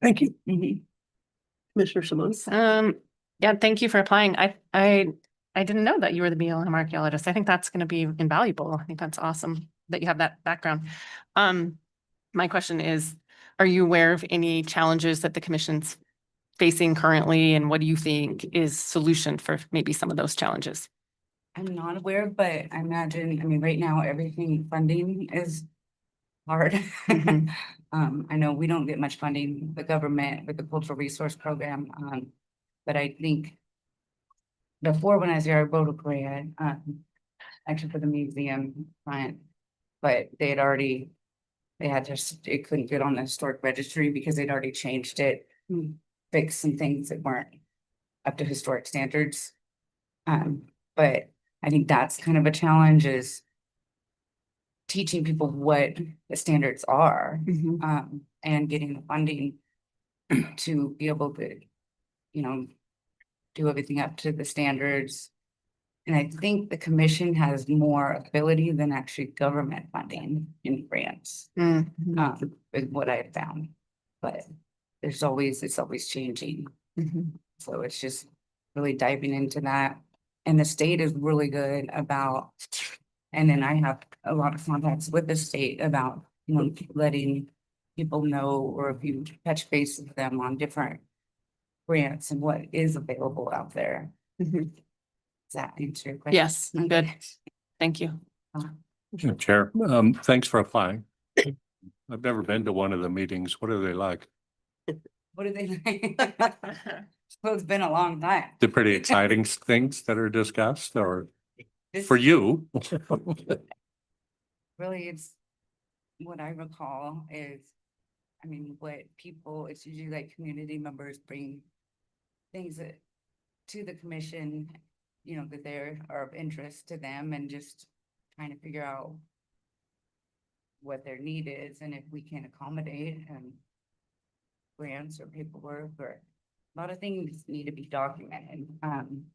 Thank you. Commissioner Simone? Yeah, thank you for applying. I didn't know that you were the BLM archaeologist. I think that's going to be invaluable. I think that's awesome that you have that background. My question is, are you aware of any challenges that the commission's facing currently, and what do you think is solution for maybe some of those challenges? I'm not aware, but I imagine, I mean, right now, everything funding is hard. I know we don't get much funding, the government with the cultural resource program, but I think before when I was there, I wrote a grant, actually for the museum client, but they had just, it couldn't get on the historic registry because they'd already changed it, fixed some things that weren't up to historic standards. But I think that's kind of a challenge, is teaching people what the standards are, and getting the funding to be able to, do everything up to the standards. And I think the commission has more ability than actually government funding in grants, is what I have found. But it's always changing. So it's just really diving into that. And the state is really good about, and then I have a lot of contacts with the state about, letting people know, or if you touch base with them on different grants and what is available out there. Does that answer your question? Yes, good. Thank you. Chair, thanks for applying. I've never been to one of the meetings. What are they like? What do they think? Well, it's been a long time. The pretty exciting things that are discussed, or This- for you? Really, it's what I recall is, I mean, it's usually like community members bring things that to the commission, that they are of interest to them, and just trying to figure out what their need is and if we can accommodate, and grants or paperwork, or a lot of things need to be documented.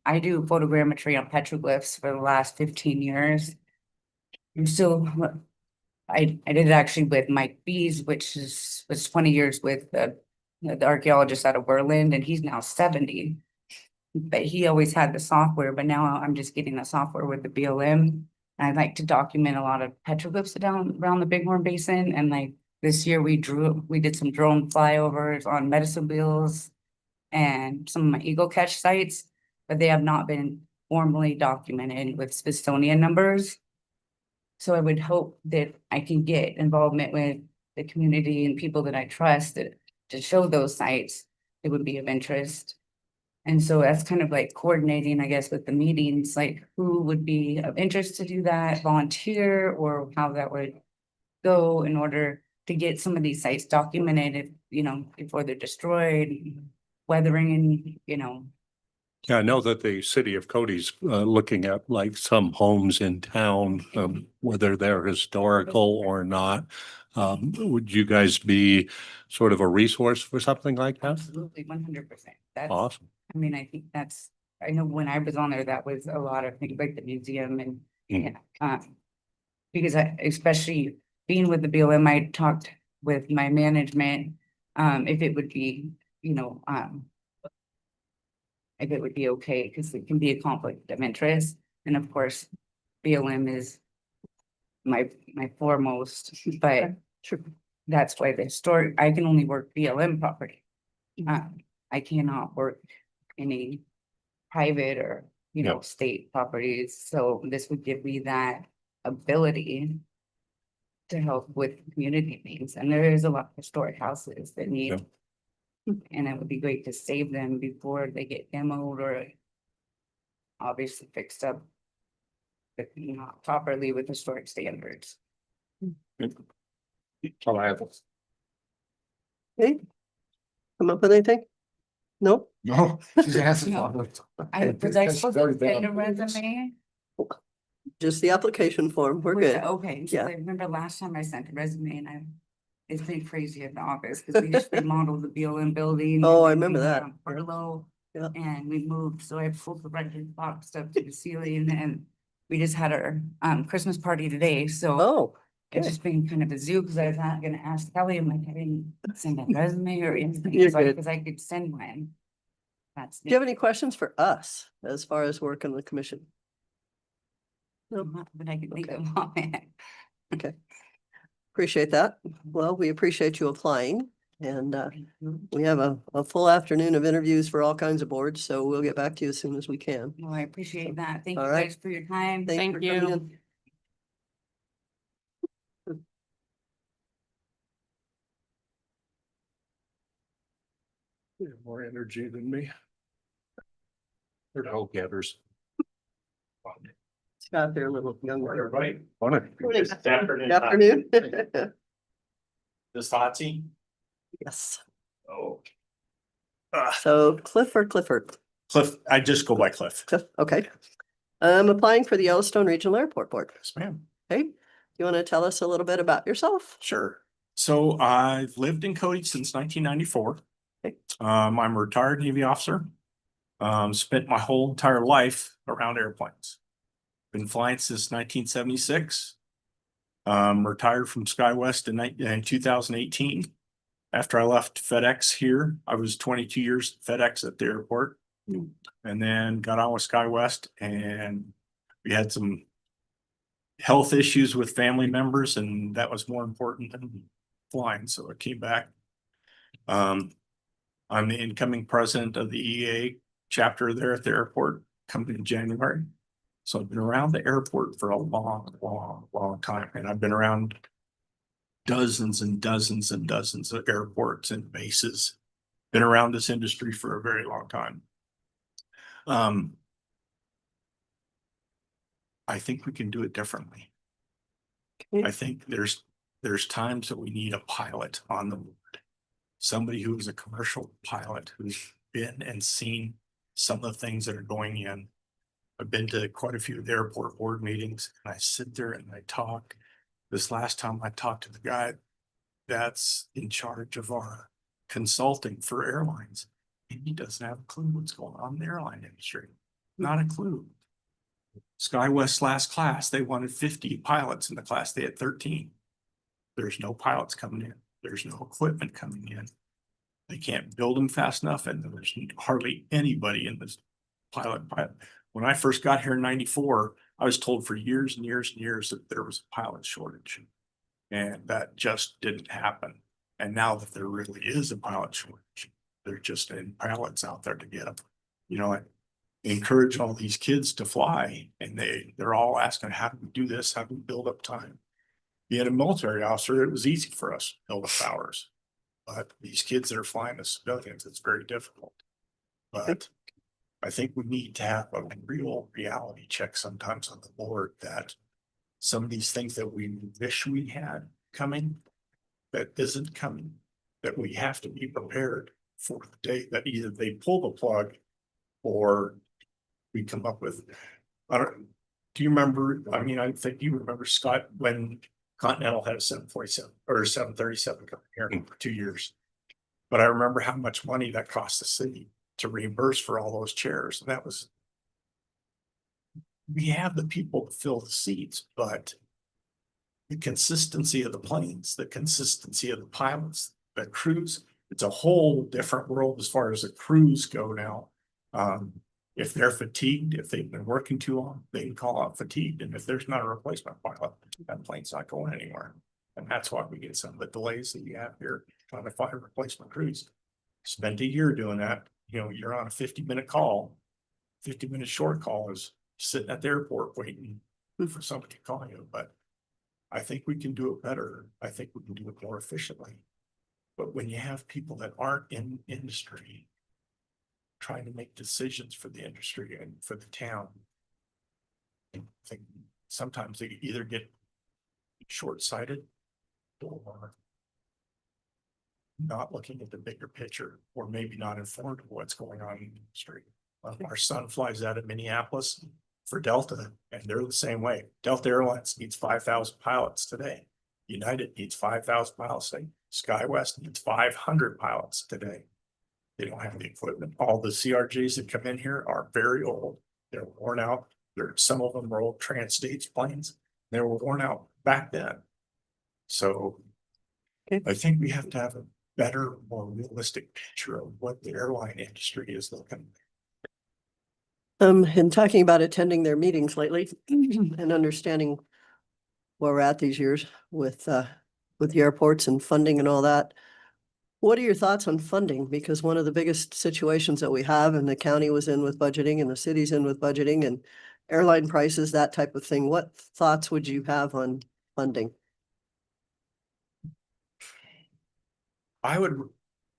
I do photogrammetry on petroglyphs for the last 15 years. I'm still, I did it actually with Mike Bees, which was 20 years with the archaeologist out of Berlin, and he's now 70. But he always had the software, but now I'm just getting the software with the BLM. I'd like to document a lot of petroglyphs down around the Bighorn Basin, and like this year we did some drone flyovers on medicine wheels and some of my eagle catch sites, but they have not been formally documented with Smithsonian numbers. So I would hope that I can get involvement with the community and people that I trust to show those sites that would be of interest. And so that's kind of like coordinating, I guess, with the meetings, like who would be of interest to do that, volunteer, or how that would go in order to get some of these sites documented, if, you know, before they're destroyed, weathering and, you know. Yeah, I know that the city of Cody's looking at like some homes in town, whether they're historical or not. Would you guys be sort of a resource for something like that? Absolutely, 100%. That's, Awesome. I mean, I think that's, I know when I was on there, that was a lot of things like the museum and, yeah. Because I, especially being with the BLM, I talked with my management, if it would be, you know, if it would be okay, because it can be a conflict of interest. And of course, BLM is my foremost, but that's why the historic, I can only work BLM property. I cannot work any private or, you know, state properties. So this would give me that ability to help with community things. And there is a lot of historic houses that need, and it would be great to save them before they get demoed or obviously fixed up, but not properly with historic standards. All I have. Okay. Come up with anything? No? No, she's asking. No. Was I supposed to send a resume? Just the application form. We're good. Okay, so Yeah. I remember last time I sent a resume and it's been crazy at the office because we just remodeled the BLM building. Oh, I and remember we went that. on Furlough. Yeah. And we moved, so I pulled the record box up to the ceiling and we just had our Christmas party today, so. Oh, It's just been kind of a zoo because I was not gonna ask Kelly, I'm like, I didn't send a resume or anything, You're good. because I could send one. That's. do you have any questions for us as far as work on the commission? No. But I could think Okay. of all that. Okay. Appreciate that. Well, we appreciate you applying, and we have a full afternoon of interviews for all kinds of boards, so we'll get back to you as soon as we can. No, I appreciate that. Thank you All right. guys for your time. Thank Thank you for coming you. in. You have more energy than me. They're go-getters. Scott, they're a little younger. Everybody. Morning. Good afternoon. This Hotsy? Yes. Oh. So Cliff or Clifford? Cliff, I just go by Cliff. Cliff, okay. I'm applying for the Yellowstone Regional Airport Board. Yes, ma'am. Okay, you want to tell us a little bit about yourself? Sure. So I've lived in Cody since 1994. Okay. I'm a retired Navy officer. Spent my whole entire life around airplanes. Been flying since 1976. Retired from SkyWest in 2018. After I left FedEx here, I was 22 years at FedEx at the airport. And then got on with SkyWest, and we had some health issues with family members, and that was more important than flying, so I came back. I'm the incoming president of the EA chapter there at the airport, coming in January. So I've been around the airport for a long time, and I've been around dozens and dozens and dozens of airports and bases. Been around this industry for a very long time. I think we can do it differently. Okay. I think there's times that we need a pilot on the board. Somebody who is a commercial pilot who's been and seen some of the things that are going in. I've been to quite a few of the airport board meetings, and I sit there and I talk. This last time I talked to the guy that's in charge of our consulting for airlines, and he doesn't have a clue what's going on in the airline industry. Not a clue. SkyWest last class, they wanted 50 pilots in the class. They had 13. There's no pilots coming in. There's no equipment coming in. They can't build them fast enough, and there's hardly anybody in this pilot. When I first got here in 94, I was told for years and years and years that there was a pilot shortage. And that just didn't happen. And now that there really is a pilot shortage, they're just in pilots out there to get them. You know, I encourage all these kids to fly, and they're all asking, how do we do this? How do we build up time? Being a military officer, it was easy for us to build up hours. But these kids that are flying as civilians, it's very difficult. But I think we need to have a real reality check sometimes on the board that some of these things that we wish we had coming, that isn't coming, that we have to be prepared for the day that either they pull the plug or we come up with, do you remember, I mean, I think you remember, Scott, when Continental had a 747 or 737 coming here for 2 years. But I remember how much money that cost the city to reimburse for all those chairs. And that was, we have the people to fill the seats, but the consistency of the planes, the consistency of the pilots, the crews, it's a whole different world as far as the crews go now. If they're fatigued, if they've been working too long, they can call out fatigued. And if there's not a replacement pilot, that plane's not going anywhere. And that's why we get some of the delays that you have here trying to find replacement crews. Spent a year doing that. You know, you're on a 50-minute call. 50-minute short call is sitting at the airport waiting for somebody to call you. But I think we can do it better. I think we can do it more efficiently. But when you have people that aren't in industry trying to make decisions for the industry and for the town, I think sometimes they either get short-sighted or not looking at the bigger picture, or maybe not informed of what's going on in the industry. Our son flies out of Minneapolis for Delta, and they're the same way. Delta Airlines needs 5,000 pilots today. United needs 5,000 pilots today. SkyWest needs 500 pilots today. They don't have the equipment. All the CRJs that come in here are very old. They're worn out. Some of them are old Trans-States planes. They were worn out back then. So I think we have to have a better, more realistic picture of what the airline industry is looking. In talking about attending their meetings lately and understanding where we're at these years with the airports and funding and all that. What are your thoughts on funding? Because one of the biggest situations that we have, and the county was in with budgeting and the city's in with budgeting and airline prices, that type of thing. What thoughts would you have on funding? I would,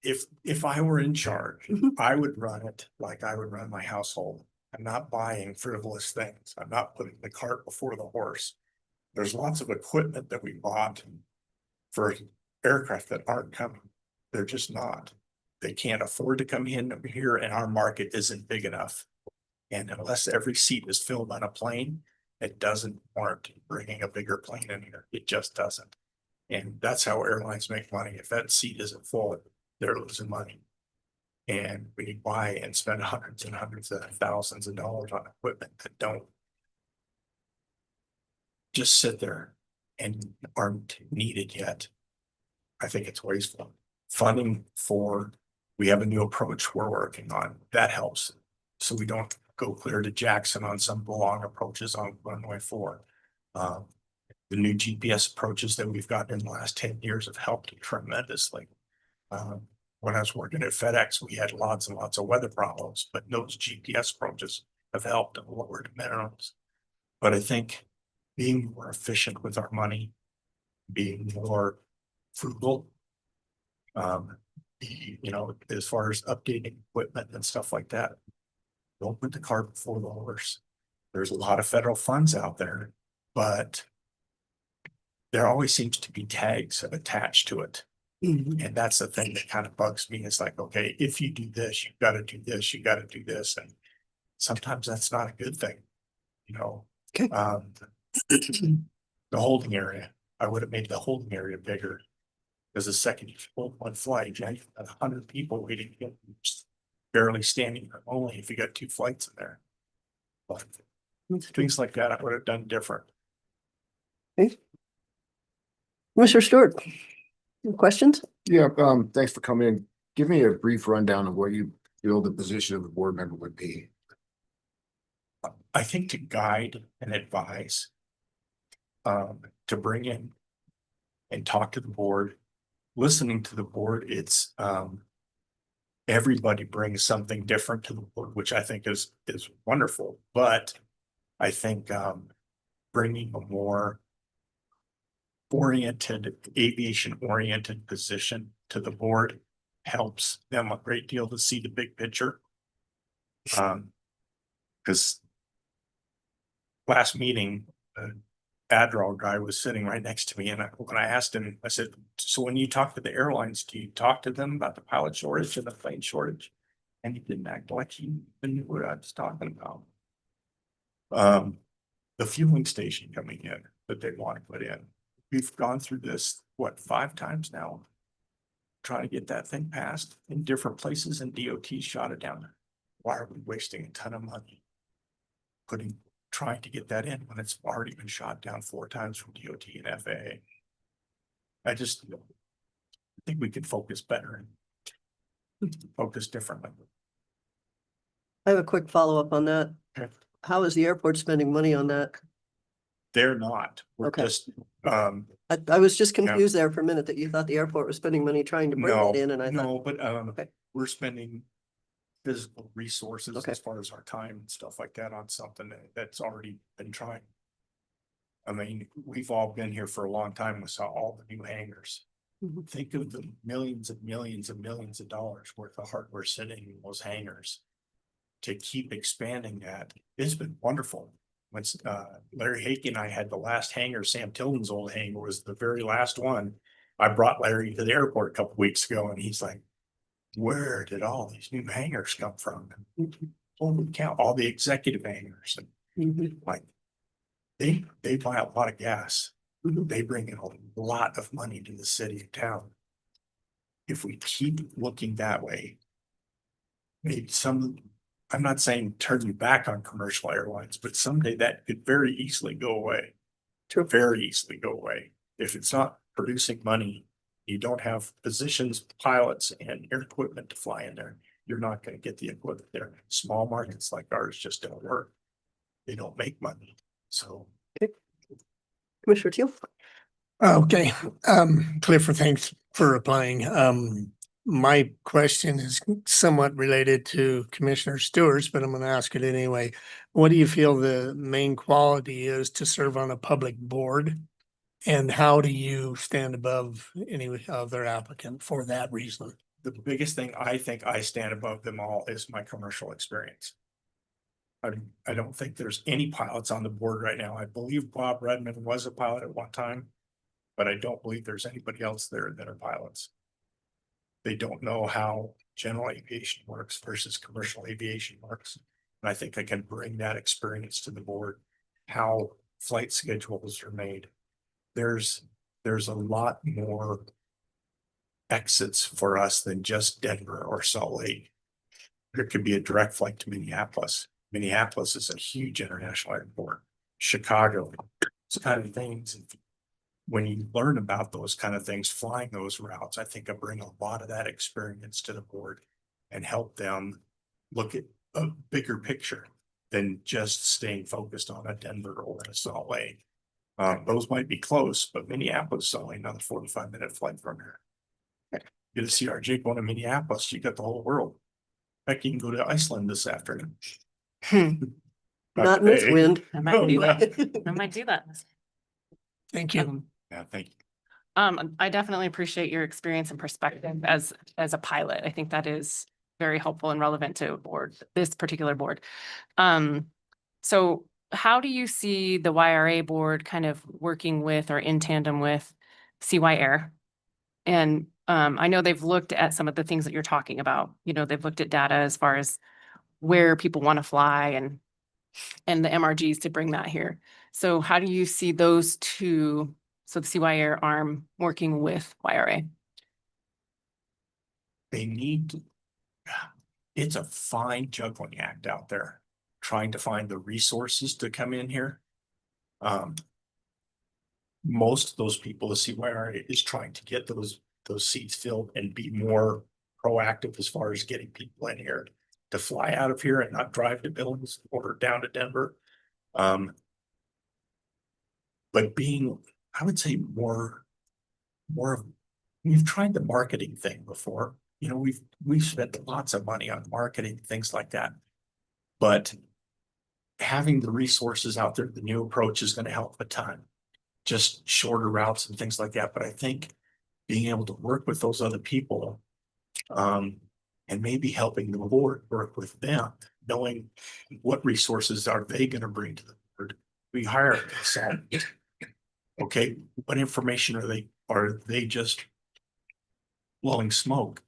if I were in charge, I would run it like I would run my household. I'm not buying frivolous things. I'm not putting the cart before the horse. There's lots of equipment that we bought for aircraft that aren't coming. They're just not. They can't afford to come in here, and our market isn't big enough. And unless every seat is filled on a plane, it doesn't warrant bringing a bigger plane in here. It just doesn't. And that's how airlines make money. If that seat isn't full, they're losing money. And when you buy and spend hundreds and hundreds of thousands of dollars on equipment that don't just sit there and aren't needed yet, I think it's wasteful. Funding for, we have a new approach we're working on that helps. So we don't go clear to Jackson on some long approaches on runway 4. The new GPS approaches that we've gotten in the last 10 years have helped tremendously. When I was working at FedEx, we had lots and lots of weather problems, but those GPS approaches have helped and lowered minimums. But I think being more efficient with our money, being more frugal, you know, as far as updating equipment and stuff like that, don't put the cart before the horse. There's a lot of federal funds out there, but there always seems to be tags attached to it. And that's the thing that kind of bugs me. It's like, okay, if you do this, you've got to do this, you got to do this. And sometimes that's not a good thing, you know. Okay. The holding area, I would have made the holding area bigger. Because the second you hold one flight, you have 100 people waiting to get barely standing room only if you got 2 flights in there. But things like that, I would have done different. Okay. Mr. Stewart, questions? Yeah, thanks for coming in. Give me a brief rundown of what you feel the position of the board member would be. I think to guide and advise. To bring in. And talk to the board, listening to the board, it's, everybody brings something different to the board, which I think is wonderful, but I think, bringing a more oriented, aviation oriented position to the board helps them a great deal to see the big picture. Because last meeting, Adderall guy was sitting right next to me, and when I asked him, I said, so when you talk to the airlines, do you talk to them about the pilot shortage and the plane shortage? And he didn't act like he knew what I was talking about. The fueling station coming in that they want to put in. We've gone through this, what, 5 times now? Trying to get that thing passed in different places, and DOT shot it down. Why are we wasting a ton of money trying to get that in when it's already been shot down 4 times from DOT and FAA? I think we could focus better and focus differently. I have a quick follow-up on that. Okay. How is the airport spending money on that? They're not. We're Okay. just, I was just confused there for a minute that you thought the airport was spending money trying to bring no, that in, and I thought, no, but, okay. we're spending physical resources Okay. as far as our time and stuff like that on something that's already been trying. I mean, we've all been here for a long time. We saw all the new hangars. Mhm. Think of the millions and millions and millions of dollars worth of hardware sitting in those hangars. To keep expanding that, it's been wonderful. When Larry Hakey and I had the last hangar, Sam Tilden's old hangar was the very last one. I brought Larry to the airport a couple weeks ago, and he's like, where did all these new hangars come from? Holy cow, all the executive hangars, and Mhm. like they buy a lot of gas. Mhm. They bring in a lot of money to the city and town. If we keep looking that way, maybe I'm not saying turn you back on commercial airlines, but someday that could very easily go away. True. Very easily go away. If it's not producing money, you don't have positions, pilots and air equipment to fly in there, you're not going to get the equipment there. Small markets like ours just don't work. They don't make money. So Commissioner Teal? Okay, Clifford, thanks for replying. My question is somewhat related to Commissioner Stewart's, but I'm gonna ask it anyway. What do you feel the main quality is to serve on a public board? And how do you stand above any other applicant for that reason? the biggest thing I think I stand above them all is my commercial experience. I don't think there's any pilots on the board right now. I believe Bob Redmond was a pilot at one time, but I don't believe there's anybody else there that are pilots. They don't know how general aviation works versus commercial aviation works. And I think I can bring that experience to the board, how flight schedules are made. There's a lot more exits for us than just Denver or Salt Lake. There could be a direct flight to Minneapolis. Minneapolis is a huge international airport. Chicago, those kind of things. When you learn about those kind of things, flying those routes, I think I bring a lot of that experience to the board and help them look at a bigger picture than just staying focused on a Denver or a Salt Lake. Those might be close, but Minneapolis is only another 45-minute flight from here. Get a CRJ going to Minneapolis, you got the whole world. Heck, you can go to Iceland this afternoon. Not in this today. wind. I might do No, that. I might do that. Thank you. Yeah, thank you. I definitely appreciate your experience and perspective as a pilot. I think that is very helpful and relevant to this particular board. So how do you see the YRA board kind of working with or in tandem with CY Air? And I know they've looked at some of the things that you're talking about. You know, they've looked at data as far as where people want to fly and the MRGs to bring that here. So how do you see those two, so the CY Air arm working with YRA? They need, it's a fine juggling act out there, trying to find the resources to come in here. Most of those people, the CYRA is trying to get those seats filled and be more proactive as far as getting people in here. to fly out of here and not drive to Billings or down to Denver. But being, I would say more of, we've tried the marketing thing before. You know, we've spent lots of money on marketing, things like that. But having the resources out there, the new approach is going to help a ton. Just shorter routes and things like that. But I think being able to work with those other people, and maybe helping the board work with them, knowing what resources are they going to bring to the board. We hire a consultant. Okay, what information are they just blowing smoke,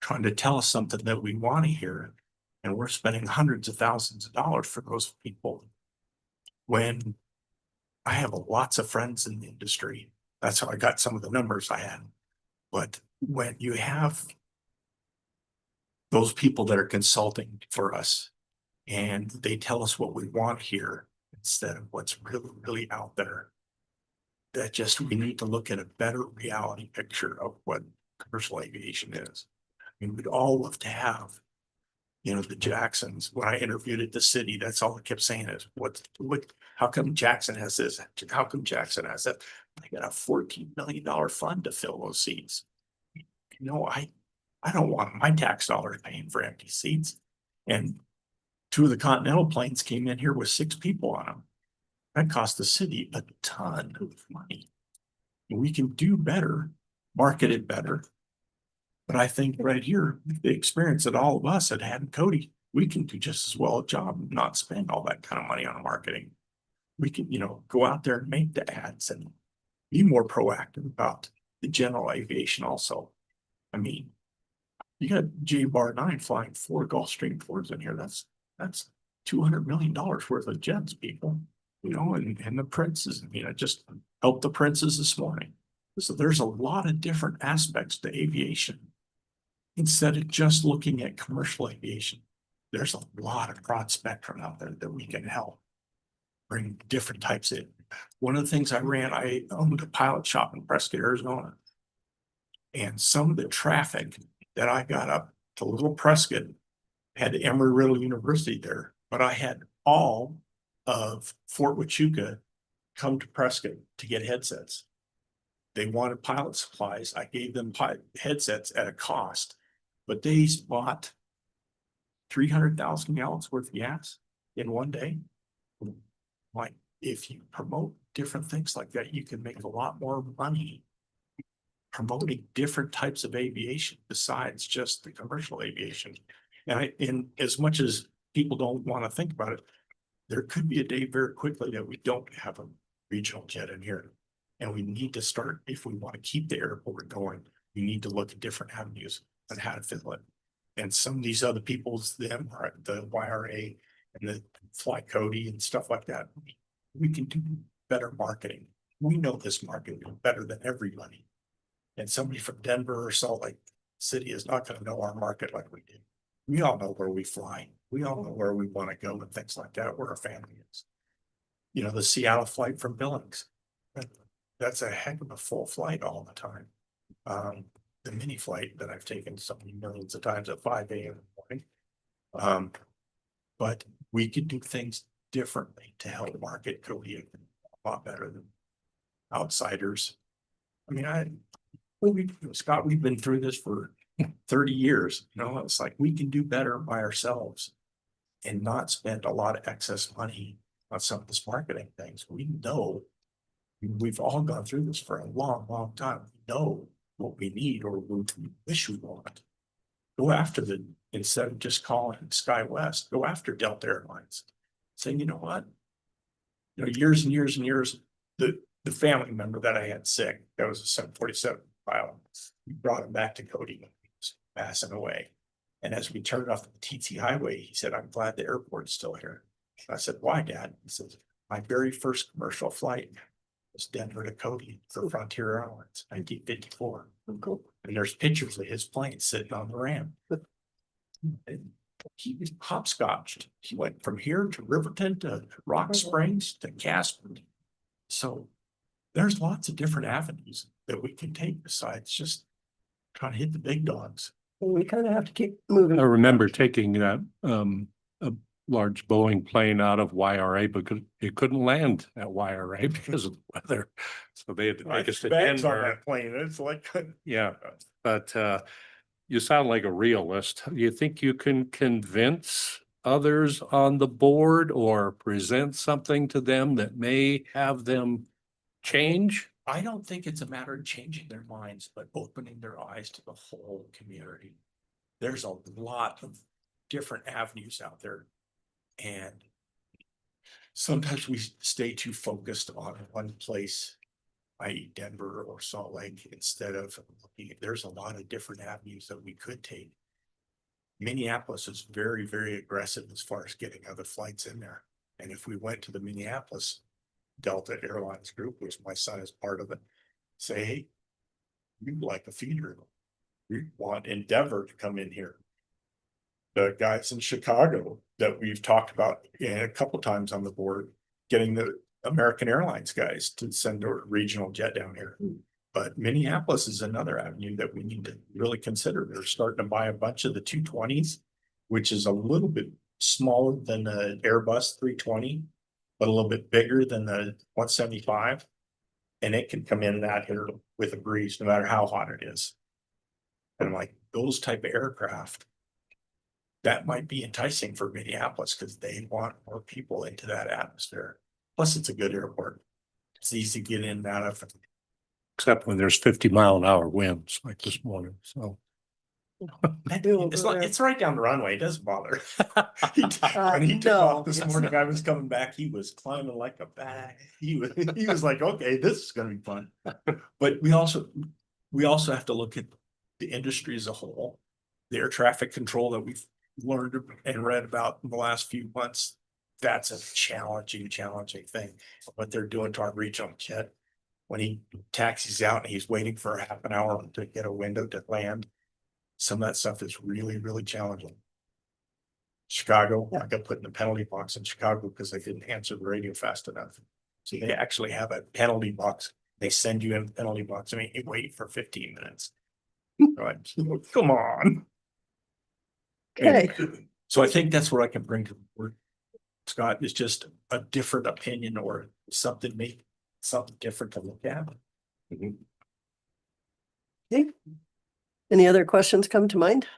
trying to tell us something that we want to hear? And we're spending hundreds of thousands of dollars for those people. When I have lots of friends in the industry, that's how I got some of the numbers I had. But when you have those people that are consulting for us and they tell us what we want here instead of what's really, really out there, that just, we need to look at a better reality picture of what commercial aviation is. I mean, we'd all love to have, you know, the Jacksons. When I interviewed at the city, that's all I kept saying is, what, how come Jackson has this? How come Jackson has that? They got a $14 million fund to fill those seats. You know, I don't want my tax dollars paying for empty seats. And 2 of the Continental planes came in here with 6 people on them. That cost the city a ton of money. We can do better, market it better. But I think right here, the experience that all of us had in Cody, we can do just as well a job and not spend all that kind of money on marketing. We can, you know, go out there and make the ads and be more proactive about the general aviation also. I mean, you got J Bar 9 flying 4 Gulfstream 4s in here. That's $200 million worth of jets, people. You know, and the Princes, I mean, I just helped the Princes this morning. So there's a lot of different aspects to aviation. Instead of just looking at commercial aviation, there's a lot of broad spectrum out there that we can help bring different types in. One of the things I owned a pilot shop in Prescott, Arizona. And some of the traffic that I got up to Little Prescott had Embry-Riddle University there, but I had all of Fort Huachuca come to Prescott to get headsets. They wanted pilot supplies. I gave them headsets at a cost, but they bought 300,000 gallons worth of gas in one day. Like, if you promote different things like that, you can make a lot more money promoting different types of aviation besides just the commercial aviation. And as much as people don't want to think about it, there could be a day very quickly that we don't have a regional jet in here. And we need to start, if we want to keep the airport going, we need to look at different avenues on how to fill it. And some of these other people's, the YRA and the Fly Cody and stuff like that, we can do better marketing. We know this market better than everybody. And somebody from Denver or Salt Lake City is not going to know our market like we do. We all know where we fly. We all know where we want to go and things like that, where our family is. You know, the Seattle flight from Billings, that's a heck of a full flight all the time. The mini flight that I've taken so many millions of times at 5 a.m. in the morning. But we could do things differently to help market Cody a lot better than outsiders. I mean, Scott, we've been through this for 30 years. You know, it's like we can do better by ourselves and not spend a lot of excess money on some of this marketing things. We know, we've all gone through this for a long, long time. We know what we need or what we wish we want. Go after instead of just calling SkyWest, go after Delta Airlines. Saying, you know what? You know, years and years and years, the family member that I had sick, that was a 747 pilot. We brought him back to Cody when he was passing away. And as we turned off the TT highway, he said, "I'm glad the airport's still here." I said, "Why, Dad?" He says, "My very first commercial flight was Denver to Cody for Frontier Airlines, 1954. Cool. And there's pictures of his plane sitting on the ramp. And he was hopscotched. He went from here to Riverton to Rock Springs to Casper. So there's lots of different avenues that we can take besides just trying to hit the big dogs. We kind of have to keep moving. I remember taking that, a large Boeing plane out of YRA because it couldn't land at YRA because of the weather. So they had to take us to Bags on Denver. that plane, it's like. Yeah, but you sound like a realist. You think you can convince others on the board or present something to them that may have them change? I don't think it's a matter of changing their minds, but opening their eyes to the whole community. There's a lot of different avenues out there. And sometimes we stay too focused on one place, i.e. Denver or Salt Lake, instead of looking at, there's a lot of different avenues that we could take. Minneapolis is very, very aggressive as far as getting other flights in there. And if we went to the Minneapolis Delta Airlines group, which my son is part of it, say, hey, we'd like a feeder. We want Endeavor to come in here. The guys in Chicago that we've talked about a couple times on the board, getting the American Airlines guys to send a regional jet down here. But Minneapolis is another avenue that we need to really consider. They're starting to buy a bunch of the 220s, which is a little bit smaller than the Airbus 320, but a little bit bigger than the 175. And it can come in that here with a breeze, no matter how hot it is. And I'm like, those type of aircraft, that might be enticing for Minneapolis because they want more people into that atmosphere. Plus, it's a good airport. It's easy to get in and out of. Except when there's 50-mile-an-hour winds like this morning, so. It's right down the runway. It doesn't bother. When he took off this morning, I was coming back. He was climbing like a bat. He was like, okay, this is gonna be fun. But we also have to look at the industry as a whole. The air traffic control that we've learned and read about in the last few months. That's a challenging thing. What they're doing to our regional jet. When he taxis out and he's waiting for a half an hour to get a window to land. Some of that stuff is really, really challenging. Chicago, I got put in the penalty box in Chicago because I didn't answer the radio fast enough. So they actually have a penalty box. They send you in the penalty box. I mean, you wait for 15 minutes. Right. Come on. Okay. So I think that's what I can bring to the board. Scott, is just a different opinion or something different to look at. Okay. Any other questions come to mind?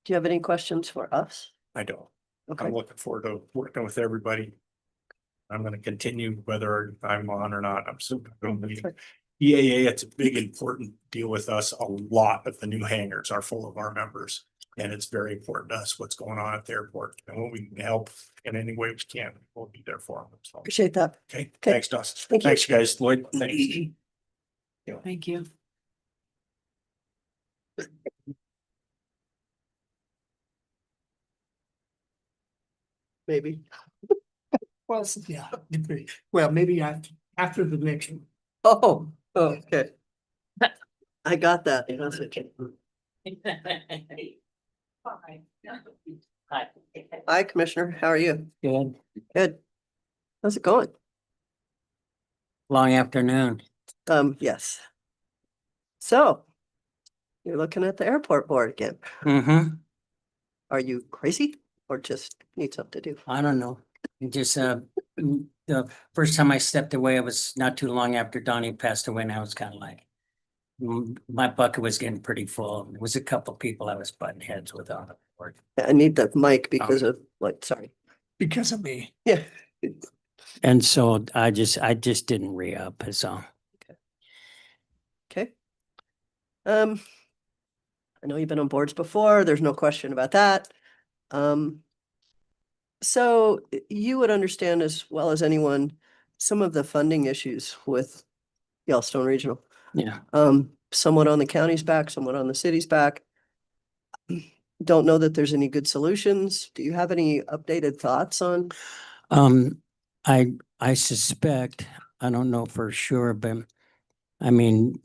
Do you have any questions for us? I don't. Okay. I'm looking forward to working with everybody. I'm going to continue whether I'm on or not. I'm super. EAA, it's a big, important deal with us. A lot of the new hangars are full of our members. And it's very important to us what's going on at the airport. And when we can help in any way we can, we'll be there for them. So, Appreciate that. okay. Okay. Thanks, Dustin. Thank you. Thanks, guys. Lloyd, thanks. Thank you. Maybe. Well, yeah, well, maybe after the next one. Oh, okay. I got that. Hi, Commissioner. How are you? Good. Good. How's it going? Long afternoon. Yes. So you're looking at the airport board again. Mm-hmm. Are you crazy or just need something to do? I don't know. It just, the first time I stepped away, it was not too long after Donnie passed away, and I was kind of like, my bucket was getting pretty full. There was a couple people I was butting heads with on the board. I need the mic because of sorry. Because of me. Yeah. And so I just didn't re-up, so. Okay. I know you've been on boards before. There's no question about that. So you would understand as well as anyone, some of the funding issues with Yellowstone Regional. Yeah. Somewhat on the county's back, somewhat on the city's back. Don't know that there's any good solutions. Do you have any updated thoughts on? I suspect, I don't know for sure, but I mean,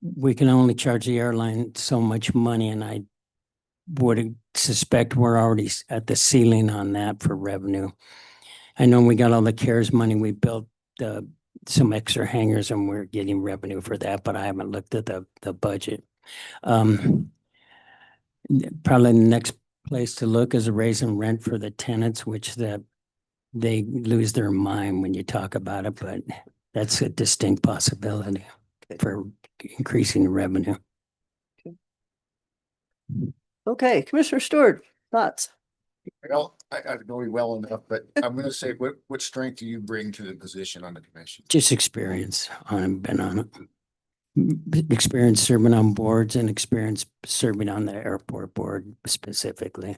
we can only charge the airline so much money, and I would suspect we're already at the ceiling on that for revenue. I know we got all the CARES money. We built some extra hangars and we're getting revenue for that, but I haven't looked at the budget. Um, probably the next place to look is raising rent for the tenants, which they lose their mind when you talk about it, but that's a distinct possibility for increasing revenue. Okay, Commissioner Stewart, thoughts? Well, I don't know you well enough, but I'm gonna say, what strength do you bring to the position on the commission? Just experience been on it. Experience serving on boards and experience serving on the airport board specifically.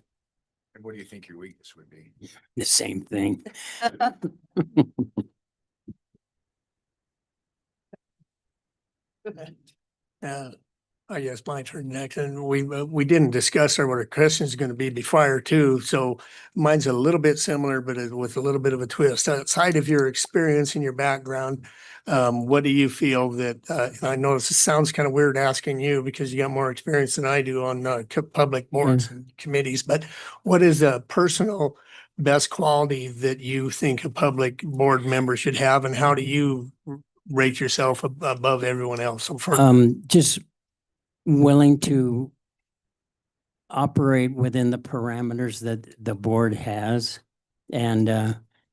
And what do you think your weakness would be? The same thing. I guess my turn next, and we didn't discuss what our question is going to be prior to, so mine's a little bit similar, but with a little bit of a twist. Outside of your experience and your background, what do you feel that, and I know this sounds kind of weird asking you because you got more experience than I do on public boards and committees, but what is a personal best quality that you think a public board member should have, and how do you rate yourself above everyone else? So just willing to operate within the parameters that the board has. And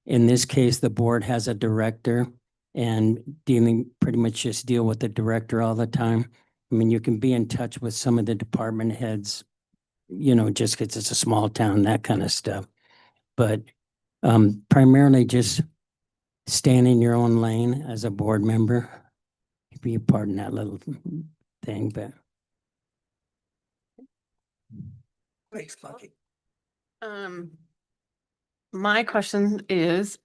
in this case, the board has a director and pretty much just deal with the director all the time. I mean, you can be in touch with some of the department heads, just because it's a small town, that kind of stuff. But primarily just stand in your own lane as a board member. Be a part in that little thing, but Thanks, Bucky. My question is,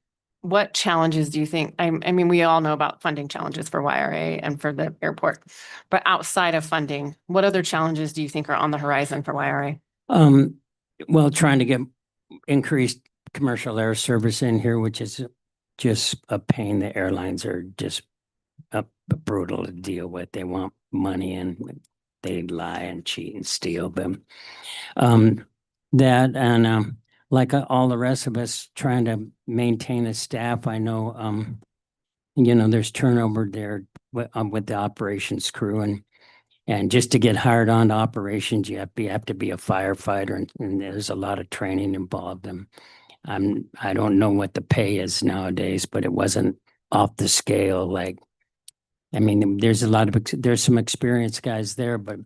what challenges do you think, I mean, we all know about funding challenges for YRA and for the airport, but outside of funding, what other challenges do you think are on the horizon for YRA? well, trying to get increased commercial air service in here, which is just a pain. The airlines are just brutal to deal with. They want money and they lie and cheat and steal them. That and like all the rest of us trying to maintain a staff, I know, there's turnover there with the operations crew and just to get hired on to operations, you have to be a firefighter and there's a lot of training involved. And I don't know what the pay is nowadays, but it wasn't off the scale. Like, I mean, there's some experienced guys there, but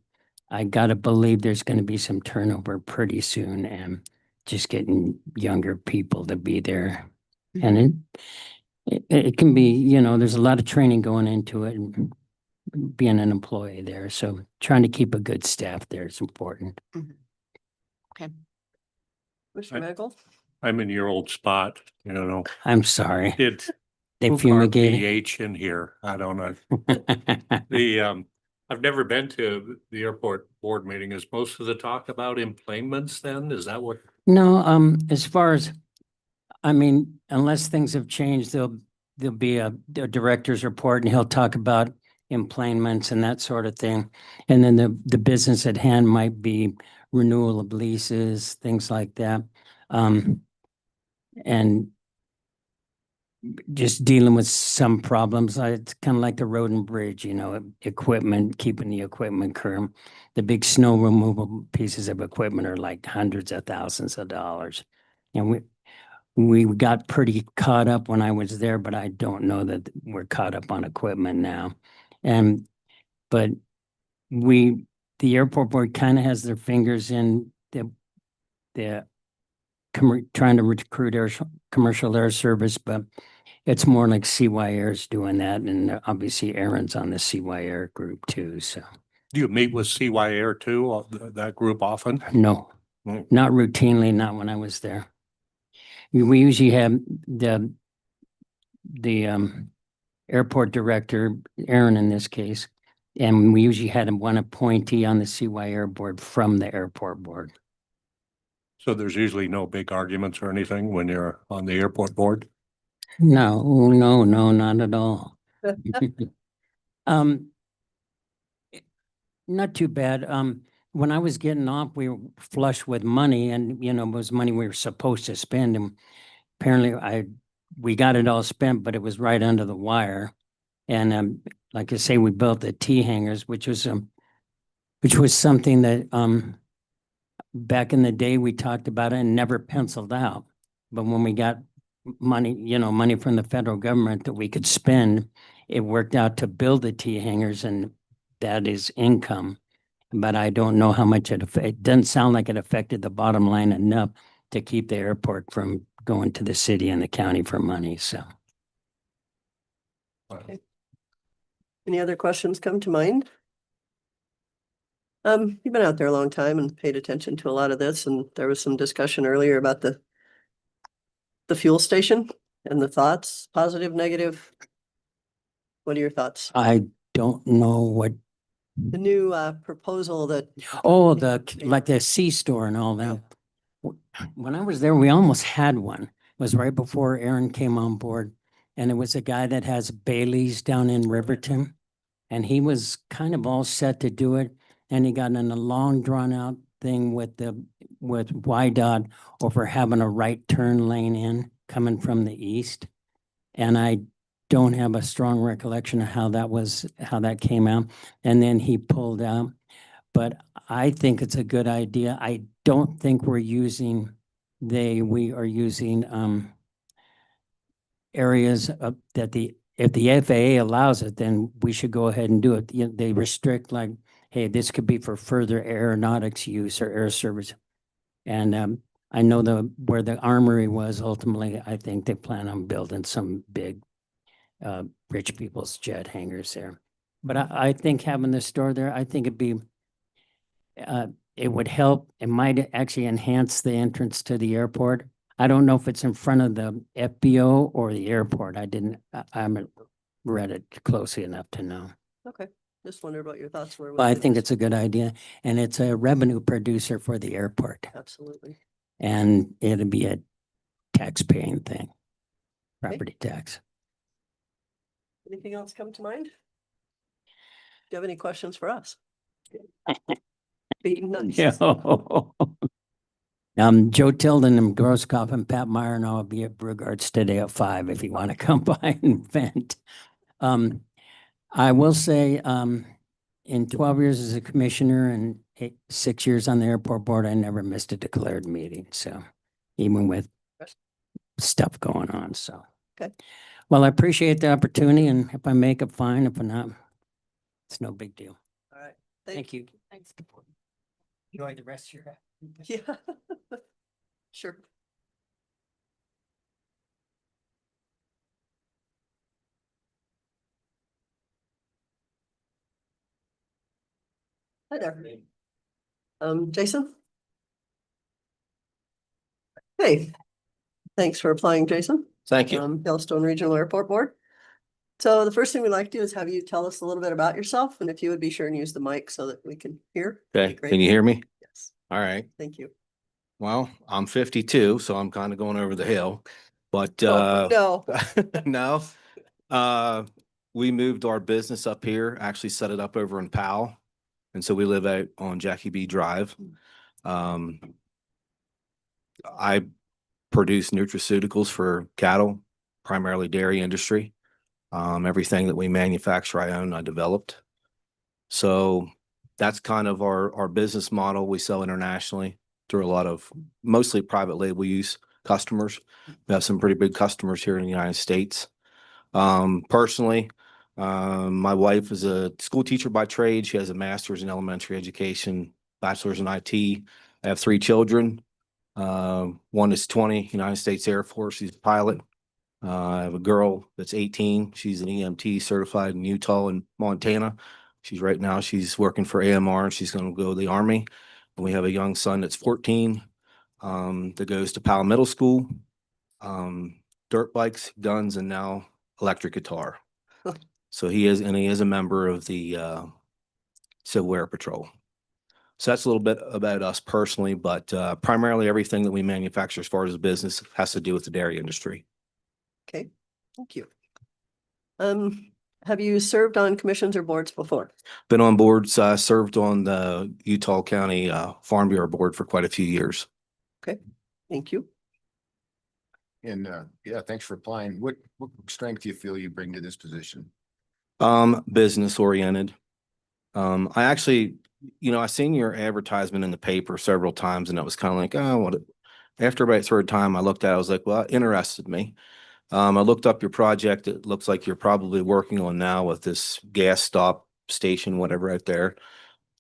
I gotta believe there's gonna be some turnover pretty soon and just getting younger people to be there. And it can be, there's a lot of training going into it and being an employee there. So trying to keep a good staff there is important. Okay. Mr. Michael? I'm in your old spot, I'm sorry. They Who carved fumigated. the H in here? I don't know. I've never been to the airport board meeting. Is most of the talk about employments then? Is that what? No, as far as, I mean, unless things have changed, there'll be a director's report and he'll talk about employments and that sort of thing. And then the business at hand might be renewal of leases, things like that. And just dealing with some problems. It's kind of like the road and bridge, equipment, keeping the equipment current. The big snow removal pieces of equipment are like hundreds of thousands of dollars. And we got pretty caught up when I was there, but I don't know that we're caught up on equipment now. But the airport board kind of has their fingers in the trying to recruit commercial air service, but it's more like CY Air's doing that. And obviously Aaron's on the CY Air group too, so. Do you meet with CY Air too, that group often? No, not routinely, not when I was there. We usually have the airport director, Aaron in this case, and we usually had one appointee on the CY Air board from the airport board. So there's usually no big arguments or anything when you're on the airport board? No, not at all. Not too bad. When I was getting off, we were flush with money and, it was money we were supposed to spend. And apparently we got it all spent, but it was right under the wire. And like I say, we built the T hangars, which was which was something that, back in the day, we talked about it and never penciled out. But when we got money, money from the federal government that we could spend, it worked out to build the T hangars, and that is income. But I don't know how much it doesn't sound like it affected the bottom line enough to keep the airport from going to the city and the county for money, so. Any other questions come to mind? You've been out there a long time and paid attention to a lot of this, and there was some discussion earlier about the fuel station and the thoughts, positive, negative. What are your thoughts? I don't know what, The new proposal that, like the C-store and all that. When I was there, we almost had one. It was right before Aaron came on board. And it was a guy that has Bailey's down in Riverton. And he was kind of all set to do it. And he got in a long drawn out thing with YDOT over having a right turn lane in coming from the east. And I don't have a strong recollection of how that came out. And then he pulled out. But I think it's a good idea. I don't think we are using areas that if the FAA allows it, then we should go ahead and do it. They restrict like, hey, this could be for further aeronautics use or air service. And I know where the armory was ultimately, I think they plan on building some big rich people's jet hangars there. But I think having the store there, I think it would help. It might actually enhance the entrance to the airport. I don't know if it's in front of the FBO or the airport. I haven't read it closely enough to know. okay, just wonder what your thoughts were. But I think it's a good idea, and it's a revenue producer for the airport, Absolutely. and it'll be a tax-paying thing, property tax. Anything else come to mind? Do you have any questions for us? Being nice. Yeah. Joe Tilden and Grosskopf and Pat Meyer and I will be at Brugart's today at 5 if you want to come by and vent. I will say, in 12 years as a commissioner and 6 years on the airport board, I never missed a declared meeting. So even with stuff going on, so. Okay. Well, I appreciate the opportunity, and if I make it, fine. If not, it's no big deal. All right. Thank you. Thanks. Enjoy the rest of your. Yeah. Sure. Hi there. Jason? Hey, thanks for applying, Jason. Thank you. Yellowstone Regional Airport Board. So the first thing we'd like to do is have you tell us a little bit about yourself, and if you would be sure and use the mic so that we can hear. Okay, Great. can you hear me? Yes, All right. thank you. Well, I'm 52, so I'm kind of going over the hill, but Oh, no. no. We moved our business up here, actually set it up over in Powell. And so we live out on Jackie B Drive. I produce nutraceuticals for cattle, primarily dairy industry. Everything that we manufacture, I own, I developed. So that's kind of our business model. We sell internationally through a lot of mostly private label use customers. We have some pretty big customers here in the United States. Personally, my wife is a school teacher by trade. She has a master's in elementary education, bachelor's in IT. I have 3 children. One is 20, United States Air Force. She's a pilot. I have a girl that's 18. She's an EMT certified in Utah and Montana. She's working for AMR, and she's going to go to the Army. And we have a young son that's 14 that goes to Powell Middle School. Dirt bikes, guns, and now electric guitar. So he is a member of the Civil Air Patrol. So that's a little bit about us personally, but primarily everything that we manufacture as far as business has to do with the dairy industry. Okay, thank you. Have you served on commissions or boards before? Been on boards, served on the Utah County Farm Bureau Board for quite a few years. Okay, thank you. And yeah, thanks for applying. What strength do you feel you bring to this position? Business oriented. I actually you know, I seen your advertisement in the paper several times and it was kind of like, oh, what? After about third time I looked at it, I was like, well, it interested me. I looked up your project. It looks like you're probably working on now with this gas stop station, whatever out there.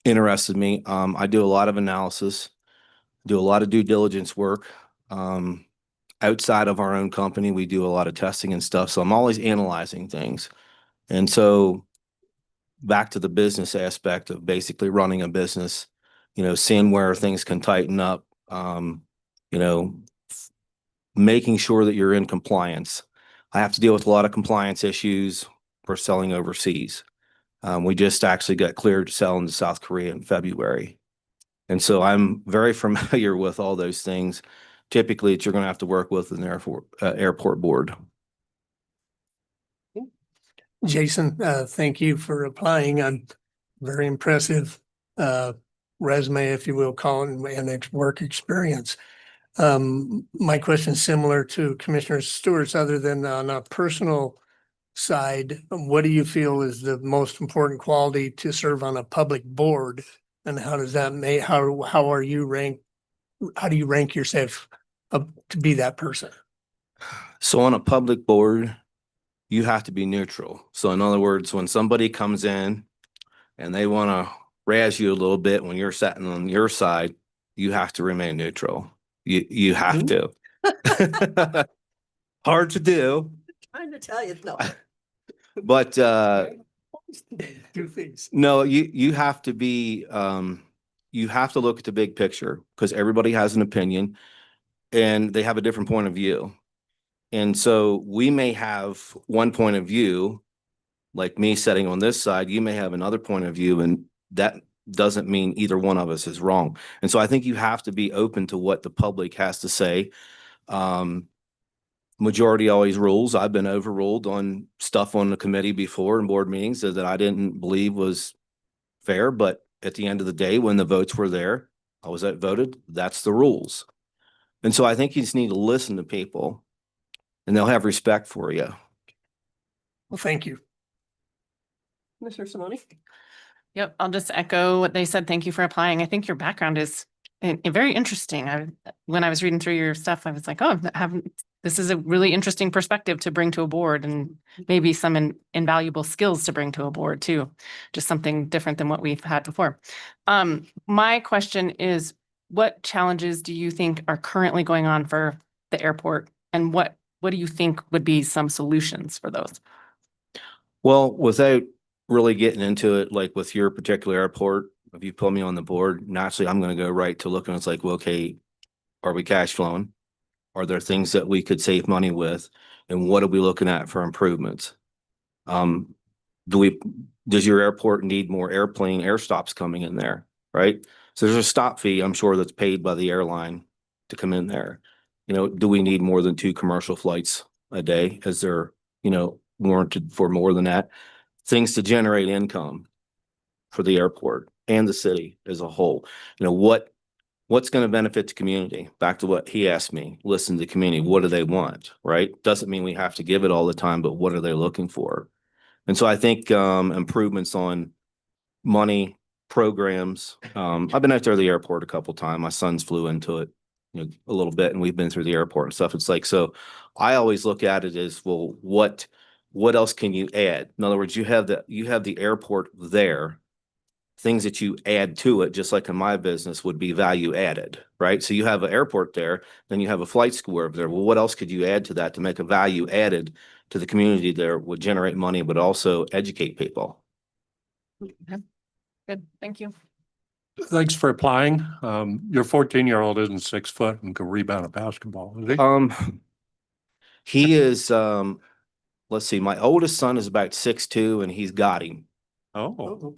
Interested me. I do a lot of analysis, do a lot of due diligence work. Outside of our own company, we do a lot of testing and stuff. So I'm always analyzing things. And so back to the business aspect of basically running a business, you know, seeing where things can tighten up, you know, making sure that you're in compliance. I have to deal with a lot of compliance issues for selling overseas. We just actually got cleared to sell into South Korea in February. And so I'm very familiar with all those things. Typically, you're going to have to work with an airport board. Jason, thank you for applying. I'm very impressive resume, if you will, call it, and work experience. My question is similar to Commissioner Stewart's, other than on a personal side, what do you feel is the most important quality to serve on a public board? And how does that make, how are you ranked? How do you rank yourself up to be that person? So on a public board, you have to be neutral. So in other words, when somebody comes in and they want to razz you a little bit when you're sitting on your side, you have to remain neutral. You have to. Hard to do. Trying to tell you, no. But Two things. no, you have to be you have to look at the big picture because everybody has an opinion and they have a different point of view. And so we may have one point of view, like me sitting on this side, you may have another point of view, and that doesn't mean either one of us is wrong. And so I think you have to be open to what the public has to say. Majority always rules. I've been overruled on stuff on the committee before in board meetings that I didn't believe was fair, but at the end of the day, when the votes were there, I was outvoted. That's the rules. And so I think you just need to listen to people and they'll have respect for you. Well, thank you. Commissioner Simone? Yep, I'll just echo what they said. Thank you for applying. I think your background is very interesting. When I was reading through your stuff, I was like, oh, this is a really interesting perspective to bring to a board, and maybe some invaluable skills to bring to a board too. Just something different than what we've had before. My question is, what challenges do you think are currently going on for the airport, and what do you think would be some solutions for those? Well, without really getting into it, like with your particular airport, if you put me on the board, naturally, I'm going to go right to looking. It's like, well, okay, are we cash flowing? Are there things that we could save money with? And what are we looking at for improvements? Does your airport need more air stops coming in there? Right. So there's a stop fee, I'm sure, that's paid by the airline to come in there. You know, do we need more than 2 commercial flights a day? Is there, you know, warranted for more than that? Things to generate income for the airport and the city as a whole. You know, what's going to benefit the community? Back to what he asked me, listen to the community. What do they want? Right? Doesn't mean we have to give it all the time, but what are they looking for? And so I think improvements on money, programs. I've been out there at the airport a couple of times. My sons flew into it, you know, a little bit, and we've been through the airport and stuff. It's like, so I always look at it as, well, what else can you add? In other words, you have the airport there. Things that you add to it, just like in my business, would be value added, right? So you have an airport there, then you have a flight school over there. Well, what else could you add to that to make a value added to the community there, would generate money, but also educate people? Okay. Good, thank you. Thanks for applying. Your 14-year-old isn't 6 foot and can rebound a basketball, is he? He is, let's see, my oldest son is about 6'2" and he's got him. Oh.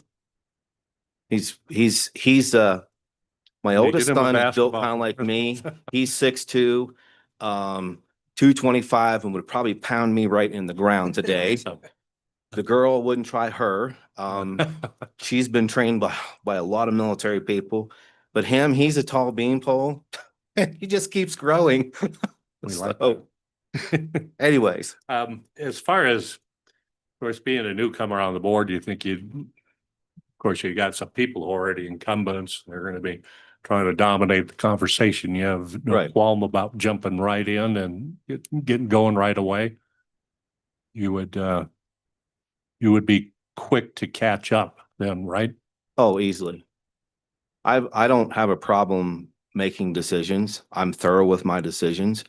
My oldest son is built kind of like me. He's 6'2", 225, and would probably pound me right in the ground today. The girl wouldn't try her. She's been trained by a lot of military people, but he's a tall beanpole. He just keeps growing. We like So, anyways, as far as, of course, being a newcomer on the board, do you think you'd course, you got some people already incumbents. They're gonna be trying to dominate the conversation. You have no Right. qualm about jumping right in and getting going right away. You would be quick to catch up then, right? Oh, easily. I don't have a problem making decisions. I'm thorough with my decisions.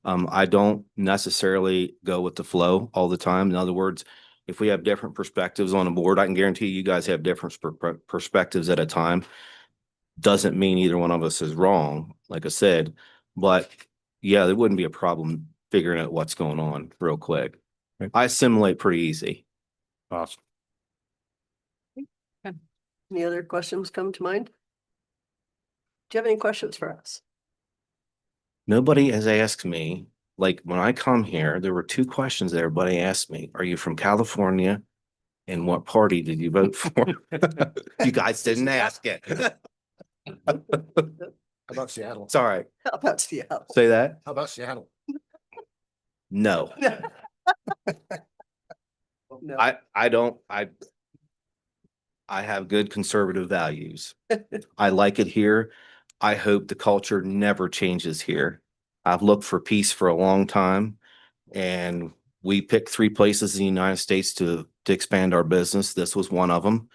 I don't necessarily go with the flow all the time. In other words, if we have different perspectives on a board, I can guarantee you guys have different perspectives at a time. Doesn't mean either one of us is wrong, like I said, but yeah, there wouldn't be a problem figuring out what's going on real quick. Right. I assimilate pretty easy. Awesome. Any other questions come to mind? Do you have any questions for us? Nobody has asked me, like when I come here, there were two questions that everybody asked me. Are you from California? And what party did you vote for? You guys didn't ask it. How about Seattle? It's all right. How about Seattle? Say that? How about Seattle? No. No. I have good conservative values. I like it here. I hope the culture never changes here. I've looked for peace for a long time, and we picked 3 places in the United States to expand our business. This was one of them,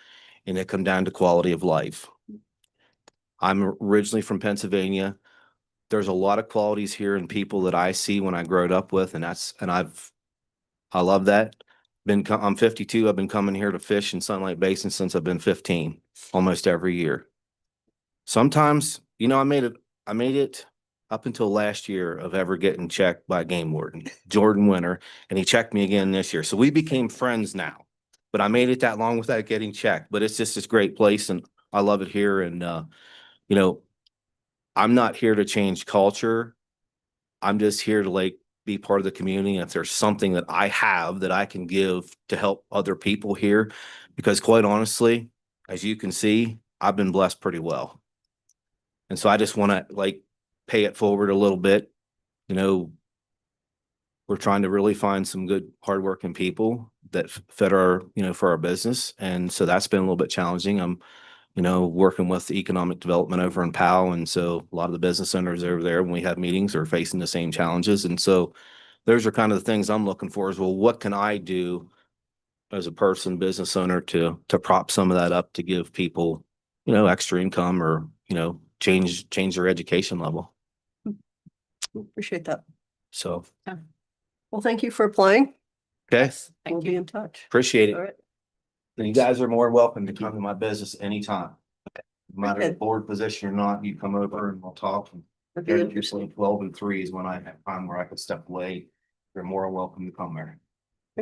and it come down to quality of life. I'm originally from Pennsylvania. There's a lot of qualities here and people that I see when I growed up with, and I love that. I'm 52. I've been coming here to fish in Sunlight Basin since I've been 15, almost every year. Sometimes, I made it up until last year of ever getting checked by a game warden, Jordan Winter, and he checked me again this year. So we became friends now, but I made it that long without getting checked. But it's just this great place, and I love it here. And, I'm not here to change culture. I'm just here to be part of the community. And if there's something that I have that I can give to help other people here, because quite honestly, as you can see, I've been blessed pretty well. And so I just want to pay it forward a little bit. We're trying to really find some good, hardworking people that fit our, for our business. And so that's been a little bit challenging. I'm working with the economic development over in Powell. And so a lot of the business owners over there, when we have meetings, are facing the same challenges. And so those are kind of the things I'm looking for is, well, what can I do as a person, business owner to prop some of that up to give people, extra income or, change their education level. Appreciate that. So, Well, thank you for applying. okay. We'll be in touch. Appreciate it. All right. And you guys are more welcome to come to my business anytime. No matter the Okay. board position or not, you come over and we'll talk. That'd be interesting. Usually 12 and 3 is when I have time where I could step away. You're more welcome to come there.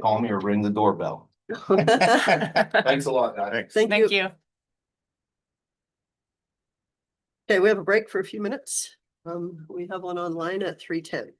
Call me or ring the doorbell. Thanks a lot, guys. Thank you. Thank you. Okay, we have a break for a few minutes. We have one online at 3:10.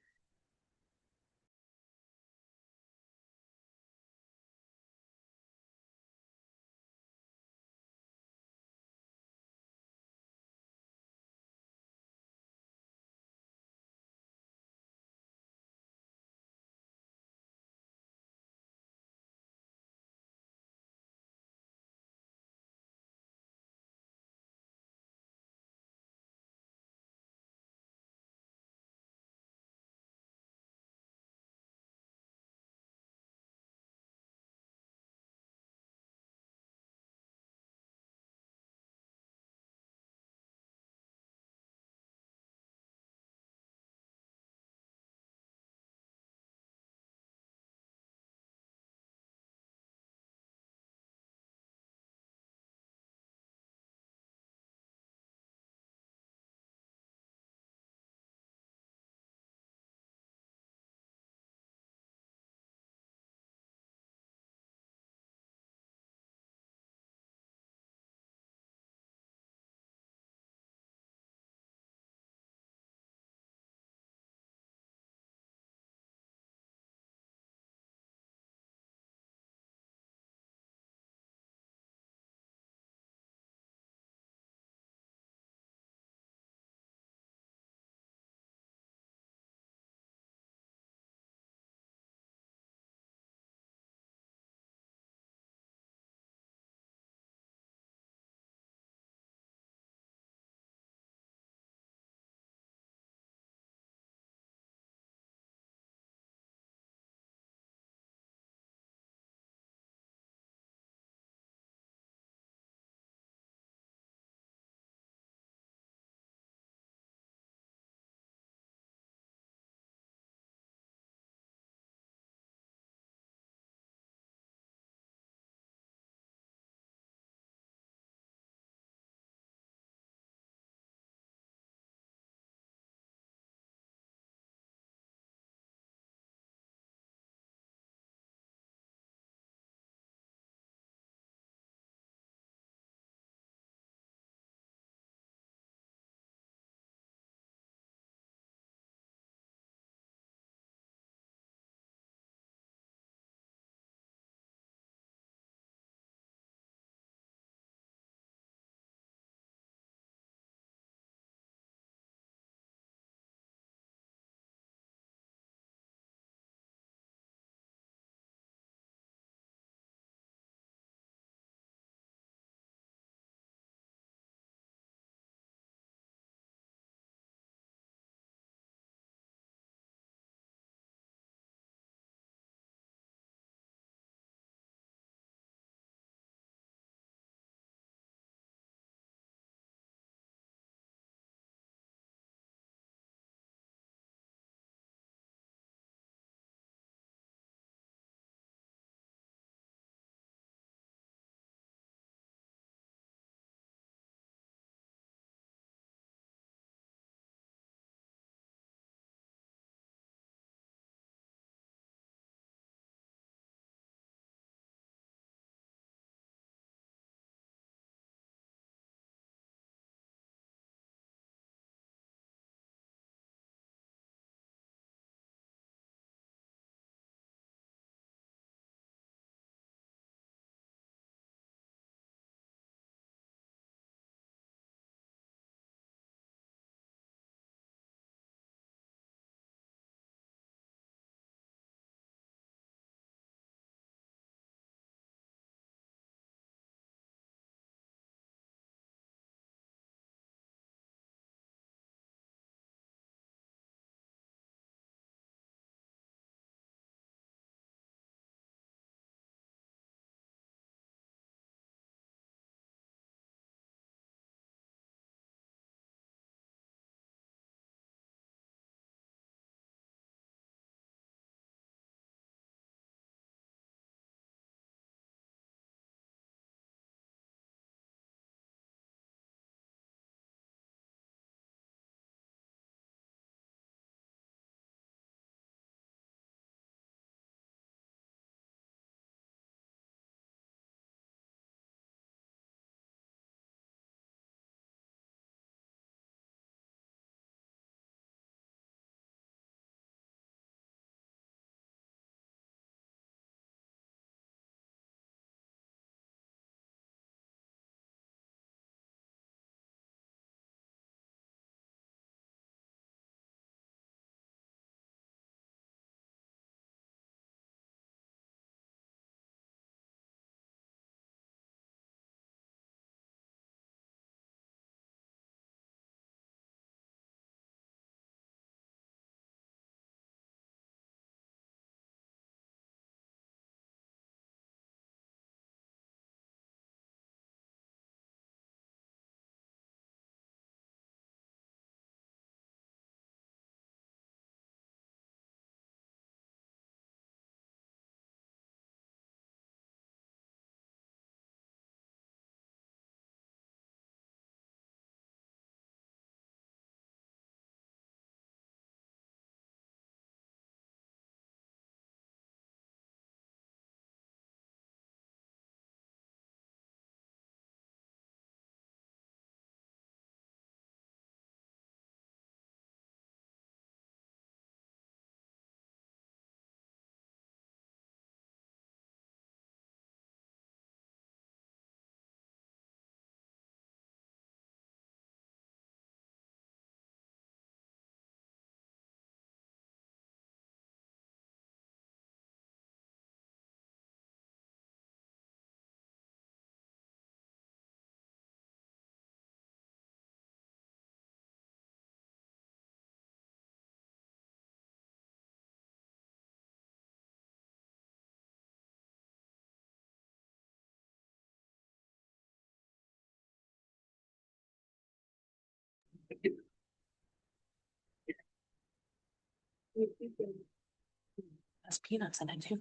Has peanuts in it too.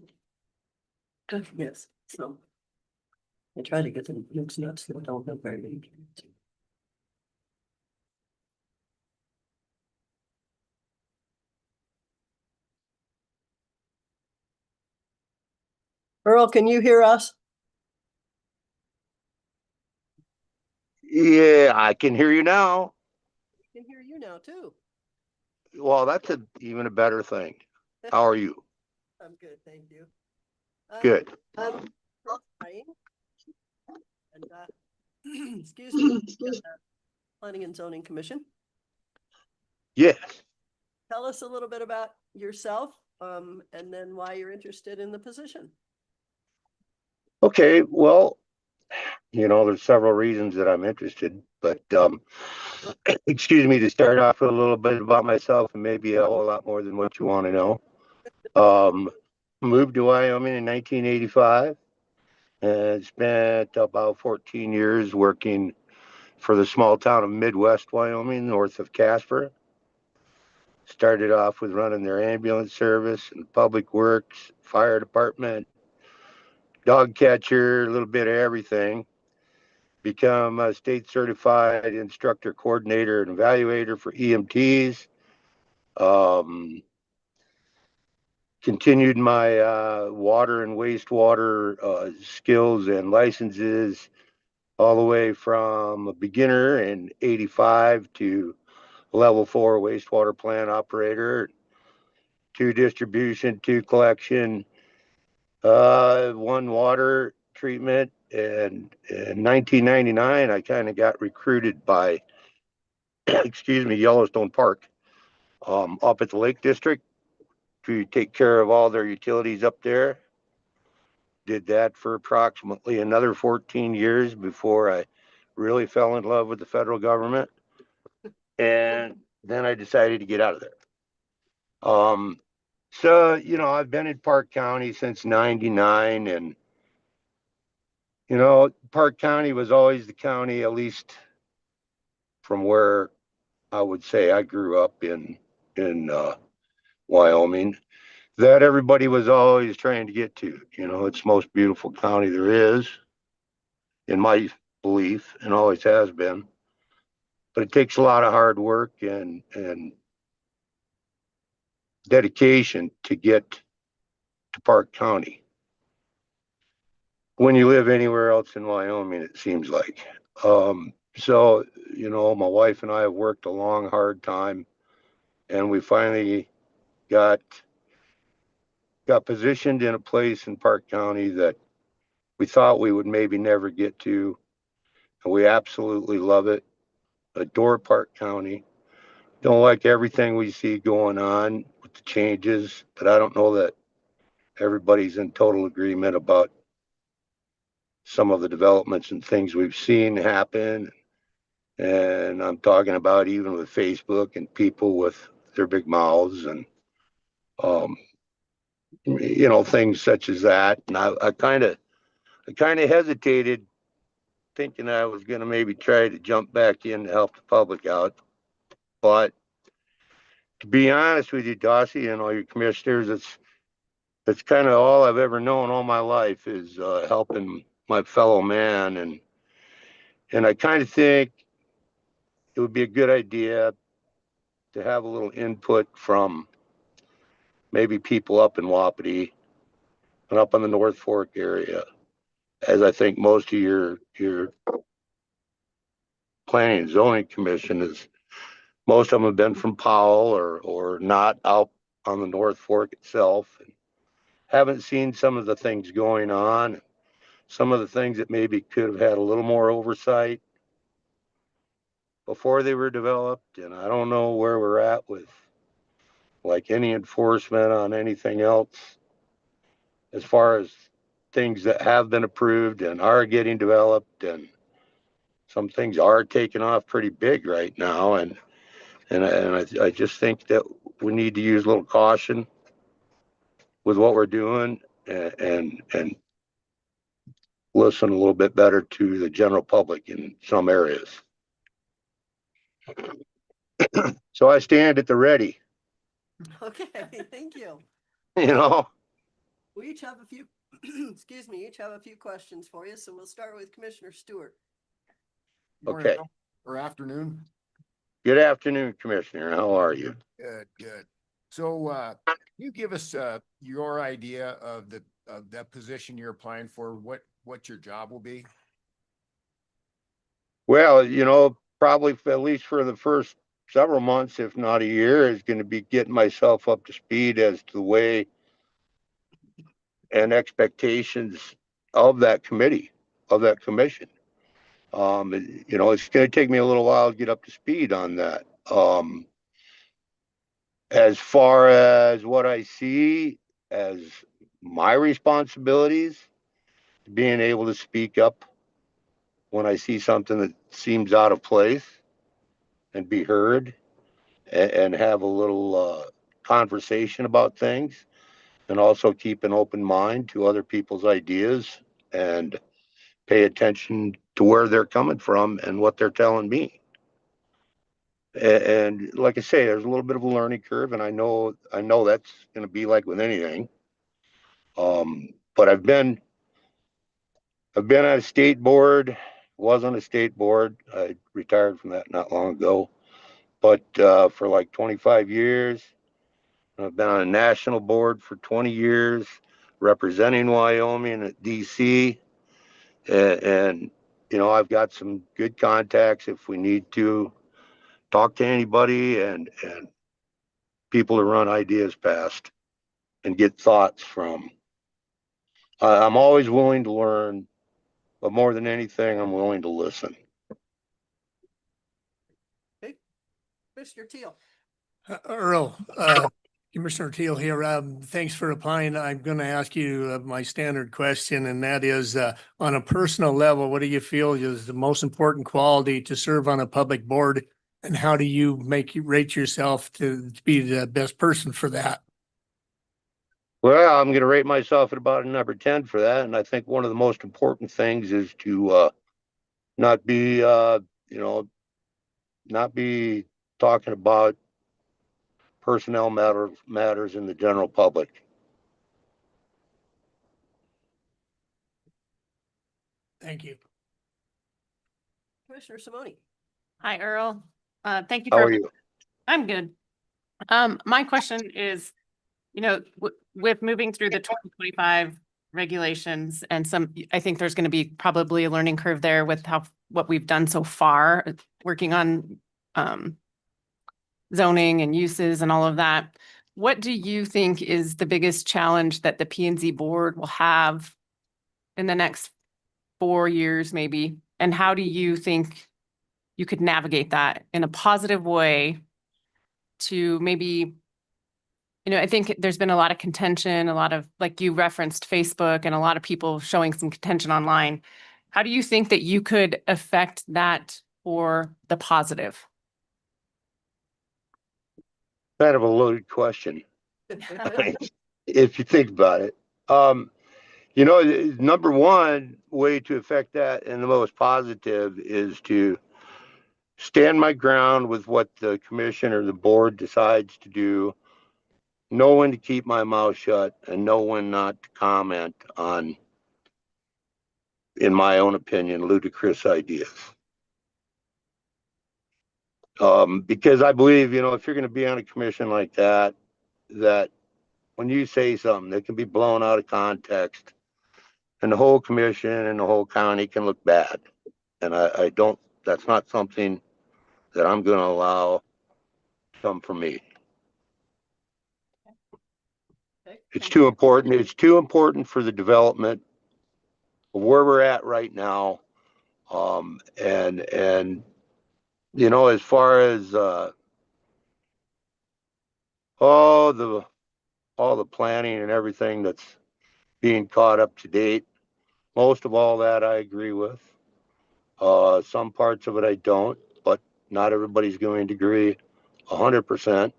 Good, yes, so. I try to get them mixed nuts that don't have very many peanuts. Earl, can you hear us? Yeah, I can hear you now. I can hear you now too. Well, that's even a better thing. How are you? I'm good, thank you. Good. I'm trying. And, excuse me, Planning and Zoning Commission. Yes. Tell us a little bit about yourself, and then why you're interested in the position. Okay, well, there's several reasons that I'm interested, but excuse me, to start off with a little bit about myself and maybe a whole lot more than what you want to know. Moved to Wyoming in 1985 and spent about 14 years working for the small town of Midwest Wyoming, north of Casper. Started off with running their ambulance service and public works, fire department, dog catcher, a little bit of everything. Become a state certified instructor coordinator and evaluator for EMTs. Continued my water and wastewater skills and licenses all the way from a beginner in 85 to level 4 wastewater plant operator, to distribution, to collection, one water treatment. And in 1999, I kind of got recruited by, excuse me, Yellowstone Park, up at the Lake District to take care of all their utilities up there. Did that for approximately another 14 years before I really fell in love with the federal government. And then I decided to get out of there. So, I've been in Park County since 99, and, Park County was always the county, at least from where I would say I grew up in Wyoming, that everybody was always trying to get to. It's the most beautiful county there is, in my belief, and always has been. But it takes a lot of hard work and dedication to get to Park County when you live anywhere else in Wyoming, it seems like. So, my wife and I have worked a long, hard time, and we finally got positioned in a place in Park County that we thought we would maybe never get to. And we absolutely love it. Adore Park County. Don't like everything we see going on with the changes, but I don't know that everybody's in total agreement about some of the developments and things we've seen happen. And I'm talking about even with Facebook and people with their big mouths and, things such as that. And I kind of hesitated, thinking I was going to maybe try to jump back in to help the public out. But to be honest with you, Dossie, and all your commissioners, it's kind of all I've ever known all my life is helping my fellow man. And I kind of think it would be a good idea to have a little input from maybe people up in Wapiti and up in the North Fork area, as I think most of your planning and zoning commission is. Most of them have been from Powell or not out on the North Fork itself. And haven't seen some of the things going on, some of the things that maybe could have had a little more oversight before they were developed. And I don't know where we're at with like any enforcement on anything else as far as things that have been approved and are getting developed. And some things are taking off pretty big right now. And I just think that we need to use a little caution with what we're doing and listen a little bit better to the general public in some areas. So I stand at the ready, Okay, thank you. you know? We each have a few, excuse me, each have a few questions for you, so we'll start with Commissioner Stewart. Okay. Or afternoon. Good afternoon, Commissioner. How are you? Good, good. So, can you give us, your idea of that position you're applying for, what your job will be? Well, you know, probably at least for the first several months, if not a year, is going to be getting myself up to speed as to the way and expectations of that committee, of that commission. You know, it's going to take me a little while to get up to speed on that. As far as what I see as my responsibilities, being able to speak up when I see something that seems out of place and be heard and have a little conversation about things, and also keep an open mind to other people's ideas and pay attention to where they're coming from and what they're telling me. And like I say, there's a little bit of a learning curve, and I know that's going to be like with anything. But I've been on a state board, was on a state board. I retired from that not long ago, but for like 25 years. I've been on a national board for 20 years, representing Wyoming at DC. And you know, I've got some good contacts if we need to talk to anybody, and people to run ideas past and get thoughts from. I'm always willing to learn, but more than anything, I'm willing to listen. Okay, Commissioner Teal. Earl, Commissioner Teal here. Thanks for applying. I'm going to ask you my standard question, and that is, on a personal level, what do you feel is the most important quality to serve on a public board? And how do you rate yourself to be the best person for that? Well, I'm going to rate myself at about a number 10 for that. And I think one of the most important things is to not be, you know, not be talking about personnel matters in the general public. Thank you. Commissioner Simone. Hi, Earl. Thank you How for, are you? I'm good. My question is, you know, with moving through the 2025 regulations and I think there's going to be probably a learning curve there with what we've done so far, working on zoning and uses and all of that. What do you think is the biggest challenge that the P&Z board will have in the next 4 years, maybe? And how do you think you could navigate that in a positive way to maybe, you know, I think there's been a lot of contention, a lot of, like you referenced Facebook and a lot of people showing some contention online. How do you think that you could affect that for the positive? Kind of a loaded question, if you think about it. You know, number one way to affect that and the most positive is to stand my ground with what the commission or the board decides to do, know when to keep my mouth shut, and know when not to comment on, in my own opinion, ludicrous ideas. Because I believe, you know, if you're going to be on a commission like that, that when you say something, it can be blown out of context, and the whole commission and the whole county can look bad. And I don't, that's not something that I'm going to allow to come from me. It's too important. It's too important for the development of where we're at right now. And you know, as far as all the planning and everything that's being caught up to date, most of all that I agree with. Some parts of it I don't, but not everybody's going to agree 100%.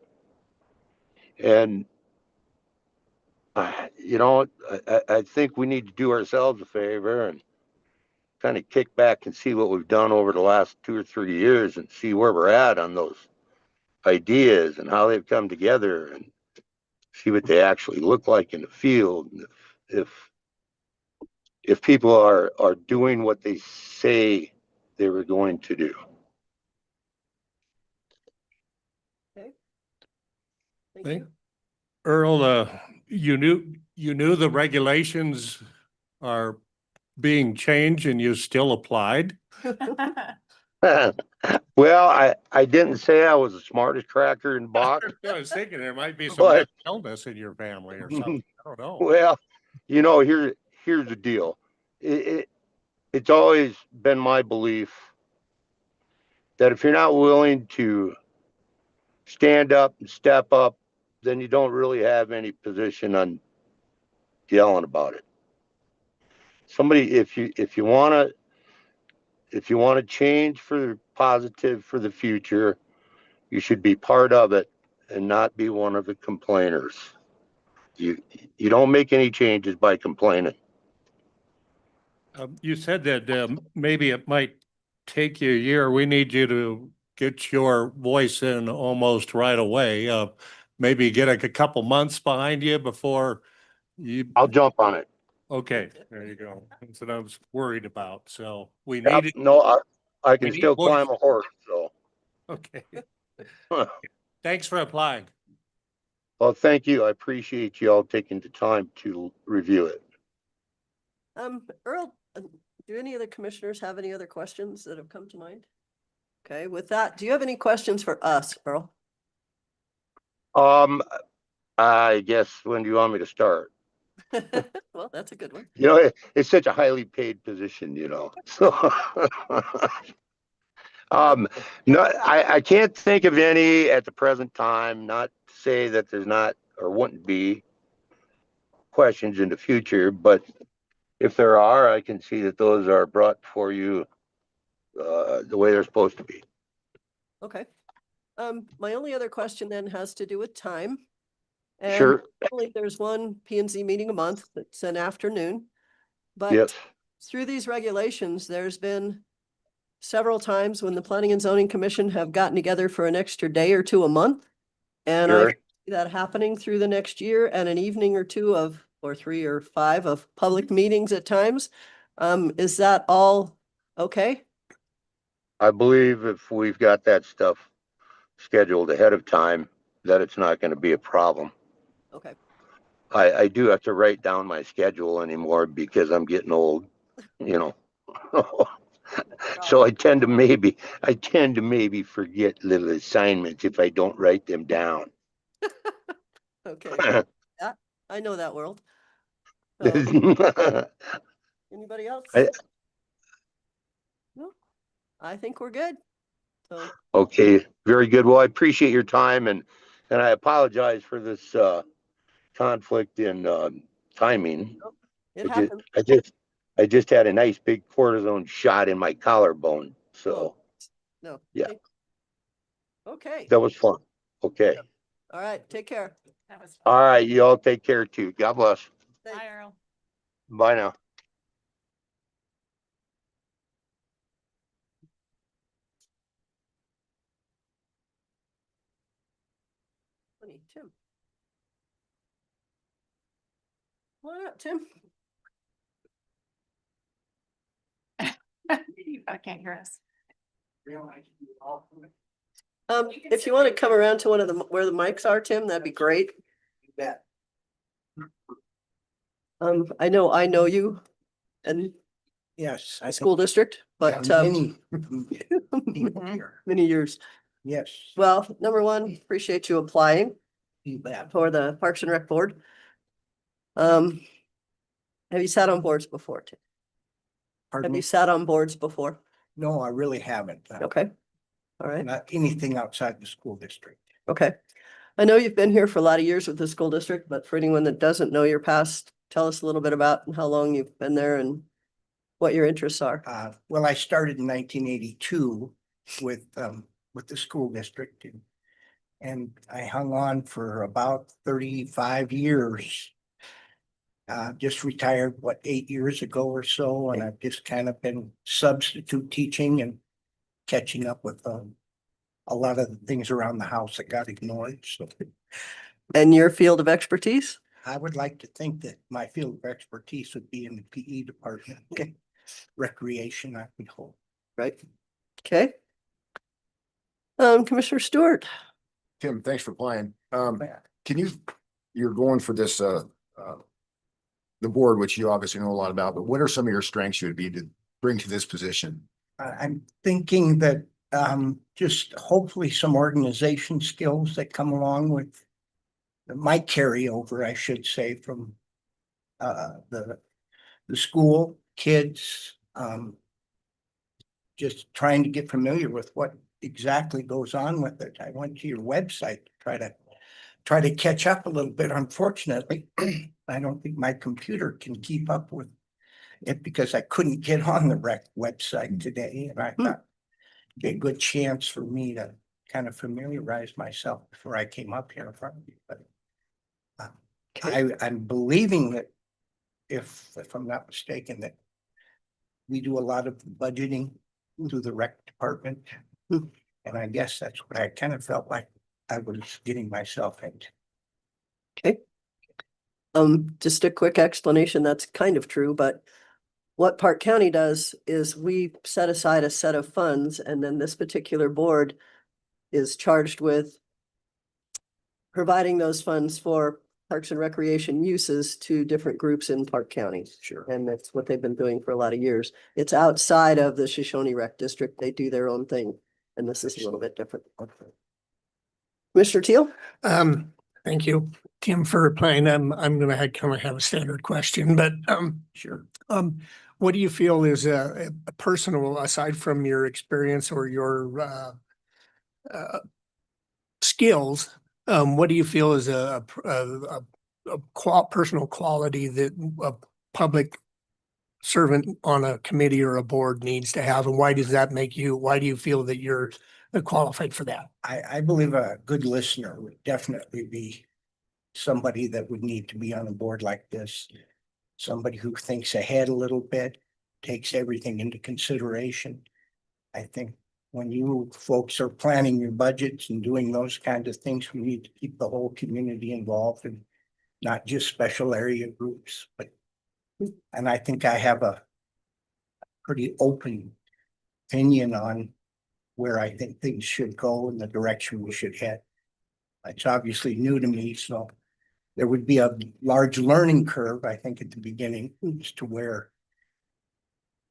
And you know, I think we need to do ourselves a favor and kind of kick back and see what we've done over the last 2 or 3 years and see where we're at on those ideas and how they've come together and see what they actually look like in the field. And if people are doing what they say they were going to do. Okay. Thank Thank- you. Earl, you knew the regulations are being changed and you still applied? Well, I didn't say I was the smartest cracker in BOCC. I was thinking there might be some But- illness in your family or something. I don't know. Well, here's the deal. It's always been my belief that if you're not willing to stand up and step up, then you don't really have any position on yelling about it. Somebody, if you wanna change for the positive for the future, you should be part of it and not be one of the complainers. You don't make any changes by complaining. You said that maybe it might take you a year. We need you to get your voice in almost right away. Maybe get a couple months behind you before you. I'll jump on it. Okay, there you go. That's what I was worried about. So we Yep, need it. no, I can need still voice. climb a horse, so. Okay. Thanks for applying. Well, thank you. I appreciate you all taking the time to review it. Earl, do any of the commissioners have any other questions that have come to mind? Okay, with that, do you have any questions for us, Earl? I guess, when do you want me to start? Well, that's a good one. It's such a highly paid position, so. No, I can't think of any at the present time, not to say that there's not or wouldn't be questions in the future, but if there are, I can see that those are brought for you the way they're supposed to be. Okay. My only other question then has to do with time. And Sure. only there's one P and Z meeting a month. It's an afternoon. But Yes. through these regulations, there's been several times when the Planning and Zoning Commission have gotten together for an extra day or two a month. And I Sure. see that happening through the next year and an evening or two of, or 3 or 5 of public meetings at times. Is that all okay? I believe if we've got that stuff scheduled ahead of time, that it's not going to be a problem. Okay. I do have to write down my schedule anymore because I'm getting old, So I tend to maybe forget little assignments if I don't write them down. Okay. Yeah, I know that world. So, anybody else? No, I think we're good. So, Okay, very good. Well, I appreciate your time and I apologize for this conflict in timing. it happened. I just had a nice big cortisone shot in my collarbone. So No. yeah, Okay. that was fun. Okay. All right. Take care. That was All right, you all take care too. God bless. Thanks. Bye, Earl. Bye now. Tim. What up, Tim? I can't hear us. If you want to come around to one of the where the mics are, Tim, that'd be great. Bet. I know you and Yes, I think. school district, but Many people here. many years. Yes, Well, number one, appreciate you applying you bet. for the Parks and Rec Board. Have you sat on boards before, Tim? Pardon Have me? you sat on boards before? No, I really haven't. Okay. All right. Not anything outside the school district. Okay. I know you've been here for a lot of years with the school district, but for anyone that doesn't know your past, tell us a little bit about how long you've been there and what your interests are. Well, I started in 1982 with the school district and I hung on for about 35 years. Just retired, 8 years ago or so, and I've just kind of been substitute teaching and catching up with a lot of the things around the house that got ignored, so. And your field of expertise? I would like to think that my field of expertise would be in the PE department. Okay. Recreation, I would hope. Right. Okay. Commissioner Stewart. Tim, thanks for playing. Can you, you're going for this, the board, which you obviously know a lot about, but what are some of your strengths you would be to bring to this position? I'm thinking that just hopefully some organization skills that come along with my carryover, I should say, from the school, kids, just trying to get familiar with what exactly goes on with it. I went to your website to try to catch up a little bit. Unfortunately, I don't think my computer can keep up with it because I couldn't get on the rec website today. And I thought it'd be a good chance for me to kind of familiarize myself before I came up here in front of you. But I'm believing that if I'm not mistaken, that we do a lot of budgeting through the rec department. And I guess that's what I kind of felt like I was getting myself into. Okay. Just a quick explanation. That's kind of true, but what Park County does is we set aside a set of funds, and then this particular board is charged with providing those funds for parks and recreation uses to different groups in Park County. Sure. And that's what they've been doing for a lot of years. It's outside of the Shoshone Rec District. They do their own thing, and this is a little bit different. Mr. Teal? Thank you, Tim, for replying. I'm gonna kind of have a standard question, but sure. What do you feel is a personal, aside from your experience or your skills, what do you feel is a personal quality that a public servant on a committee or a board needs to have, and why does that make you? Why do you feel that you're qualified for that? I believe a good listener would definitely be somebody that would need to be on a board like this. Somebody who thinks ahead a little bit, takes everything into consideration. I think when you folks are planning your budgets and doing those kinds of things, we need to keep the whole community involved and not just special area groups, and I think I have a pretty open opinion on where I think things should go and the direction we should head. It's obviously new to me, so there would be a large learning curve, I think, at the beginning as to where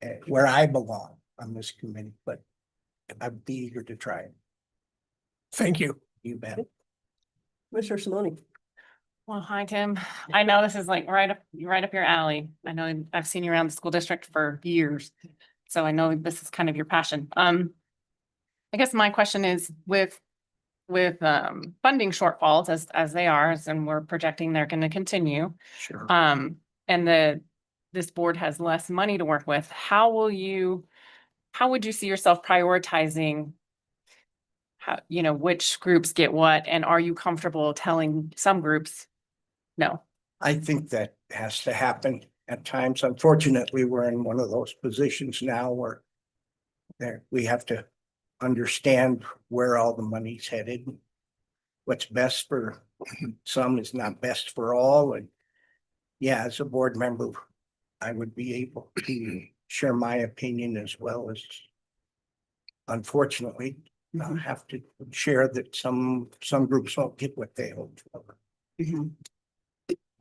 I belong on this committee, but I'd be eager to try it. Thank you. You bet. Mr. Simone? Well, hi, Tim. I know this is like right up your alley. I know I've seen you around the school district for years, so I know this is kind of your passion. I guess my question is with funding shortfalls as they are, and we're projecting they're going to continue. Sure. And this board has less money to work with. How would you see yourself prioritizing which groups get what, and are you comfortable telling some groups no? I think that has to happen at times. Unfortunately, we're in one of those positions now where we have to understand where all the money's headed. What's best for some is not best for all. And yeah, as a board member, I would be able to share my opinion as well as, unfortunately, have to share that some groups won't get what they hoped for.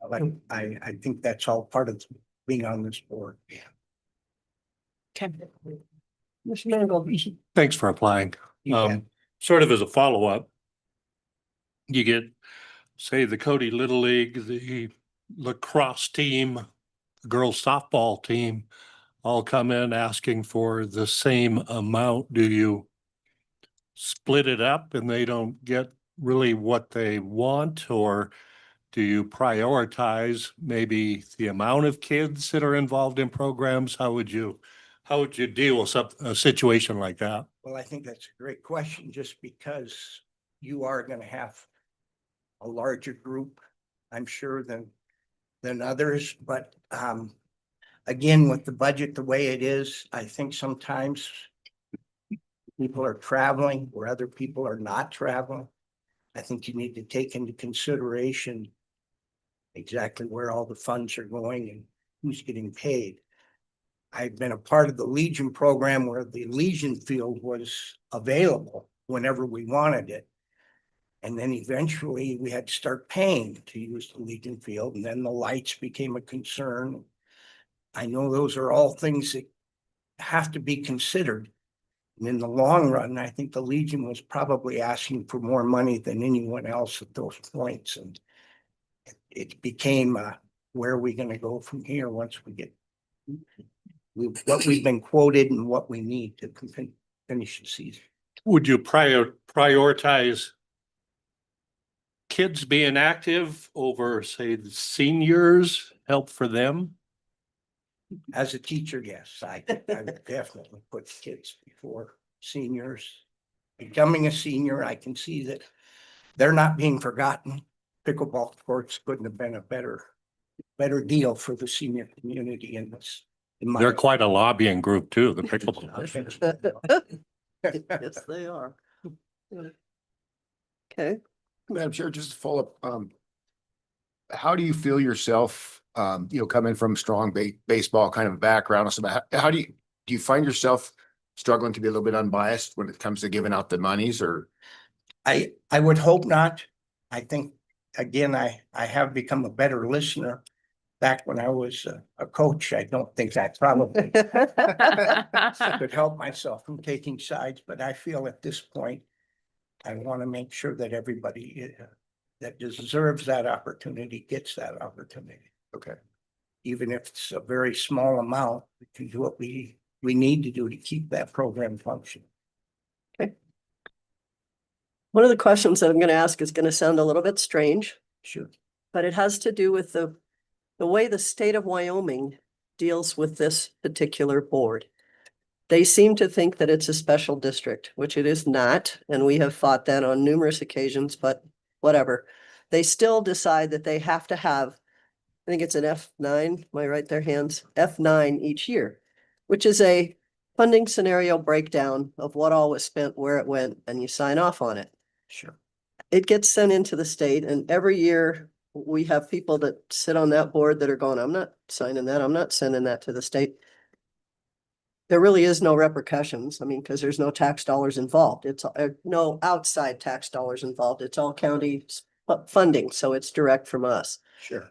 But I think that's all part of being on this board. Okay. Mr. Mangold? Thanks for applying. Sort of as a follow-up, you get, say, the Cody Little League, the lacrosse team, the girls softball team, all come in asking for the same amount. Do you split it up and they don't get really what they want, or do you prioritize maybe the amount of kids that are involved in programs? How would you deal with a situation like that? Well, I think that's a great question, just because you are going to have a larger group, I'm sure, than others. But again, with the budget the way it is, I think sometimes people are traveling, where other people are not traveling. I think you need to take into consideration exactly where all the funds are going and who's getting paid. I've been a part of the Legion program where the Legion field was available whenever we wanted it. And then eventually we had to start paying to use the Legion field, and then the lights became a concern. I know those are all things that have to be considered. And in the long run, I think the Legion was probably asking for more money than anyone else at those points. And it became, where are we going to go from here once we get what we've been quoted and what we need to finish the season? Would you prioritize kids being active over, say, the seniors, help for them? As a teacher, yes, I would definitely put kids before seniors. Becoming a senior, I can see that they're not being forgotten. Pickleball courts couldn't have been a better deal for the senior community in this. They're quite a lobbying group too, the pickleball. Yes, they are. Okay. Madam Chair, just to follow up, how do you feel yourself, coming from strong baseball kind of background? So how do you find yourself struggling to be a little bit unbiased when it comes to giving out the monies, or? I would hope not. I think, again, I have become a better listener. Back when I was a coach, I don't think I probably could help myself from taking sides, but I feel at this point, I want to make sure that everybody that deserves that opportunity gets that opportunity. Okay. Even if it's a very small amount, we can do what we need to do to keep that program functioning. Okay. One of the questions that I'm going to ask is going to sound a little bit strange. Sure. But it has to do with the way the state of Wyoming deals with this particular board. They seem to think that it's a special district, which it is not, and we have fought that on numerous occasions, but whatever. They still decide that they have to have, I think it's an F9, am I right there, hands? F9 each year, which is a funding scenario breakdown of what all was spent, where it went, and you sign off on it. Sure. It gets sent into the state, and every year we have people that sit on that board that are going, I'm not signing that, I'm not sending that to the state. There really is no repercussions. I mean, because there's no tax dollars involved. It's no outside tax dollars involved. It's all county funding, so it's direct from us. Sure. Do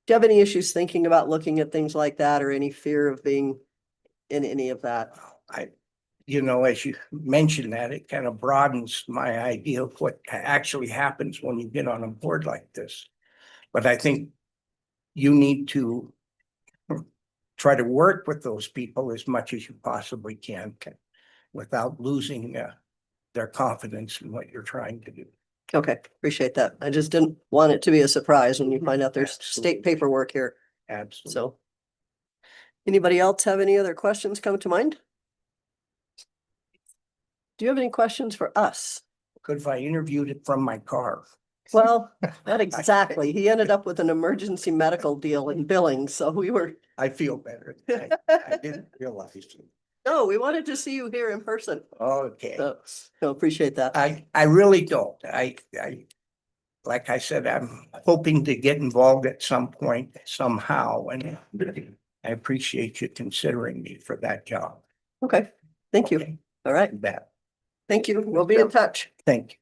you have any issues thinking about looking at things like that, or any fear of being in any of that? As you mentioned that, it kind of broadens my idea of what actually happens when you get on a board like this. But I think you need to try to work with those people as much as you possibly can without losing their confidence in what you're trying to do. Okay, appreciate that. I just didn't want it to be a surprise when you find out there's state paperwork here. Absolutely. So. Anybody else have any other questions come to mind? Do you have any questions for us? Good if I interviewed it from my car. Well, not exactly. He ended up with an emergency medical deal in Billings, so we were. I feel better. I didn't realize it. No, we wanted to see you here in person. Okay. So appreciate that. I really don't. Like I said, I'm hoping to get involved at some point somehow, and I appreciate you considering me for that job. Okay, thank you. Okay. All right. You bet. Thank you. We'll be in touch. Thank you.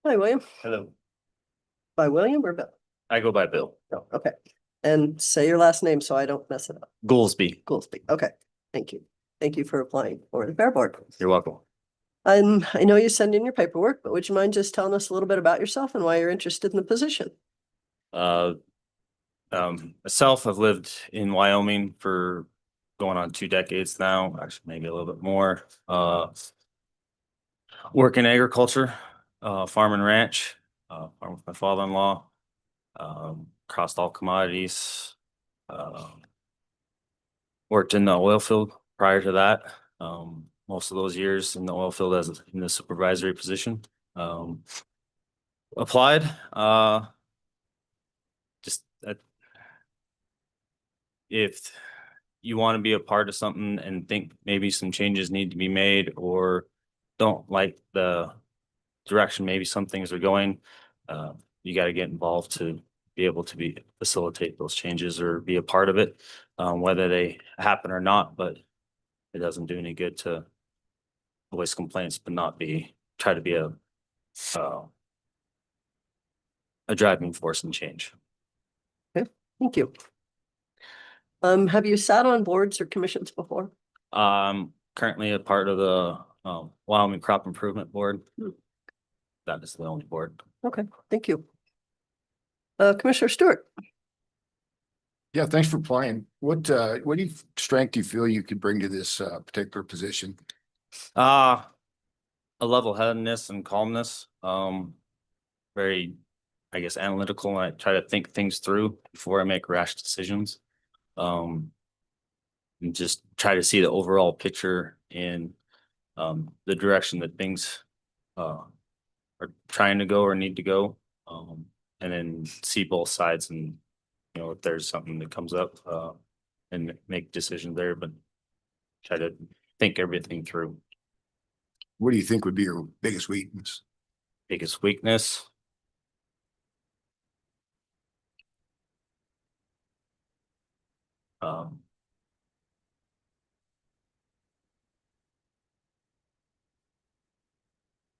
Hi, William. Hello, By William or Bill? I go by Bill. No, okay. And say your last name so I don't mess it up. Goolsby. Goolsby. Okay, thank you. Thank you for applying for the Fair Board. You're welcome. I know you send in your paperwork, but would you mind just telling us a little bit about yourself and why you're interested in the position? Myself, I've lived in Wyoming for going on 2 decades now, actually maybe a little bit more. Work in agriculture, farm and ranch, farm with my father-in-law, across all commodities. worked in the oil field prior to that. Most of those years in the oil field as in the supervisory position. Applied, just if you want to be a part of something and think maybe some changes need to be made or don't like the direction maybe some things are going, you got to get involved to be able to facilitate those changes or be a part of it, whether they happen or not. But it doesn't do any good to voice complaints, but not try to be a driving force in change. Okay, thank you. Have you sat on boards or commissions before? Currently a part of the Wyoming Crop Improvement Board. That is the only board. Okay, thank you. Commissioner Stewart. Yeah, thanks for playing. What strength do you feel you could bring to this particular position? A level-headedness and calmness. Very, I guess, analytical, and I try to think things through before I make rash decisions. And just try to see the overall picture in the direction that things are trying to go or need to go. And then see both sides and, if there's something that comes up, and make decisions there, but try to think everything through. What do you think would be your biggest weakness? Biggest weakness?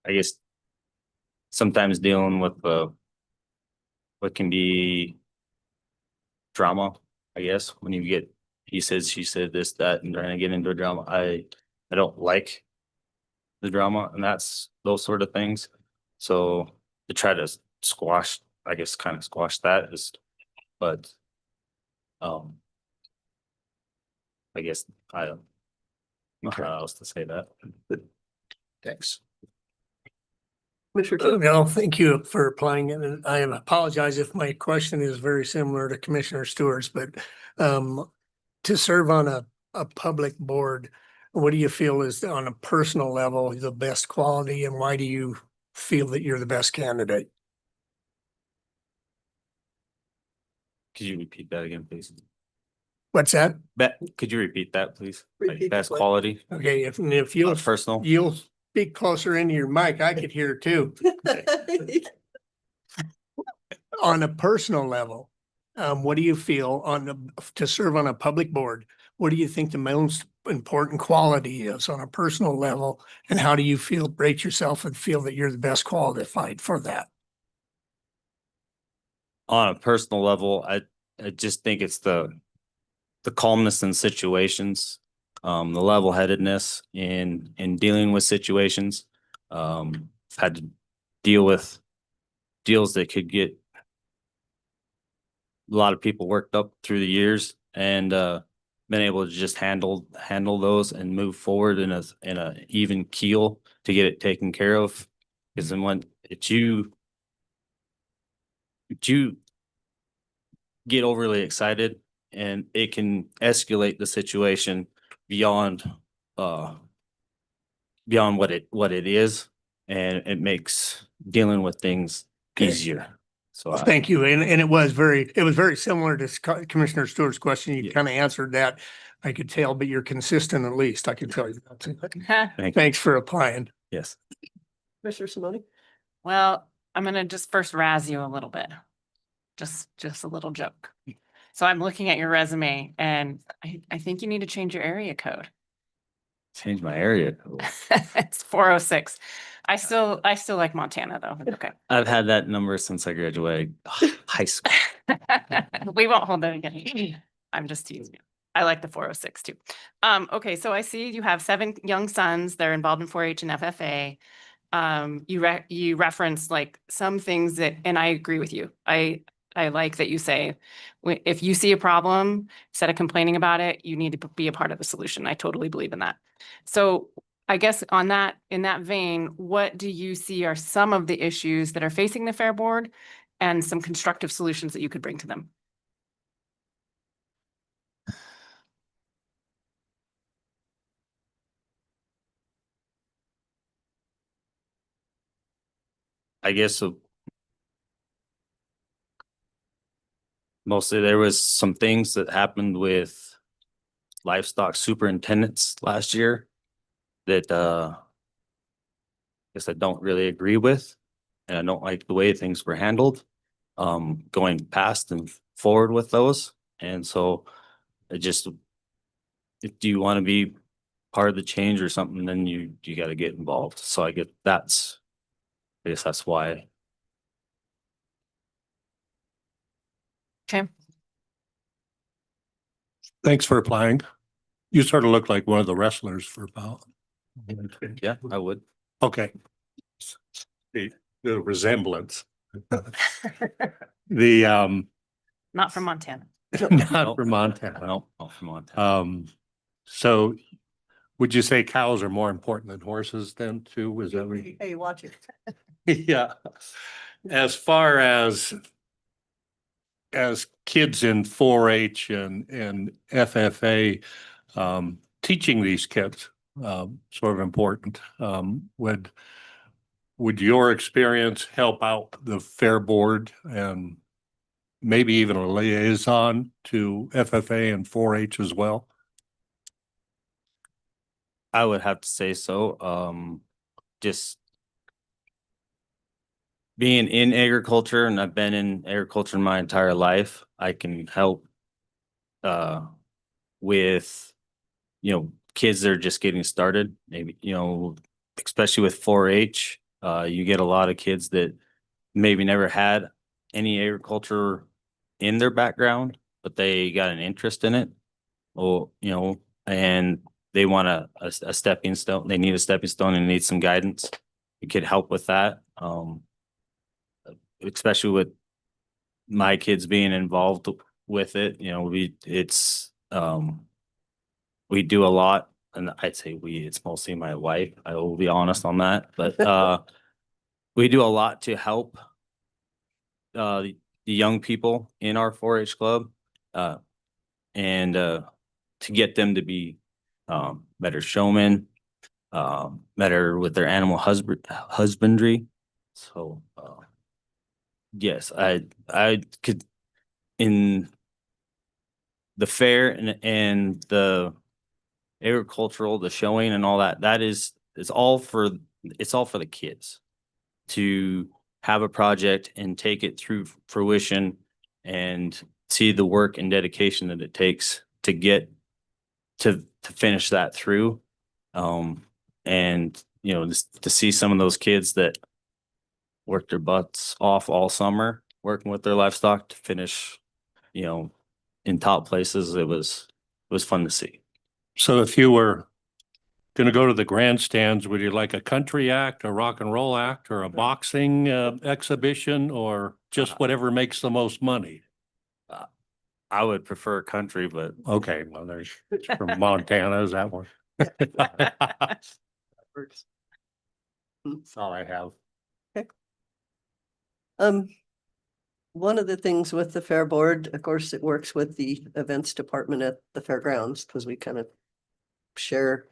I guess sometimes dealing with what can be drama, I guess, when you get he said, she said, this, that, and trying to get into a drama. I don't like the drama, and that's those sort of things. So to try to squash, I guess, kind of squash that is, but I guess I don't know how else to say that. Thanks. No, thank you for applying it. And I apologize if my question is very similar to Commissioner Stewart's, but to serve on a public board, what do you feel is on a personal level the best quality, and why do you feel that you're the best candidate? Could you repeat that again, please? What's that? Could you repeat that, please? Repeat Best the quality? Okay, if you'll personal. You'll speak closer into your mic, I could hear too. On a personal level, what do you feel to serve on a public board? What do you think the most important quality is on a personal level? And how do you rate yourself and feel that you're the best qualified for that? On a personal level, I just think it's the calmness in situations, the level-headedness in dealing with situations. I've had to deal with deals that could get a lot of people worked up through the years, and been able to just handle those and move forward in a even keel to get it taken care of. Because then when you get overly excited, and it can escalate the situation beyond what it is, and it makes dealing with things easier. So Well, thank you. And it was very similar to Commissioner Stewart's question. You kind of answered that. I could tell, but you're consistent at least. I can tell you that. Thanks for applying. Yes. Commissioner Simone? Well, I'm gonna just first razz you a little bit. Just a little joke. So I'm looking at your resume, and I think you need to change your area code. Change my area code. It's 406. I still like Montana though. Okay. I've had that number since I graduated high school. We won't hold that again. I'm just teasing you. I like the 406 too. Okay, so I see you have 7 young sons. They're involved in 4-H and FFA. You referenced like some things that, and I agree with you. I like that you say, if you see a problem, instead of complaining about it, you need to be a part of the solution. I totally believe in that. So I guess in that vein, what do you see are some of the issues that are facing the Fair Board and some constructive solutions that you could bring to them? I guess mostly there was some things that happened with livestock superintendents last year that I guess I don't really agree with. And I don't like the way things were handled, going past and forward with those. And so it just, if you want to be part of the change or something, then you got to get involved. So I guess that's why. Okay. Thanks for applying. You sort of look like one of the wrestlers for about. Yeah, I would. Okay. The resemblance. The Not from Montana. not from Montana. No, not from Montana. So would you say cows are more important than horses then too? Is that what? Hey, watch it. Yeah. As far as kids in 4-H and FFA, teaching these kids, sort of important. Would your experience help out the fair board and maybe even a liaison to FFA and 4-H as well? I would have to say so. Just being in agriculture, and I've been in agriculture my entire life, I can help with, kids that are just getting started. Maybe, especially with 4-H, you get a lot of kids that maybe never had any agriculture in their background, but they got an interest in it. Or, and they want a stepping stone. They need a stepping stone and need some guidance. You could help with that. Especially with my kids being involved with it, we do a lot, and I'd say it's mostly my wife. I will be honest on that, but we do a lot to help the young people in our 4-H club, and to get them to be better showmen, better with their animal husbandry. So yes, I could, in the fair and the agricultural, the showing and all that it's all for the kids to have a project and take it through fruition and see the work and dedication that it takes to get to finish that through. And just to see some of those kids that worked their butts off all summer working with their livestock to finish, in top places, it was fun to see. So if you were going to go to the grandstands, would you like a country act, a rock and roll act, or a boxing exhibition, or just whatever makes the most money? I would prefer country, but Okay, well, there's from Montana, is that one? Works. That's all I have. One of the things with the fair board, of course, it works with the events department at the fairgrounds because we kind of share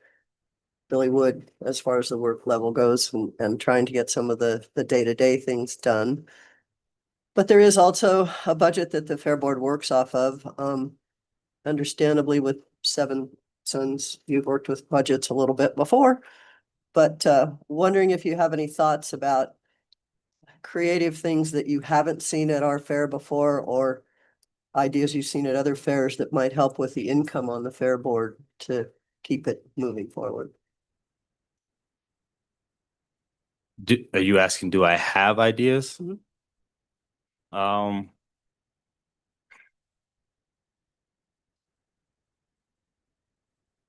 Billy Wood as far as the work level goes and trying to get some of the day-to-day things done. But there is also a budget that the fair board works off of. Understandably, with 7 sons, you've worked with budgets a little bit before, but wondering if you have any thoughts about creative things that you haven't seen at our fair before, or ideas you've seen at other fairs that might help with the income on the fair board to keep it moving forward. Are you asking, do I have ideas?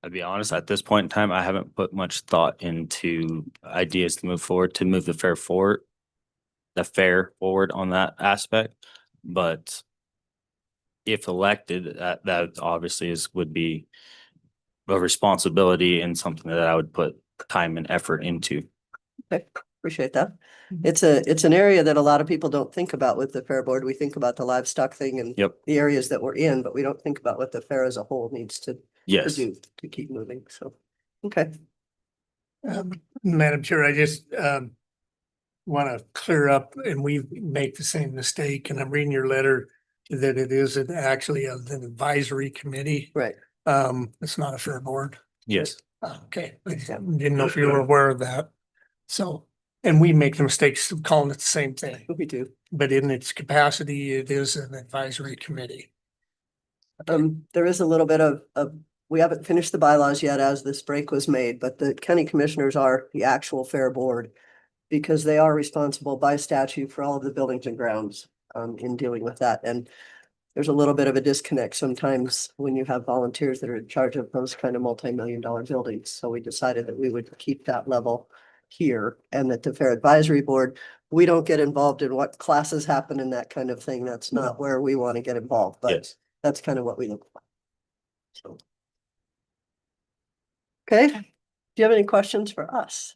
I'd be honest, at this point in time, I haven't put much thought into ideas to move forward, to move the fair forward on that aspect. But if elected, that obviously would be a responsibility and something that I would put time and effort into. Okay, appreciate that. It's an area that a lot of people don't think about with the fair board. We think about the livestock thing and Yep. the areas that we're in, but we don't think about what the fair as a whole needs to Yes. do to keep moving. So, okay. Madam Chair, I just, want to clear up and we make the same mistake, and I'm reading your letter that it is actually an advisory committee. Right. It's not a fair board. Yes. Okay, I didn't know if you were aware of that. So, and we make the mistakes of calling it the same thing, We do. but in its capacity, it is an advisory committee. There is a little bit of, we haven't finished the bylaws yet as this break was made, but the county commissioners are the actual fair board because they are responsible by statute for all of the buildings and grounds in dealing with that. And there's a little bit of a disconnect sometimes when you have volunteers that are in charge of those kind of multi-million-dollar buildings. So we decided that we would keep that level here, and that the Fair Advisory Board, we don't get involved in what classes happen and that kind of thing. That's not where we want to get involved, but Yes. that's kind of what we look for. So. Okay, do you have any questions for us?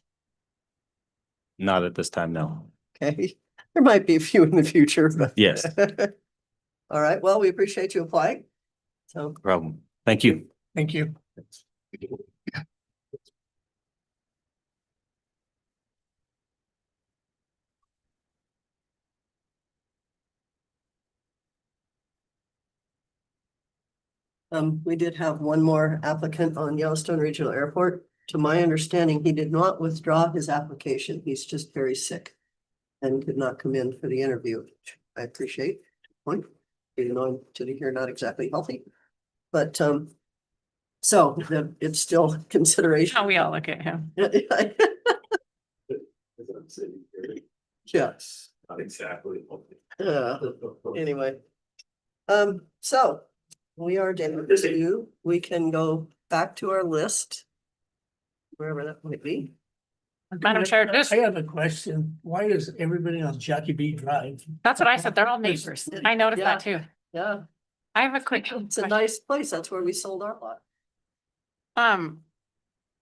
Not at this time, no. Okay, there might be a few in the future, but. Yes. All right, well, we appreciate you applying. So. Problem. Thank you. Thank you. We did have one more applicant on Yellowstone Regional Airport. To my understanding, he did not withdraw his application. He's just very sick and could not come in for the interview, which I appreciate. Point, even though I'm sitting here not exactly healthy, but so it's still consideration. How we all look at him. Yes. Not exactly. Anyway. So we are done with you. We can go back to our list. Wherever that might be. Madam Chair, just, I have a question. Why is everybody on Jockey B Drive? that's what I said. They're all neighbors. I noticed that too. Yeah, I have a quick. it's a nice place. That's where we sold our lot.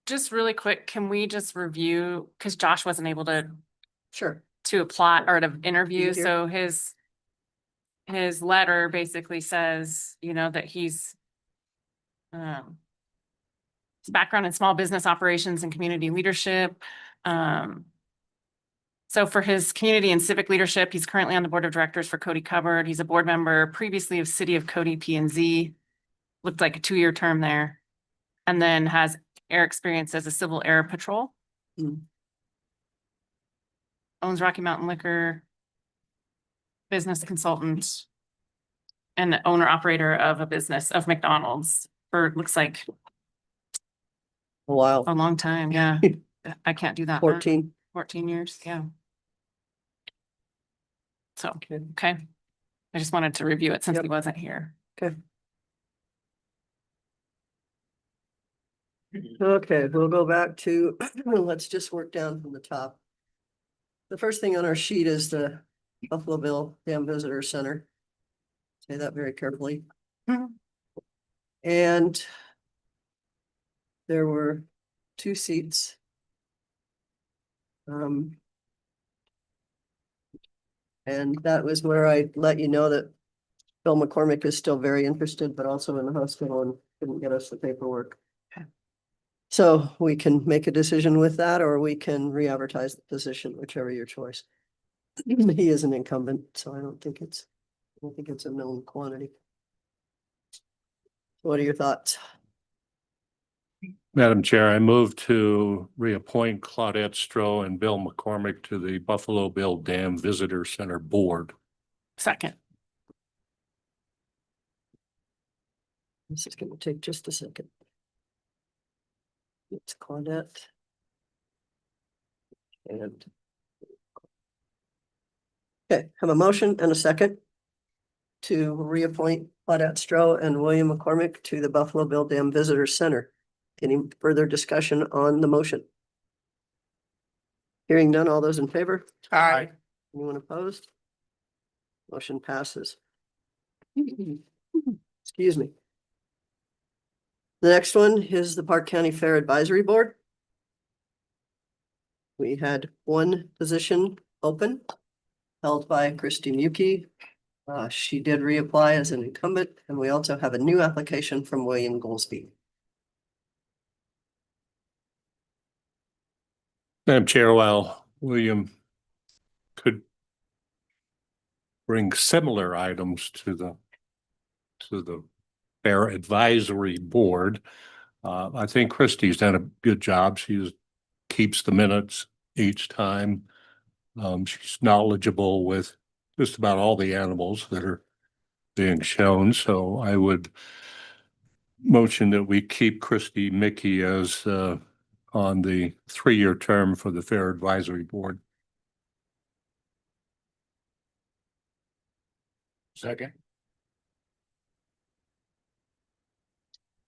Just really quick, can we just review, because Josh wasn't able to Sure. apply or to interview, Here. so his letter basically says, that he's his background in small business operations and community leadership. So for his community and civic leadership, he's currently on the board of directors for Cody Cupboard. He's a board member previously of City of Cody P&Z. Looked like a 2-year term there. And then has air experience as a civil air patrol. Owns Rocky Mountain Liquor. Business consultant. And the owner operator of a business of McDonald's for, looks like, Wow. a long time. Yeah. I can't do that. 14. 14 years. Yeah. So, okay. I just wanted to review it since he wasn't here. Okay. Okay, we'll go back to, let's just work down from the top. The first thing on our sheet is the Buffalo Bill Dam Visitor Center. Say that very carefully. And there were 2 seats. And that was where I let you know that Bill McCormick is still very interested, but also in the hospital and couldn't get us the paperwork. So we can make a decision with that, or we can re-advertise the position, whichever your choice. He is an incumbent, so I don't think it's a known quantity. What are your thoughts? Madam Chair, I move to reappoint Claudette Stroh and Bill McCormick to the Buffalo Bill Dam Visitor Center Board. Second. This is going to take just a second. It's Claudette. And. Okay, have a motion and a second to reappoint Claudette Stroh and William McCormick to the Buffalo Bill Dam Visitor Center. Any further discussion on the motion? Hearing none, all those in favor? Aye. Anyone opposed? Motion passes. Excuse me. The next one is the Park County Fair Advisory Board. We had one position open, held by Christy Muki. She did reapply as an incumbent, and we also have a new application from William Goldsby. Madam Chair, while William could bring similar items to the Fair Advisory Board. I think Christie's done a good job. She keeps the minutes each time. She's knowledgeable with just about all the animals that are being shown, so I would motion that we keep Christy Mickey as on the 3-year term for the Fair Advisory Board. Second.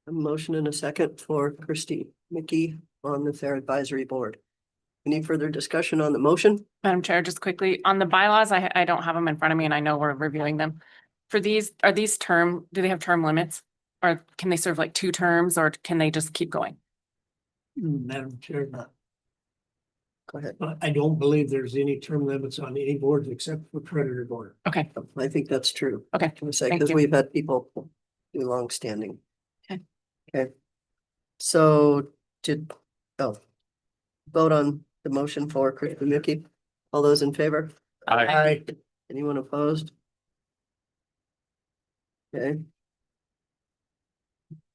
A motion and a second for Christy Mickey on the Fair Advisory Board. Any further discussion on the motion? Madam Chair, just quickly, on the bylaws, I don't have them in front of me and I know we're reviewing them. For these, do they have term limits? Or can they serve like 2 terms or can they just keep going? Madam Chair, Go ahead. I don't believe there's any term limits on any boards except for creditor board. Okay, I think that's true. okay. Thank Because you. we've had people do longstanding. Okay. Okay. So vote on the motion for Christy Mickey. All those in favor? Aye. Anyone opposed? Okay.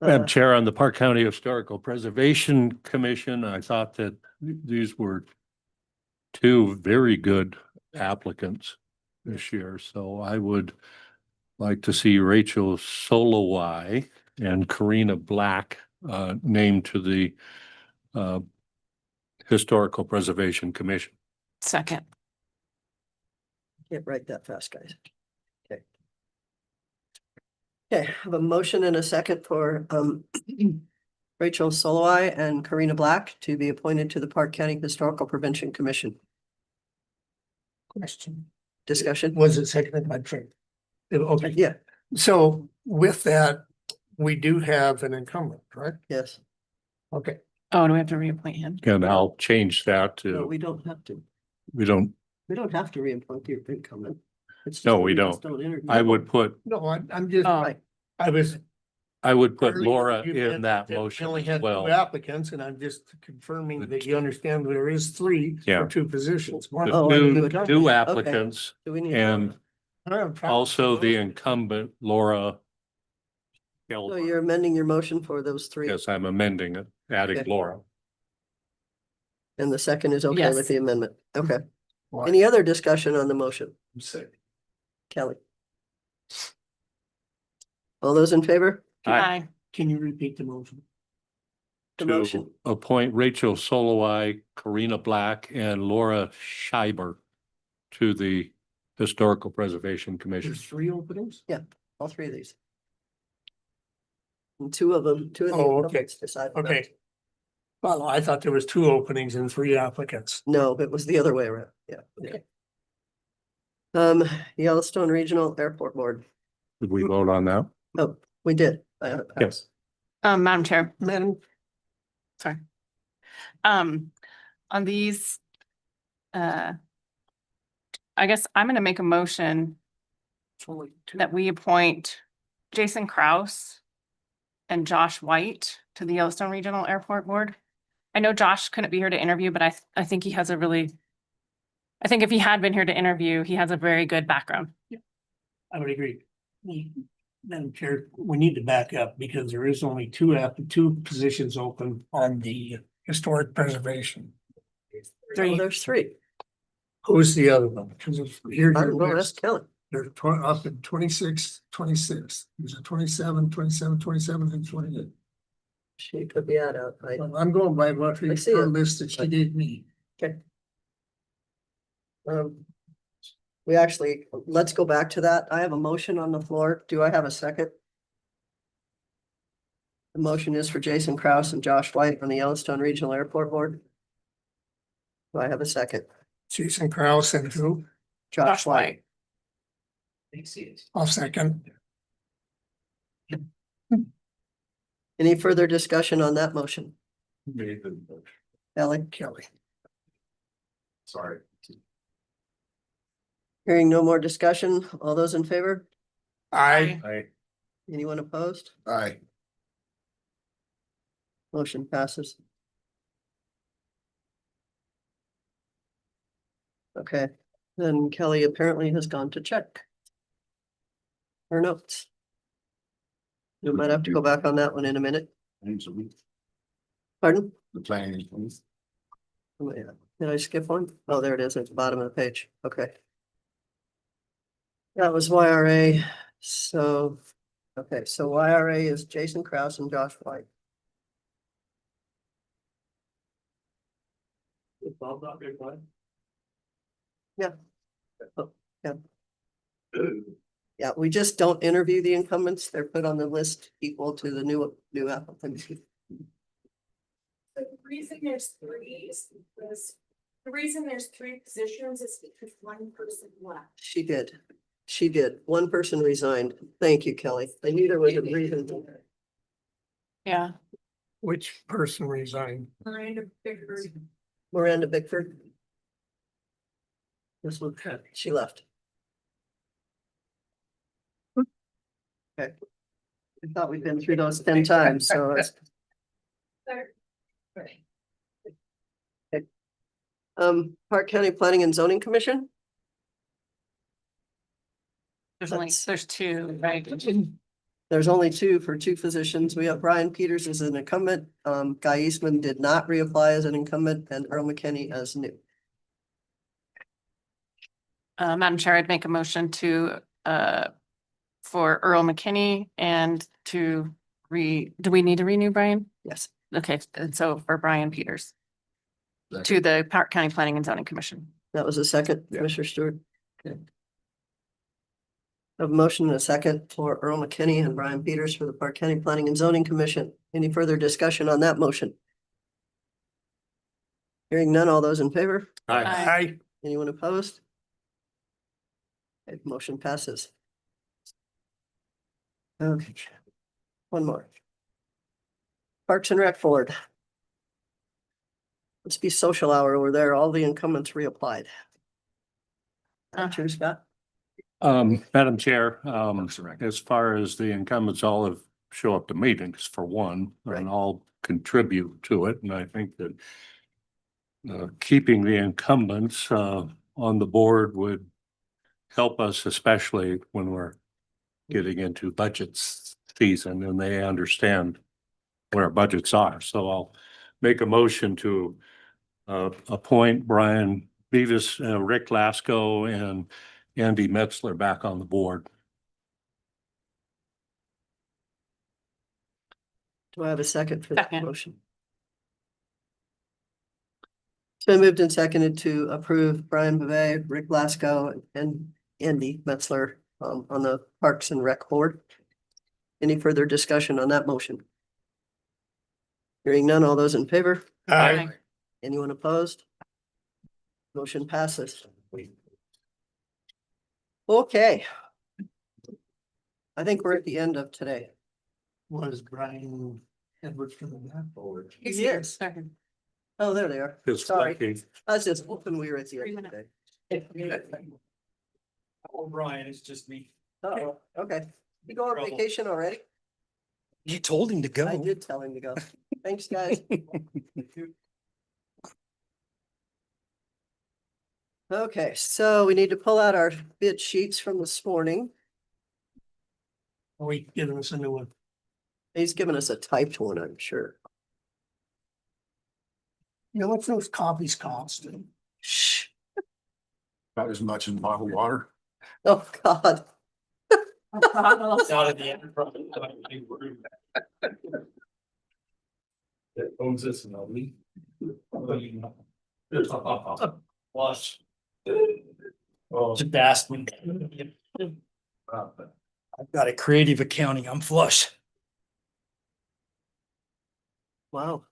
Madam Chair, on the Park County Historical Preservation Commission, I thought that these were 2 very good applicants this year, so I would like to see Rachel Soloway and Karina Black named to the Historical Preservation Commission. Second. Can't write that fast, guys. Okay. Okay, I have a motion and a second for Rachel Soloway and Karina Black to be appointed to the Park County Historical Prevention Commission. Question. Discussion? Was it seconded by Trent? Okay, Yeah, so with that, we do have an incumbent, right? yes. Okay. Oh, do we have to reappoint him? And I'll change that No, to, we don't have to. we don't, have to reappoint the incumbent. It's just No, that we just don't. interview. I would put, No, I'm just, Oh. Right. I was. I would put earlier Laura you in meant that we motion only as had 2 well. applicants, and I'm just confirming that you understand there is 3 Yeah. for 2 positions. The Oh, I knew it. two Okay. applicants Do we need? and I'm trying- also the incumbent Laura. So you're amending your motion for those 3? Yes, I'm amending it, adding Okay. Laura. And the second is okay Yes. with the amendment. Okay. Why? Any other discussion on the motion? Kelly? All those in favor? Aye. Can you repeat the motion? The To motion. appoint Rachel Soloway, Karina Black, and Laura Scheiber to the Historical Preservation Commission. There's 3 openings? All 3 of these. And 2 of them, 2 of the Oh, okay. incumbents decided. not Okay. to. Well, I thought there was 2 openings and 3 applicants. No, it was the other way around. Yeah. Okay. Yellowstone Regional Airport Board. Did we vote on that? Oh, we did. Yes. Madam Chair, Madam, sorry. On these, I guess I'm gonna make a motion it's only 2. that we appoint Jason Kraus and Josh White to the Yellowstone Regional Airport Board. I know Josh couldn't be here to interview, but I think he has a really, I think if he had been here to interview, he has a very good background. I would agree. Madam Chair, we need to back up because there is only 2 positions open on the historic preservation. Oh, there's 3. Who's the other one? Because of here. I don't know, that's Kelly. They're up in 26. There's a 27, 27, and 28. She could be out. I'm going by what I see her it. list that she gave me. Okay. We actually, let's go back to that. I have a motion on the floor. Do I have a second? The motion is for Jason Kraus and Josh White on the Yellowstone Regional Airport Board. Do I have a second? Jason Krause and who? Josh White. I'll second. Any further discussion on that motion? Kelly? Kelly. Sorry. Hearing no more discussion, all those in favor? Aye. Anyone opposed? Aye. Motion passes. Okay, Then Kelly apparently has gone to check her notes. You might have to go back on that one in a minute. Pardon? The planning. Oh, yeah. Did I skip one? Oh, there it is at the bottom of the page. Okay. That was YRA. So, okay, so YRA is Jason Kraus and Josh White. Yeah. Oh, yeah. Yeah, we just don't interview the incumbents. They're put on the list equal to the new applicants. The reason there's three is because the reason there's three positions is because one person left. She did. She did. One person resigned. Thank you, Kelly. I knew there was a reason. Yeah. Which person resigned? Miranda Bickford. Miranda Bickford. This one, she left. Okay. I thought we'd been through those 10 times, so it's. Okay. Park County Planning and Zoning Commission. There's two, right? There's only two for two positions. We have Brian Peters as an incumbent. Guy Eastman did not reapply as an incumbent, and Earl McKinney as new. Madam Chair, I'd make a motion to, for Earl McKinney and to do we need to renew Brian? Yes. Okay, and so for Brian Peters to the Park County Planning and Zoning Commission. That was a second, Commissioner Stewart. Okay. A motion and a second for Earl McKinney and Brian Peters for the Park County Planning and Zoning Commission. Any further discussion on that motion? Hearing none, all those in favor? Aye. Anyone opposed? Okay, motion passes. Okay, one more. Parks and Rec Board. Must be social hour over there. All the incumbents reapplied. Cheers, Scott. Madam Chair, as far as the incumbents, all have show up to meetings for one, and all contribute to it, and I think that keeping the incumbents on the board would help us, especially when we're getting into budget season and they understand what our budgets are. So I'll make a motion to appoint Brian Beavis, Rick Lasco, and Andy Metzler back on the board. Do I have a second for that motion? It's been moved and seconded to approve Brian Bavay, Rick Lasco, and Andy Metzler on the Parks and Rec Board. Any further discussion on that motion? Hearing none, all those in favor? Aye. Anyone opposed? Motion passes. Okay. I think we're at the end of today. Was Brian Edwards coming back forward? Yes. Oh, there they are. It's Sorry. lucky. I was just hoping we were at the end today. Oh, Brian, it's just me. Oh, okay. You go on Trouble. vacation already? You told him to go. I did tell him to go. Thanks, guys. Okay, so we need to pull out our bid sheets from this morning. Are we giving us a new one? He's given us a typed one, I'm sure. You know, what's those copies cost? Shh. About as much in bottled water. Oh, God. Not at the end. It owns this and I'll leave. Flush. Oh. Just asked me. I've got a creative accounting. I'm flush. Wow.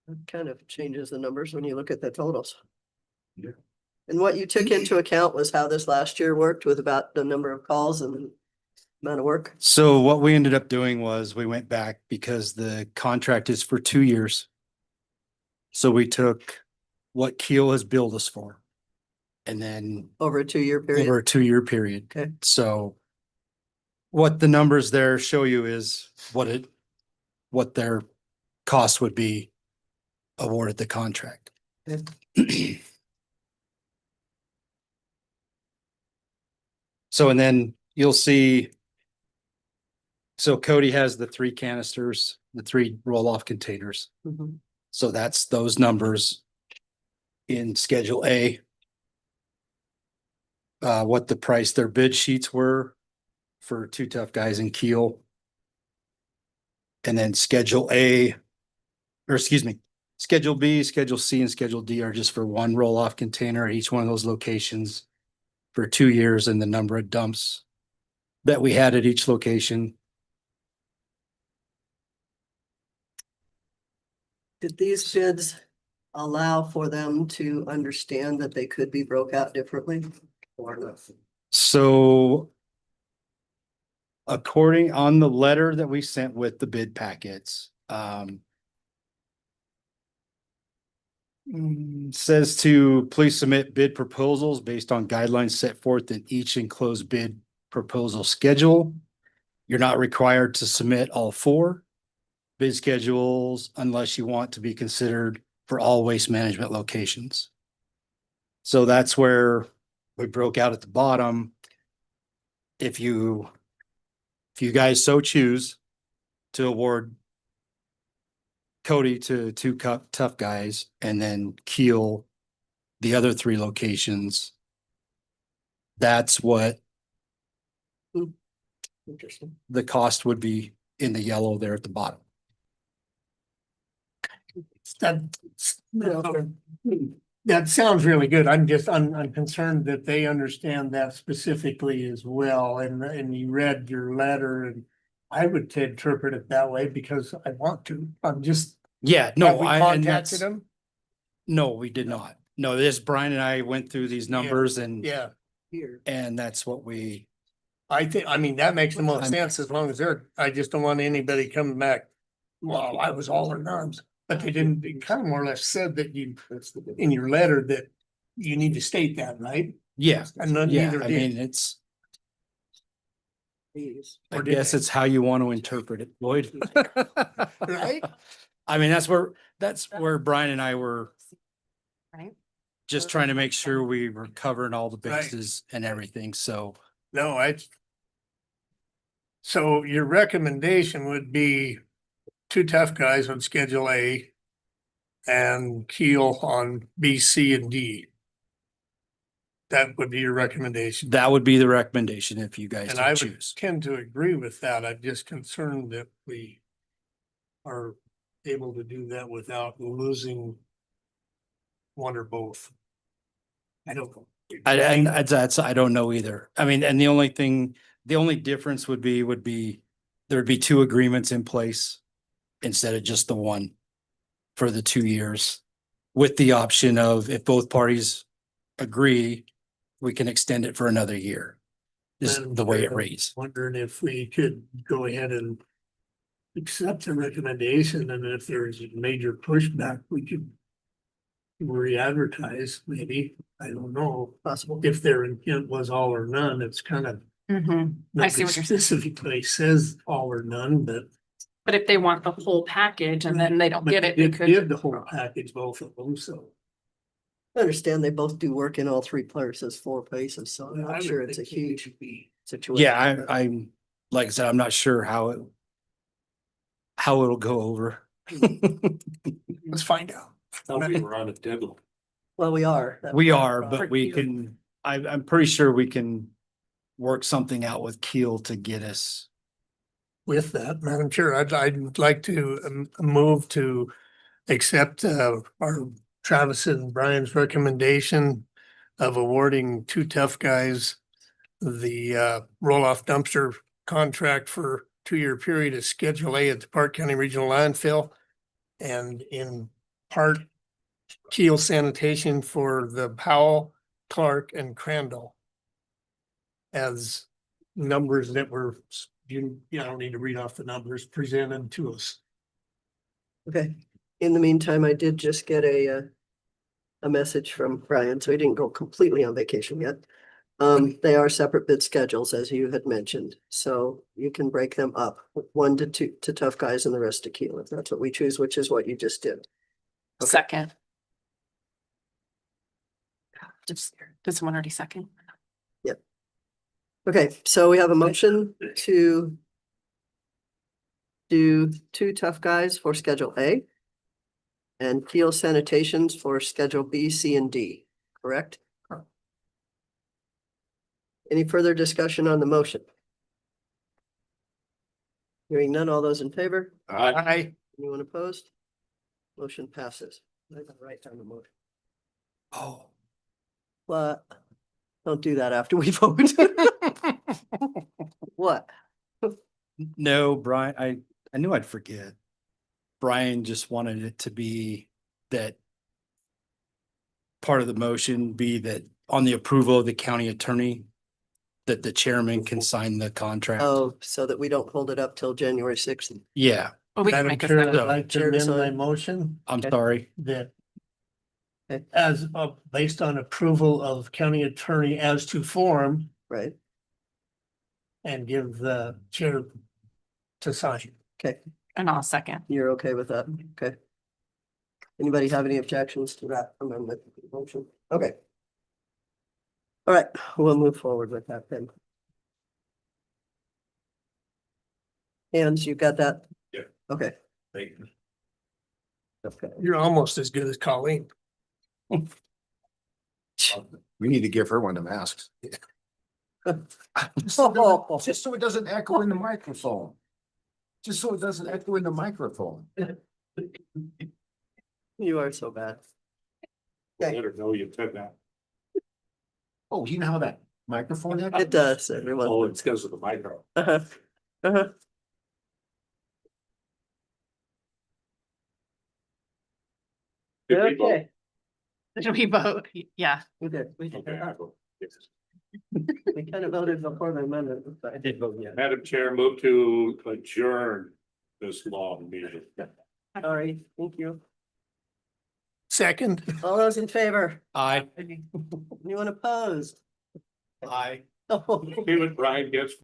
That kind of changes the numbers when you look at the totals. Yeah. And what you took into account was how this last year worked with about the number of calls and the amount of work. So what we ended up doing was we went back because the contract is for 2 years. So we took what Keel has billed us for. And then Over a 2-year period. over a 2-year period. Okay. So what the numbers there show you is what their cost would be awarded the contract. So, and then you'll see. So Cody has the 3 canisters, the 3 roll-off containers. Mhm. So that's those numbers in Schedule A. What the price their bid sheets were for 2 Tough Guys in Kiel. And then Schedule A, or excuse me, Schedule B, Schedule C, and Schedule D are just for 1 roll-off container at each one of those locations for 2 years, and the number of dumps that we had at each location. Did these bids allow for them to understand that they could be broke out differently? Or not? So according on the letter that we sent with the bid packets, says to please submit bid proposals based on guidelines set forth in each enclosed bid proposal schedule. You're not required to submit all 4 bid schedules unless you want to be considered for all waste management locations. So that's where we broke out at the bottom. If you guys so choose to award Cody to 2 Tough Guys and then Keel the other 3 locations, that's what Interesting. the cost would be in the yellow there at the bottom. That sounds really good. I'm concerned that they understand that specifically as well. And you read your letter, and I would interpret it that way because I want to. I'm just. Yeah, Have no, we and contacted that's, them? no, we did not. No, this Brian and I went through these numbers and, Yeah, Here. and that's what we, I mean, that makes the most I'm- sense as long as I just don't want anybody coming back. Well, I was all in arms, but they didn't, they kind of more or less said that in your letter that you need to state that, right? yeah, And none, yeah, neither I did. mean, it's, These. I Or did guess they? it's how you want to interpret it, Lloyd. Right? I mean, that's where Brian and I were Right. just trying to make sure we were covering all the Right. bases and everything, so. No, so your recommendation would be 2 Tough Guys on Schedule A and Keel on B, C, and D. That would be your recommendation. That would be the recommendation if you guys And I so would choose. tend to agree with that. I'm just concerned that we are able to do that without losing one or both. I don't know. And that's, I don't know either. I mean, and the only difference would be there would be 2 agreements in place instead of just the one for the 2 years, with the option of if both parties agree, we can extend it for another year. Is And the way it I'm reads. Wondering if we could go ahead and accept the recommendation, and if there's a major pushback, we could re-advertise, maybe. I don't know. Possible. If their intent was all or none, it's kind of. I see Nobody what you're saying. specifically says all or none, but. But if they want the whole package and then they don't But get it, they did could. give the whole package, both of them, so. I understand they both do work in all 3 places, 4 places, so I'm I not would sure it's a think it huge should be. situation. Yeah, I'm, like I said, I'm not sure how it'll go over. Let's find out. We were on a deadline. Well, we are. We are, but we can, I'm pretty sure we can work something out with Keel to get us. With that, Madam Chair, I'd like to move to accept our Travis and Brian's recommendation of awarding 2 Tough Guys the roll-off dumpster contract for 2-year period at Schedule A at the Park County Regional Landfill, and in part Keel Sanitation for the Powell, Clark, and Crandall as numbers that were, you don't need to read off the numbers presented to us. Okay. In the meantime, I did just get a message from Brian, so he didn't go completely on vacation yet. They are separate bid schedules, as you had mentioned, so you can break them up, 1 to 2 to Tough Guys and the rest to Keel, if that's what we choose, which is what you just did. Okay. Second. Did someone already second? Yep. Okay, so we have a motion to do 2 tough guys for Schedule A and Peel Sanitations for Schedule B, C, and D, correct? Any further discussion on the motion? Hearing none, all those in favor? Aye. Anyone opposed? Motion passes. I got right down the motion. Oh. What? Don't do that after we vote. What? No, Brian, I knew I'd forget. Brian just wanted it to be that part of the motion be that on the approval of the county attorney, that the chairman can sign the contract. Oh, so that we don't hold it up till January 6th. Yeah, Well, we can Madam make Chair, a I'd like to Chair to amend my sign. motion I'm Okay. sorry. that Okay. as of, based on approval of county attorney as to form Right, and give the chair to sign. okay, and I'll second. you're okay with that, okay. Anybody have any objections to that amendment motion? Okay. All right, we'll move forward with that then. Hans, you got that? Yeah. Okay, Thank you. okay. You're almost as good as Colleen. We need to give her one of the masks. Just so it doesn't echo in the microphone. Just so it doesn't echo in the microphone. You are so bad. Okay, Let her know you took that. Oh, you know how that microphone it echoes? does, everyone. Oh, it's because of the micro. Uh-huh, uh-huh. Did we vote? Okay, Did we vote? Yeah. we did, we did. Okay, I vote yes. We kind of voted before the amendment. but- I did vote yes. Madam Chair, move to adjourn this long meeting. Sorry, thank you. Second. All those in favor? Aye. Anyone opposed? Aye. Oh. See what Brian gets